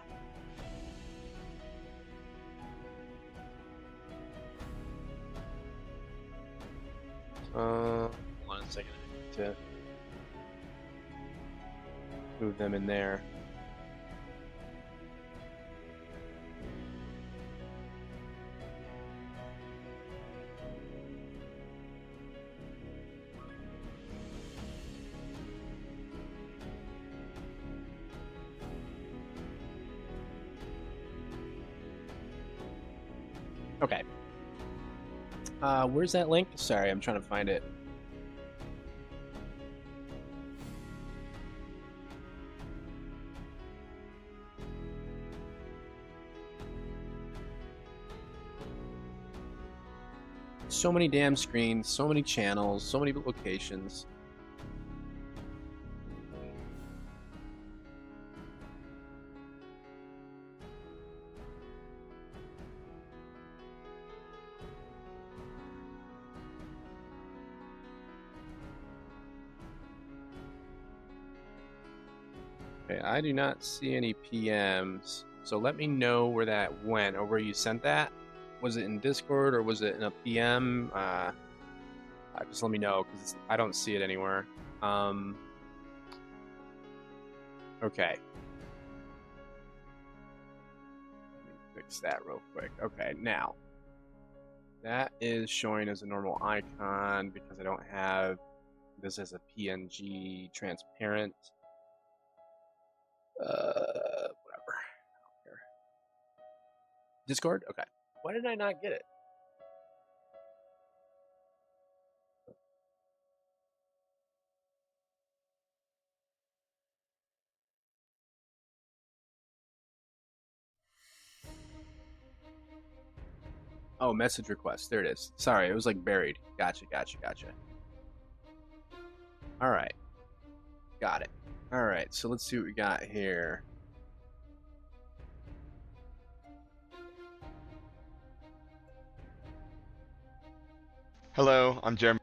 Hold on a second. I need to move them in there. Okay. Where's that link? Sorry, I'm trying to find it. So many damn screens, so many channels, so many locations. Okay, I do not see any PMs, so let me know where that went or where you sent that. Was it in Discord or was it in a PM? Just let me know because I don't see it anywhere. Okay. Let me fix that real quick. Okay, now that is showing as a normal icon because I don't have this as a PNG transparent. Whatever. I don't care. Discord? Okay. Why did I not get it? Oh, message request. There it is. Sorry, it was like buried. Gotcha, gotcha, gotcha. All right. Got it. All right, so let's see what we got here. Hello, I'm Jeremy.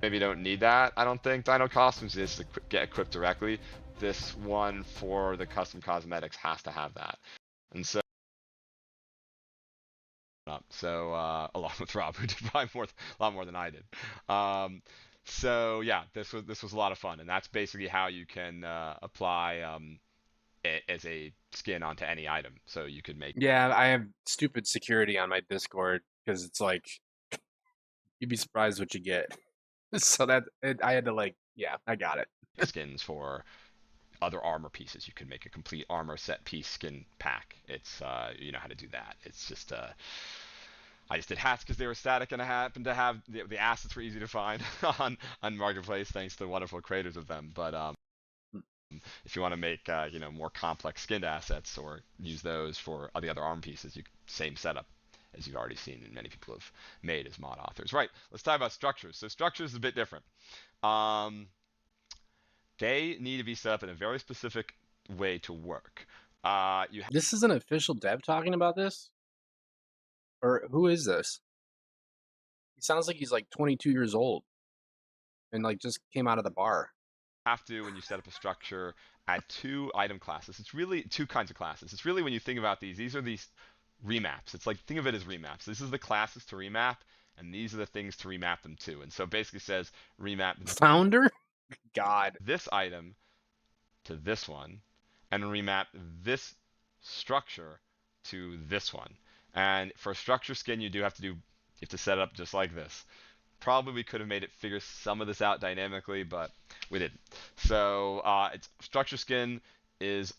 Maybe you don't need that, I don't think. Dino costumes just get equipped directly. This one for the custom cosmetics has to have that. And so, along with Rob, who did probably a lot more than I did. So yeah, this was a lot of fun, and that's basically how you can apply it as a skin onto any item. So you could make Yeah, I have stupid security on my Discord because it's like you'd be surprised what you get. So I had to like, yeah, I got it. skins for other armor pieces. You could make a complete armor set piece skin pack. It's you know how to do that. It's just I just did hats because they were static and I happened to have the assets were easy to find on Marketplace thanks to the wonderful creators of them. But if you want to make you know more complex skinned assets or use those for the other arm pieces, same setup as you've already seen and many people have made as mod authors. Right. Let's talk about structures. So structures is a bit different. Um, they need to be set up in a very specific way to work. You This is an official dev talking about this? Or who is this? He sounds like he's like 22 years old and like just came out of the bar. have to, when you set up a structure, add two item classes. It's really two kinds of classes. It's really, when you think about these are these remaps. It's like, think of it as remaps. This is the classes to remap, and these are the things to remap them to. And so it basically says remap Founder? God. this item to this one, and remap this structure to this one. And for a structure skin, you have to set it up just like this. Probably we could have made it figure some of this out dynamically, but we didn't. So it's structure skin is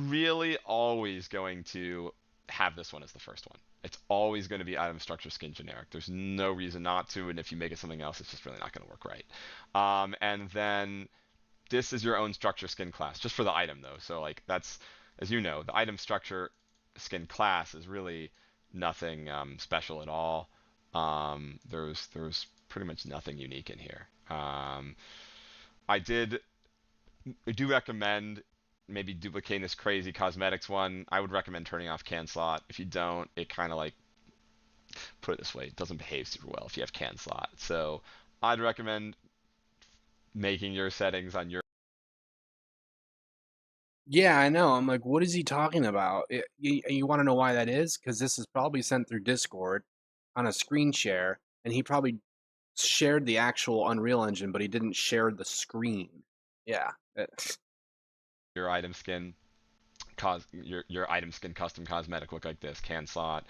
really always going to have this one as the first one. It's always going to be item structure skin generic. There's no reason not to, and if you make it something else, it's just really not going to work right. And then this is your own structure skin class, just for the item though. So like that's, as you know, the item structure skin class is really nothing special at all. There's pretty much nothing unique in here. I do recommend maybe duplicating this crazy cosmetics one. I would recommend turning off can slot. If you don't, it kind of like, put it this way, it doesn't behave super well if you have can slot. So I'd recommend making your settings on your Yeah, I know. I'm like, what is he talking about? You want to know why that is? Because this is probably sent through Discord on a screen share, and he probably shared the actual Unreal Engine, but he didn't share the screen. Yeah. your item skin your item skin custom cosmetic look like this, can slot.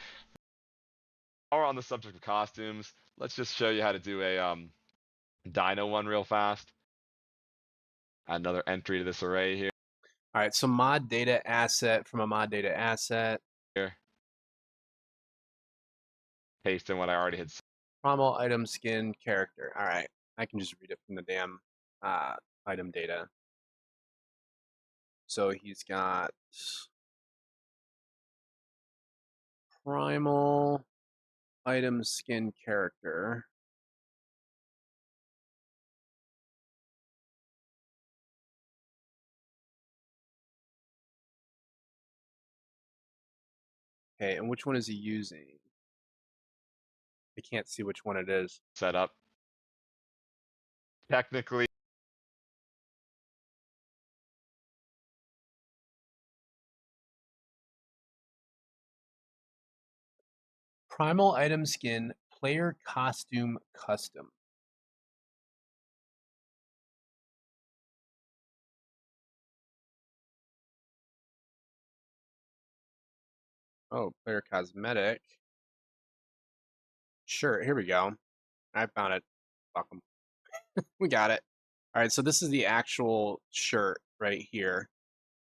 While we're on the subject of costumes, let's just show you how to do a dino one real fast. Add another entry to this array here. All right, so mod data asset from a mod data asset. Paste in what I already had. Primal item skin character. All right, I can just read it from the damn item data. So he's got primal item skin character. Okay, and which one is he using? I can't see which one it is. Set up. Technically, Primal item skin player costume custom. Oh, player cosmetic. Sure, here we go. I found it. Fuck 'em. We got it. All right, so this is the actual shirt right here.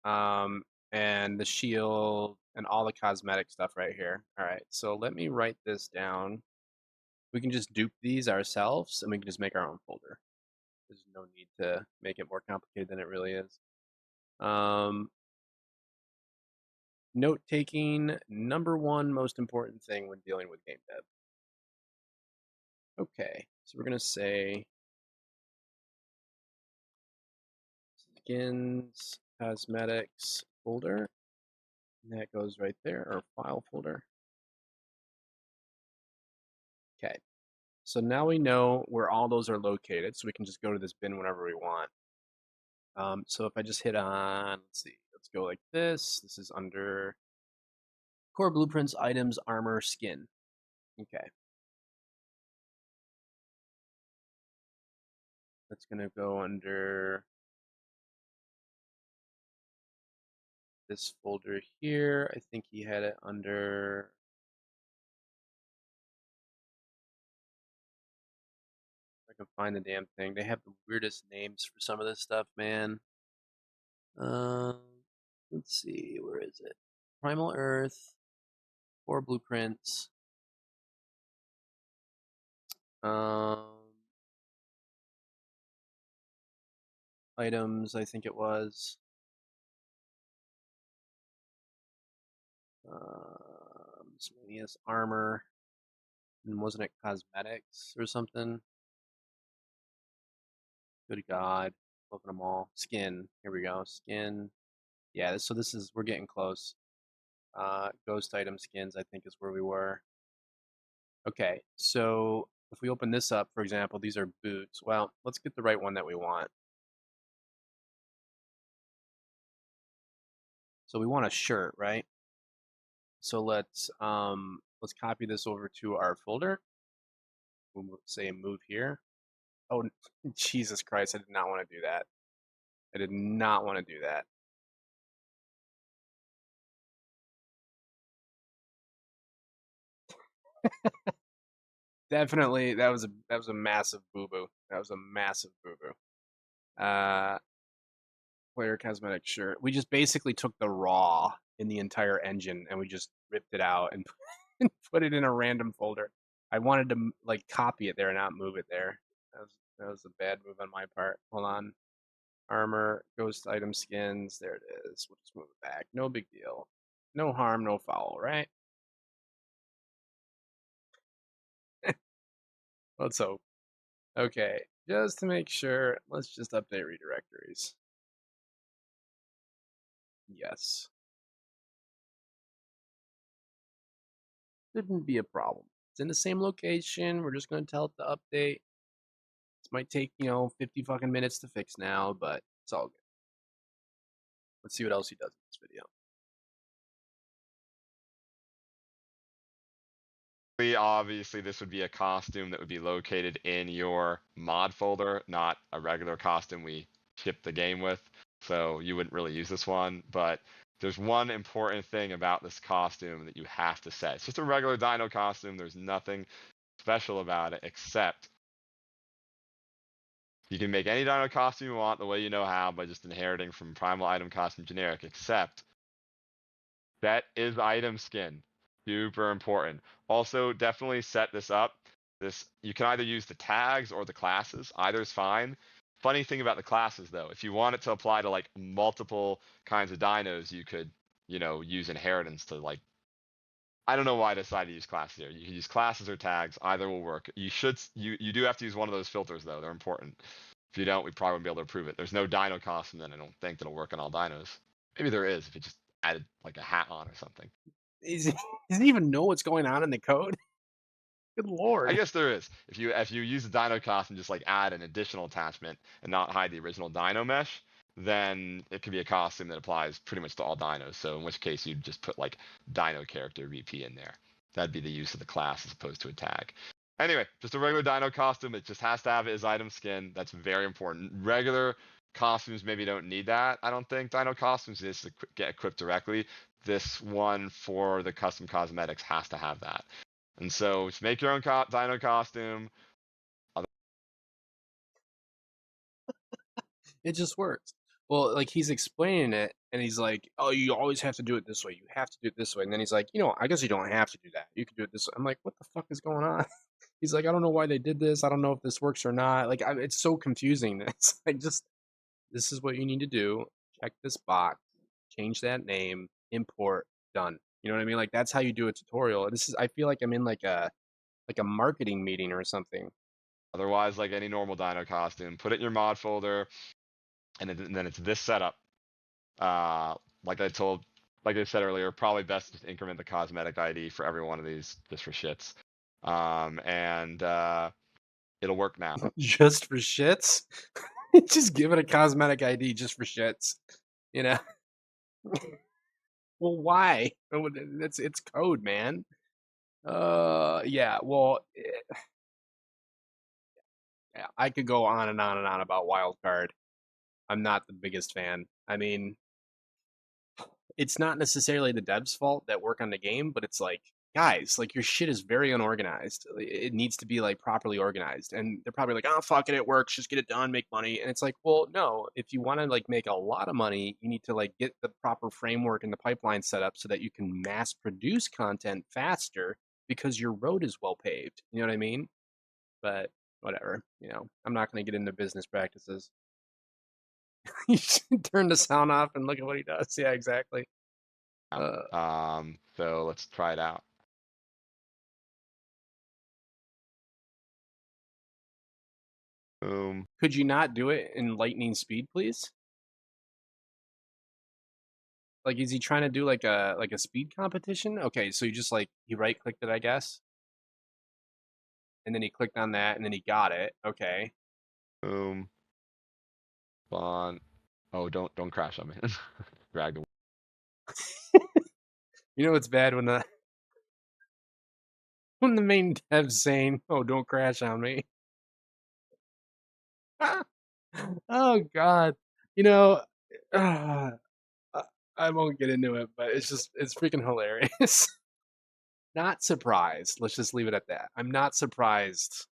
And the shield and all the cosmetic stuff right here. All right, so let me write this down. We can just dupe these ourselves and we can just make our own folder. There's no need to make it more complicated than it really is. Note taking, number one most important thing when dealing with game dev. Okay, so we're gonna say skins cosmetics folder. And that goes right there, or file folder. Okay, so now we know where all those are located, so we can just go to this bin whenever we want. So if I just hit on, let's see, let's go like this. This is under core blueprints, items, armor, skin. Okay. That's gonna go under this folder here. I think he had it under. If I can find the damn thing. They have the weirdest names for some of this stuff, man. Um, let's see, where is it? Primal Earth, 4 blueprints. Items, I think it was. Miscellaneous armor. And wasn't it cosmetics or something? Good God. Looking them all. Skin. Here we go. Skin. Yeah, so this is, we're getting close. Ghost item skins, I think, is where we were. Okay, so if we open this up, for example, these are boots. Well, let's get the right one that we want. So we want a shirt, right? So let's copy this over to our folder. We'll say move here. Oh, Jesus Christ, I did not want to do that. I did not want to do that. Definitely, that was a massive boo-boo. That was a massive boo-boo. Player cosmetic shirt. We just basically took the raw in the entire engine and we just ripped it out and and put it in a random folder. I wanted to like copy it there and not move it there. That was a bad move on my part. Hold on. Armor, ghost item skins. There it is. We'll just move it back. No big deal. No harm, no foul, right? Let's hope. Okay, just to make sure, let's just update redirectories. Yes. Shouldn't be a problem. It's in the same location. We're just going to tell it to update. This might take, 50 fucking minutes to fix now, but it's all good. Let's see what else he does in this video. Obviously, this would be a costume that would be located in your mod folder, not a regular costume we ship the game with. So you wouldn't really use this one. But there's one important thing about this costume that you have to set. It's just a regular dino costume. There's nothing special about it except you can make any dino costume you want the way you know how by just inheriting from primal item costume generic, except that is item skin. Super important. Also, definitely set this up. You can either use the tags or the classes. Either is fine. Funny thing about the classes though, if you want it to apply to like multiple kinds of dinos, you could, use inheritance to like. I don't know why I decided to use classes here. You can use classes or tags. Either will work. You do have to use one of those filters though. They're important. If you don't, we probably won't be able to approve it. There's no dino costume then I don't think that'll work on all dinos. Maybe there is if you just added like a hat on or something. Does he even know what's going on in the code? Good lord. I guess there is. If you use the dino costume, just like add an additional attachment and not hide the original dino mesh, then it could be a costume that applies pretty much to all dinos. So in which case you'd just put like dino character VP in there. That'd be the use of the class as opposed to a tag. Anyway, just a regular dino costume. It just has to have his item skin. That's very important. Regular costumes maybe don't need that. I don't think dino costumes just get equipped directly. This one for the custom cosmetics has to have that. And so just make your own dino costume. It just works. Well, like he's explaining it and he's like, "Oh, you always have to do it this way. You have to do it this way." And then he's like, I guess you don't have to do that. You can do it this way." I'm like, "What the fuck is going on?" He's like, "I don't know why they did this. I don't know if this works or not." Like, it's so confusing. It's like, just this is what you need to do. Check this box, change that name, import, done. You know what I mean? Like that's how you do a tutorial. I feel like I'm in like a marketing meeting or something. Otherwise, like any normal dino costume, put it in your mod folder, and then it's this setup. Like I said earlier, probably best to just increment the cosmetic ID for every one of these just for shits. And it'll work now. Just for shits? Just give it a cosmetic ID just for shits. You know? Well, why? It's code, man. Yeah, well, yeah, I could go on and on and on about Wildcard. I'm not the biggest fan. I mean, it's not necessarily the devs' fault that work on the game, but it's like, guys, like your shit is very unorganized. It needs to be like properly organized. And they're probably like, oh fuck it, it works, just get it done, make money. And it's like, well, no, if you want to like make a lot of money, you need to like get the proper framework and the pipeline set up so that you can mass produce content faster because your road is well paved. You know what I mean? But whatever, I'm not going to get into business practices. You should turn the sound off and look at what he does. Yeah, exactly. So let's try it out. Boom. Could you not do it in lightning speed, please? Like, is he trying to do like a speed competition? Okay, so you just like he right clicked it, I guess, and then he clicked on that, and then he got it. Okay. Boom. Spawn. Oh, don't crash on me. Drag the. It's bad when the main dev's saying, "Oh, don't crash on me." Oh God, uh, I won't get into it, but it's freaking hilarious. Not surprised. Let's just leave it at that. I'm not surprised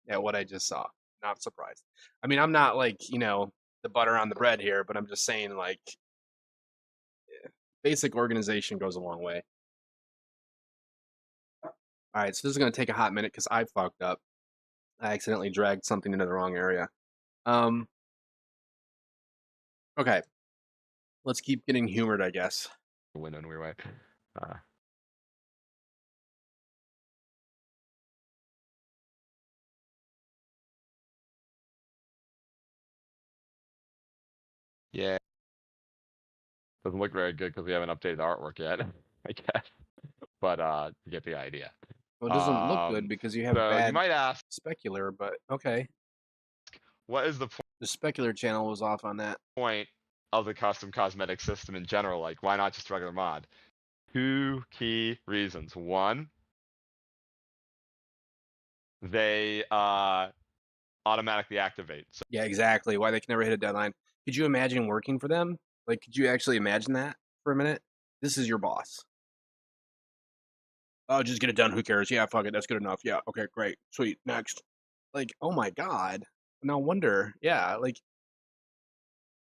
at what I just saw. Not surprised. I mean, I'm not like, the butter on the bread here, but I'm just saying like basic organization goes a long way. All right, so this is going to take a hot minute because I fucked up. I accidentally dragged something into the wrong area. Okay. Let's keep getting humored, I guess. Win in a weird way. Yeah. Doesn't look very good because we haven't updated the artwork yet, I guess. But you get the idea. Well, it doesn't look good because you have So bad you might ask, specular, but okay. what is the The specular channel was off on that. point of the custom cosmetic system in general? Like, why not just regular mod? 2 key reasons. One, they automatically activate. So Yeah, exactly. Why they can never hit a deadline. Could you imagine working for them? Like, could you actually imagine that for a minute? This is your boss. Oh, just get it done. Who cares? Yeah, fuck it. That's good enough. Yeah. Okay, great. Sweet. Next. Like, oh my God. No wonder. Yeah. Like,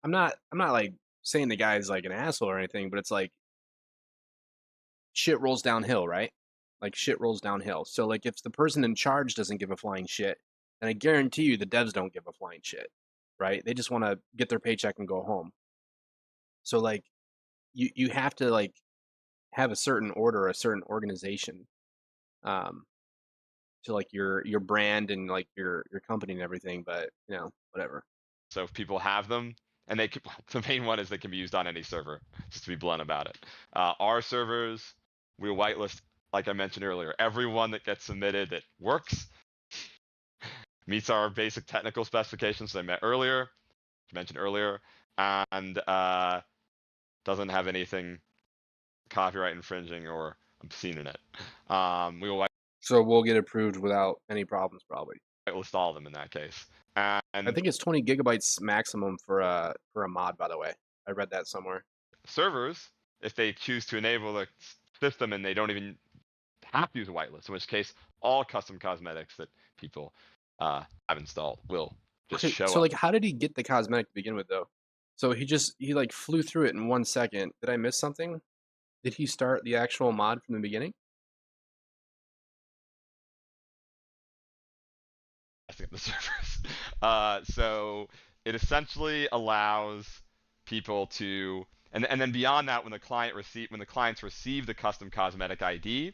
I'm not like saying the guy's like an asshole or anything, but it's like shit rolls downhill, right? Like shit rolls downhill. So like if the person in charge doesn't give a flying shit, then I guarantee you the devs don't give a flying shit, right? They just want to get their paycheck and go home. So like you have to like have a certain order, a certain organization, to like your brand and like your company and everything. But whatever. So if people have them, and they can, the main one is they can be used on any server. Just to be blunt about it, our servers we'll whitelist, like I mentioned earlier. Everyone that gets submitted that works meets our basic technical specifications that I mentioned earlier, and doesn't have anything copyright infringing or obscene in it. We will So we'll get approved without any problems, probably. whitelist all of them in that case. And I think it's 20 gigabytes maximum for a mod. By the way, I read that somewhere. servers, if they choose to enable the system and they don't even have to use a whitelist, in which case all custom cosmetics that people have installed will just show up. So like, how did he get the cosmetic to begin with, though? So he like flew through it in 1 second. Did I miss something? Did he start the actual mod from the beginning? The servers. So it essentially allows people to, and then beyond that, when the clients receive the custom cosmetic ID,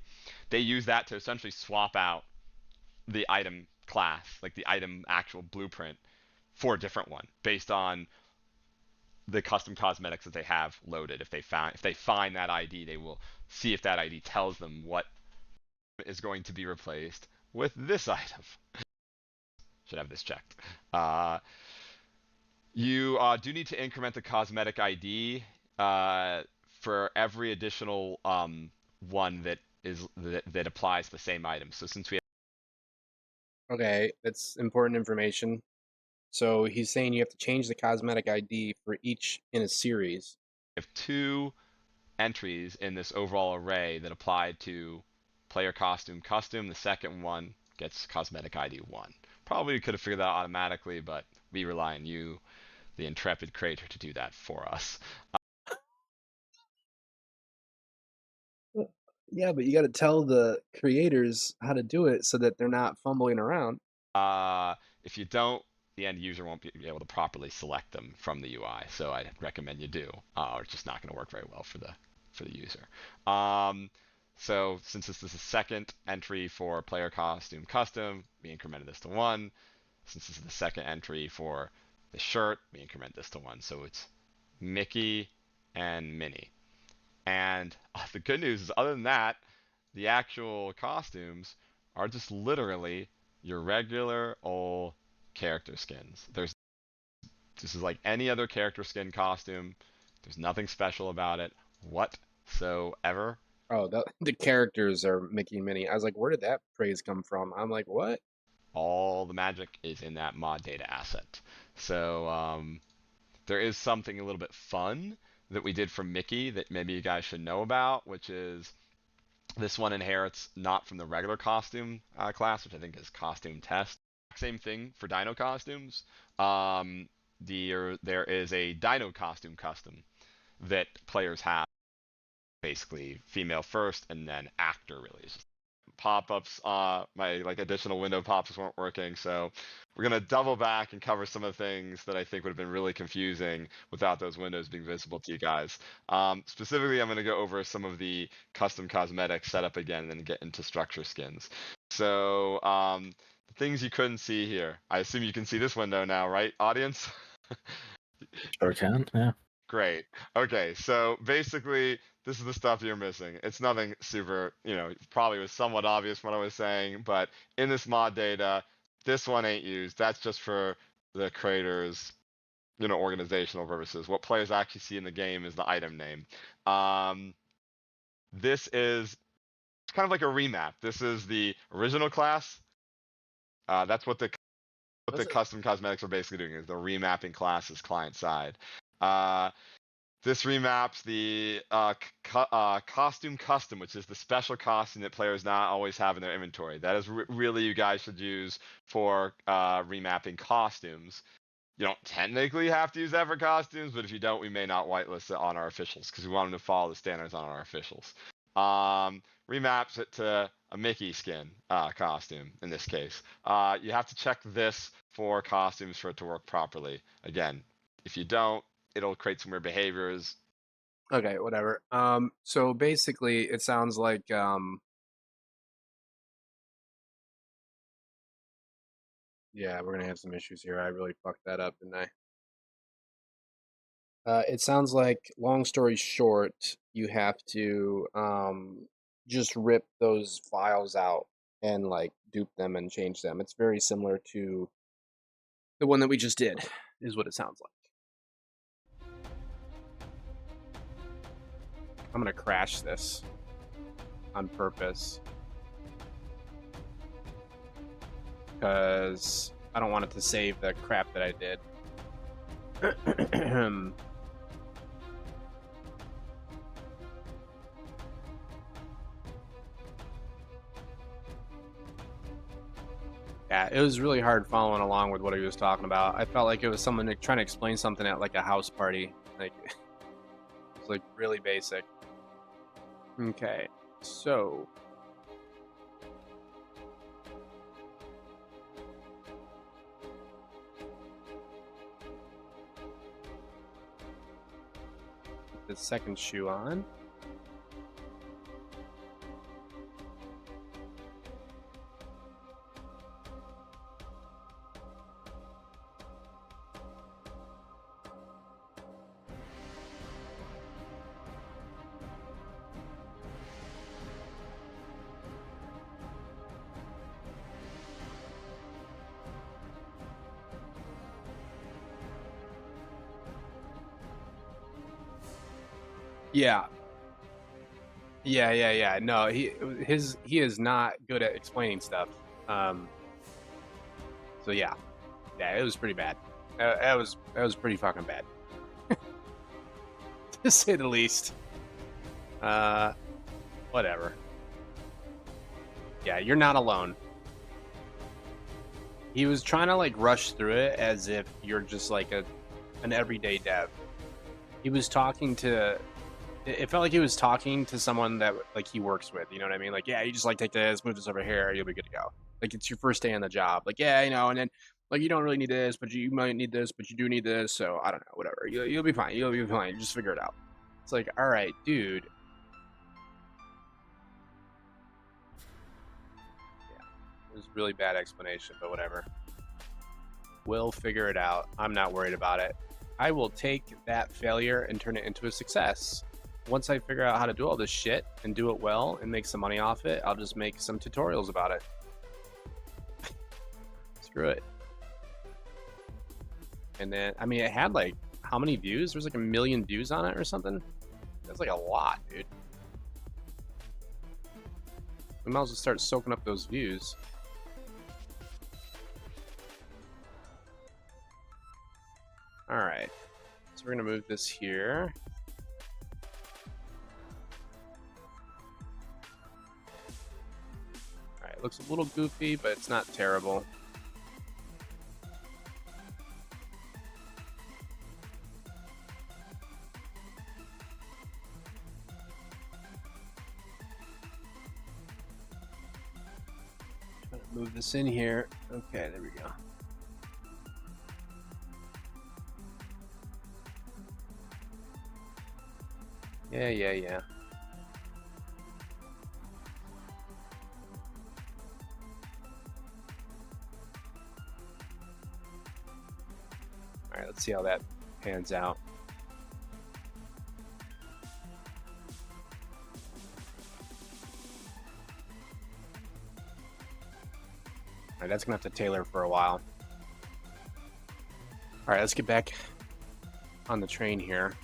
they use that to essentially swap out the item class, like the item actual blueprint, for a different one based on the custom cosmetics that they have loaded. If they find that ID, they will see if that ID tells them what is going to be replaced with this item. Should have this checked. You do need to increment the cosmetic ID for every additional one that applies the same item. So since we have Okay, that's important information. So he's saying you have to change the cosmetic ID for each in a series. 2 entries in this overall array that apply to player costume custom. The second one gets cosmetic ID 1. Probably could have figured that out automatically, but we rely on you, the intrepid creator, to do that for us. Yeah, but you got to tell the creators how to do it so that they're not fumbling around. If you don't, the end user won't be able to properly select them from the UI. So I recommend you do, or it's just not going to work very well for the user. So since this is the second entry for player costume custom, we incremented this to 1. Since this is the second entry for the shirt, we increment this to 1. So it's Mickey and Minnie. And the good news is, other than that, the actual costumes are just literally your regular old character skins. This is like any other character skin costume. There's nothing special about it whatsoever. Oh, the characters are Mickey and Minnie. I was like, where did that praise come from? I'm like, what? All the magic is in that mod data asset. So there is something a little bit fun that we did for Mickey that maybe you guys should know about, which is this one inherits not from the regular costume class, which I think is costume test. Same thing for dino costumes. There is a dino costume custom that players have, basically female first and then actor release. Pop-ups, my additional window pop-ups weren't working, so we're gonna double back and cover some of the things that I think would have been really confusing without those windows being visible to you guys. Specifically, I'm gonna go over some of the custom cosmetic setup again, and then get into structure skins. So the things you couldn't see here. I assume you can see this window now, right, audience? Sure can, yeah. Great. Okay, so basically, this is the stuff you're missing. It's nothing super, probably was somewhat obvious what I was saying, but in this mod data, this one ain't used. That's just for the creators, organizational purposes. What players actually see in the game is the item name. This is kind of like a remap. This is the original class. That's what the custom cosmetics are basically doing, is they're remapping classes client side. This remaps the costume custom, which is the special costume that players not always have in their inventory. That is really you guys should use for remapping costumes. You don't technically have to use that for costumes, but if you don't, we may not whitelist it on our officials because we want them to follow the standards on our officials. Remaps it to a Mickey skin costume in this case. You have to check this for costumes for it to work properly. Again, if you don't, it'll create some weird behaviors. Okay, whatever. So basically, it sounds like yeah, we're gonna have some issues here. I really fucked that up, didn't I? It sounds like, long story short, you have to just rip those files out and dupe them and change them. It's very similar to the one that we just did, is what it sounds like. I'm gonna crash this on purpose because I don't want it to save the crap that I did. Yeah, it was really hard following along with what he was talking about. I felt like it was someone trying to explain something at a house party. It's really basic. Okay, so put the second shoe on. Yeah. No, he is not good at explaining stuff. So yeah, it was pretty bad. That was pretty fucking bad, to say the least. Whatever. Yeah, you're not alone. He was trying to like rush through it as if you're just like an everyday dev. He was talking to. It felt like he was talking to someone that like he works with. You know what I mean? Like, yeah, you just like take this, move this over here, you'll be good to go. Like it's your first day on the job. Like, yeah, you know, and then like you don't really need this, but you might need this, but you do need this. So I don't know, whatever. You'll be fine. You'll be fine. You just figure it out. It's like, all right, dude. It was a really bad explanation, but whatever. We'll figure it out. I'm not worried about it. I will take that failure and turn it into a success. Once I figure out how to do all this shit and do it well and make some money off it, I'll just make some tutorials about it. Screw it. And then, I mean, it had like, how many views? There's like 1 million views on it or something. That's like a lot, dude. We might as well start soaking up those views. All right, so we're gonna move this here. All right, it looks a little goofy, but it's not terrible. Trying to move this in here. Okay, there we go. Yeah. All right, let's see how that pans out. All right, that's gonna have to tailor for a while. All right, let's get back on the train here.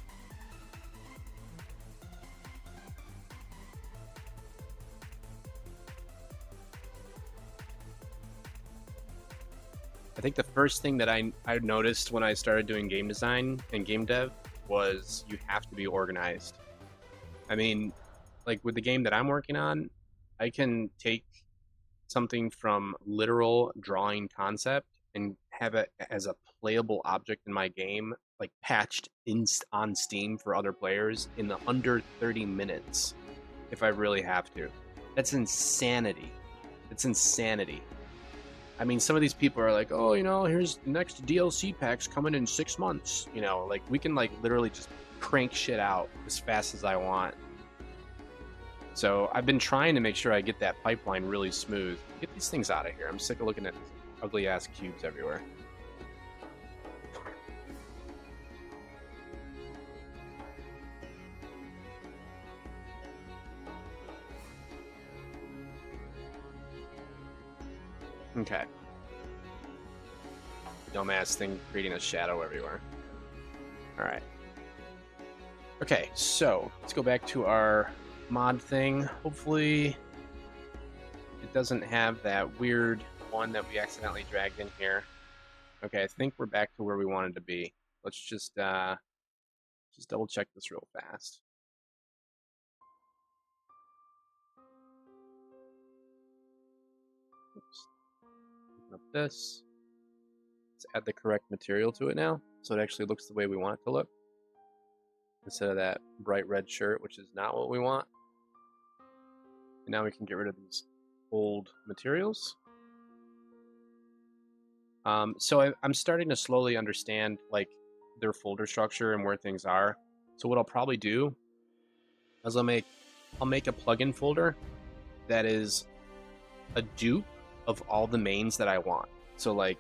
I think the first thing that I noticed when I started doing game design and game dev was you have to be organized. I mean, like with the game that I'm working on, I can take something from literal drawing concept and have it as a playable object in my game, like patched on Steam for other players in the under 30 minutes if I really have to. That's insanity. It's insanity. I mean, some of these people are like, oh, you know, here's the next DLC packs coming in 6 months. You know, like we can like literally just crank shit out as fast as I want. So I've been trying to make sure I get that pipeline really smooth. Get these things out of here. I'm sick of looking at ugly ass cubes everywhere. Okay. Dumbass thing creating a shadow everywhere. Alright. Okay, so let's go back to our mod thing. Hopefully it doesn't have that weird one that we accidentally dragged in here. Okay, I think we're back to where we wanted to be. Let's just double check this real fast. Oops. Open up this. Let's add the correct material to it now, so it actually looks the way we want it to look. Instead of that bright red shirt, which is not what we want. And now we can get rid of these old materials. So I'm starting to slowly understand like their folder structure and where things are. So what I'll probably do is I'll make a plugin folder that is a dupe of all the mains that I want. So like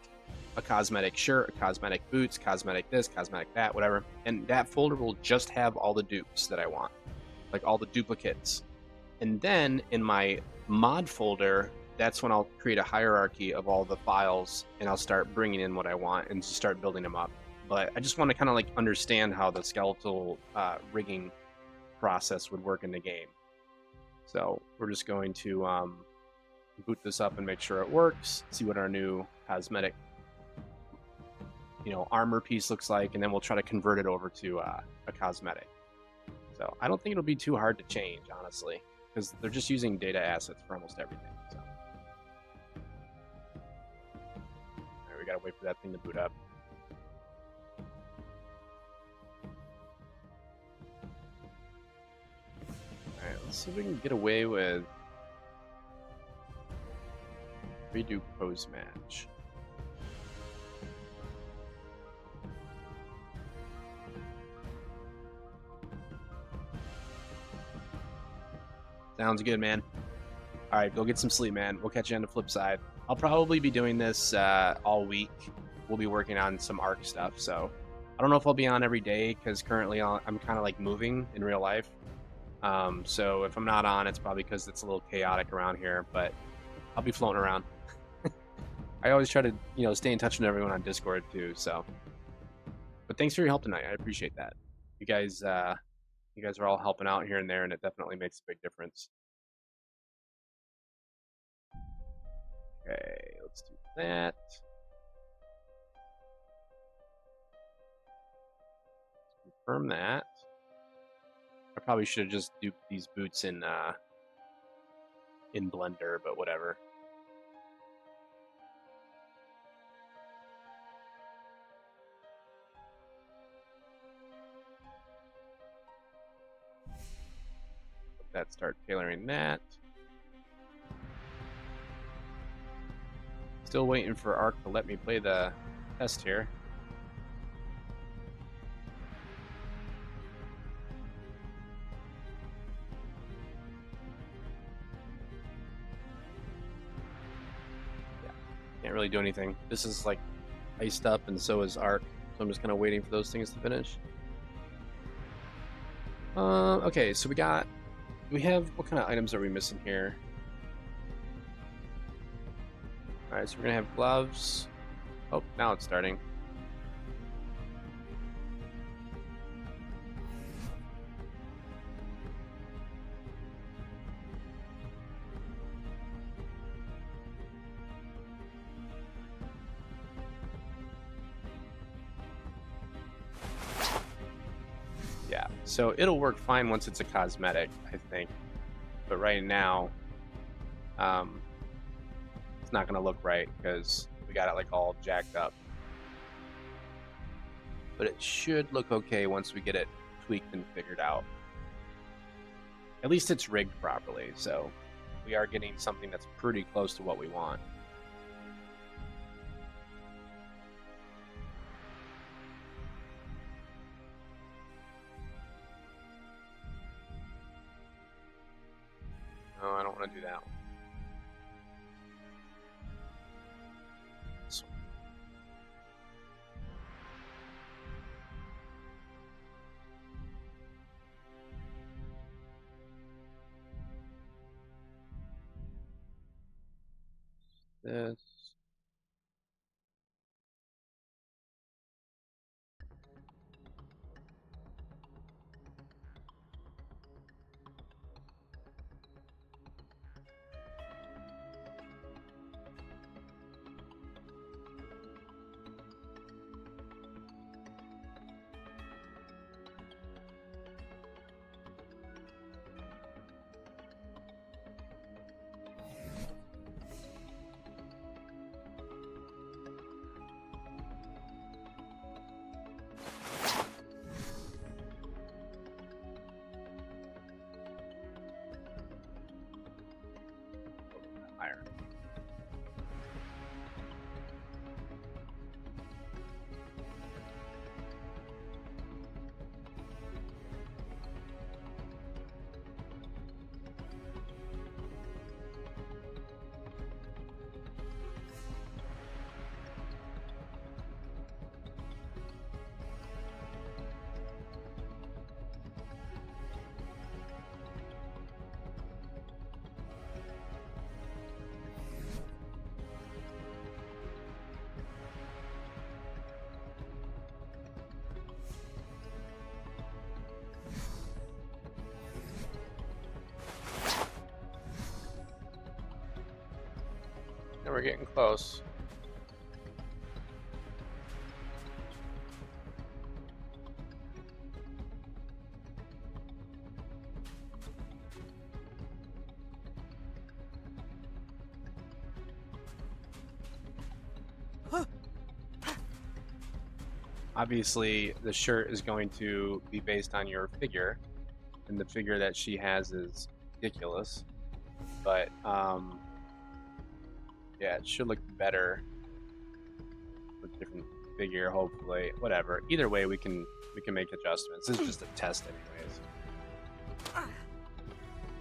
a cosmetic shirt, a cosmetic boots, cosmetic this, cosmetic that, whatever. And that folder will just have all the dupes that I want, like all the duplicates. And then in my mod folder, that's when I'll create a hierarchy of all the files and I'll start bringing in what I want and just start building them up. But I just want to kind of like understand how the skeletal rigging process would work in the game. So we're just going to boot this up and make sure it works, see what our new cosmetic, armor piece looks like, and then we'll try to convert it over to a cosmetic. So I don't think it'll be too hard to change, honestly, because they're just using data assets for almost everything. So. All right, we gotta wait for that thing to boot up. All right, let's see if we can get away with redo pose match. Sounds good, man. All right, go get some sleep, man. We'll catch you on the flip side. I'll probably be doing this all week. We'll be working on some Ark stuff, so I don't know if I'll be on every day because currently I'm kind of like moving in real life. So if I'm not on, it's probably because it's a little chaotic around here, but I'll be floating around. I always try to, stay in touch with everyone on Discord too. So, but thanks for your help tonight. I appreciate that. You guys are all helping out here and there, and it definitely makes a big difference. Okay, let's do that. Confirm that. I probably should have just duped these boots in Blender, but whatever. Let that start tailoring that. Still waiting for Ark to let me play the test here. Yeah, can't really do anything. This is like iced up, and so is Ark. So I'm just kind of waiting for those things to finish. Okay, so we have, what kind of items are we missing here? Alright, so we're gonna have gloves. Oh, now it's starting. Yeah, so it'll work fine once it's a cosmetic, I think. But right now, it's not going to look right because we got it like all jacked up. But it should look okay once we get it tweaked and figured out. At least it's rigged properly, so we are getting something that's pretty close to what we want. No, I don't want to do that one. This one. This. Higher. We're getting close. obviously the shirt is going to be based on your figure, and the figure that she has is ridiculous. But yeah, it should look better with different figure, hopefully. Whatever. Either way, we can make adjustments. This is just a test, anyways.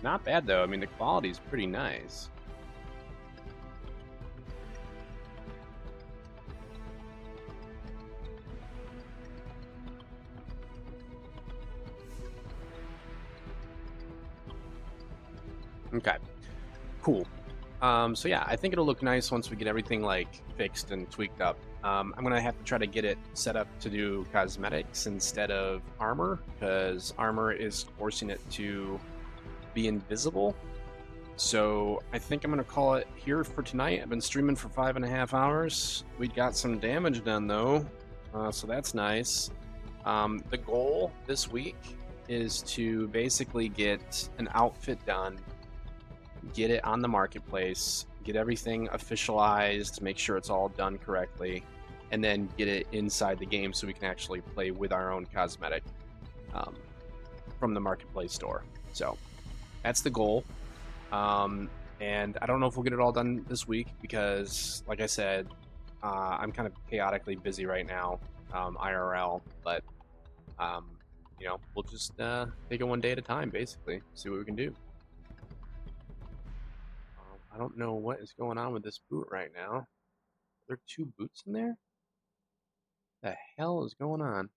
Not bad though. I mean, the quality is pretty nice. Okay, cool. So yeah, I think it'll look nice once we get everything like fixed and tweaked up. I'm gonna have to try to get it set up to do cosmetics instead of armor, because armor is forcing it to be invisible. So I think I'm gonna call it here for tonight. I've been streaming for 5.5 hours. We got some damage done though, so that's nice. The goal this week is to basically get an outfit done, get it on the marketplace, get everything officialized, make sure it's all done correctly, and then get it inside the game so we can actually play with our own cosmetic from the marketplace store. So that's the goal. And I don't know if we'll get it all done this week because, like I said, I'm kind of chaotically busy right now, IRL, but you know, we'll just take it one day at a time, basically, see what we can do. I don't know what is going on with this boot right now. Are there 2 boots in there? The hell is going on?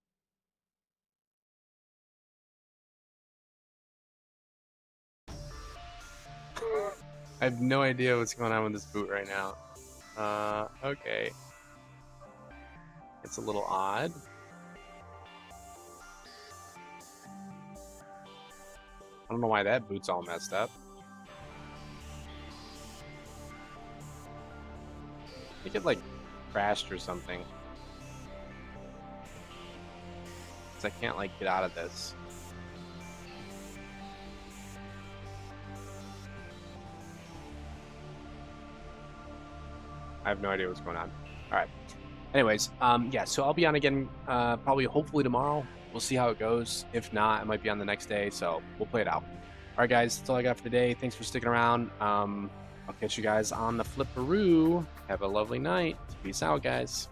I have no idea what's going on with this boot right now. Okay. It's a little odd. I don't know why that boot's all messed up. I think it like crashed or something. 'Cause I can't like get out of this. I have no idea what's going on. All right. Anyways, yeah, so I'll be on again probably hopefully tomorrow. We'll see how it goes. If not, I might be on the next day, so we'll play it out. All right, guys, that's all I got for today. Thanks for sticking around. I'll catch you guys on the flipperoo. Have a lovely night. Peace out, guys.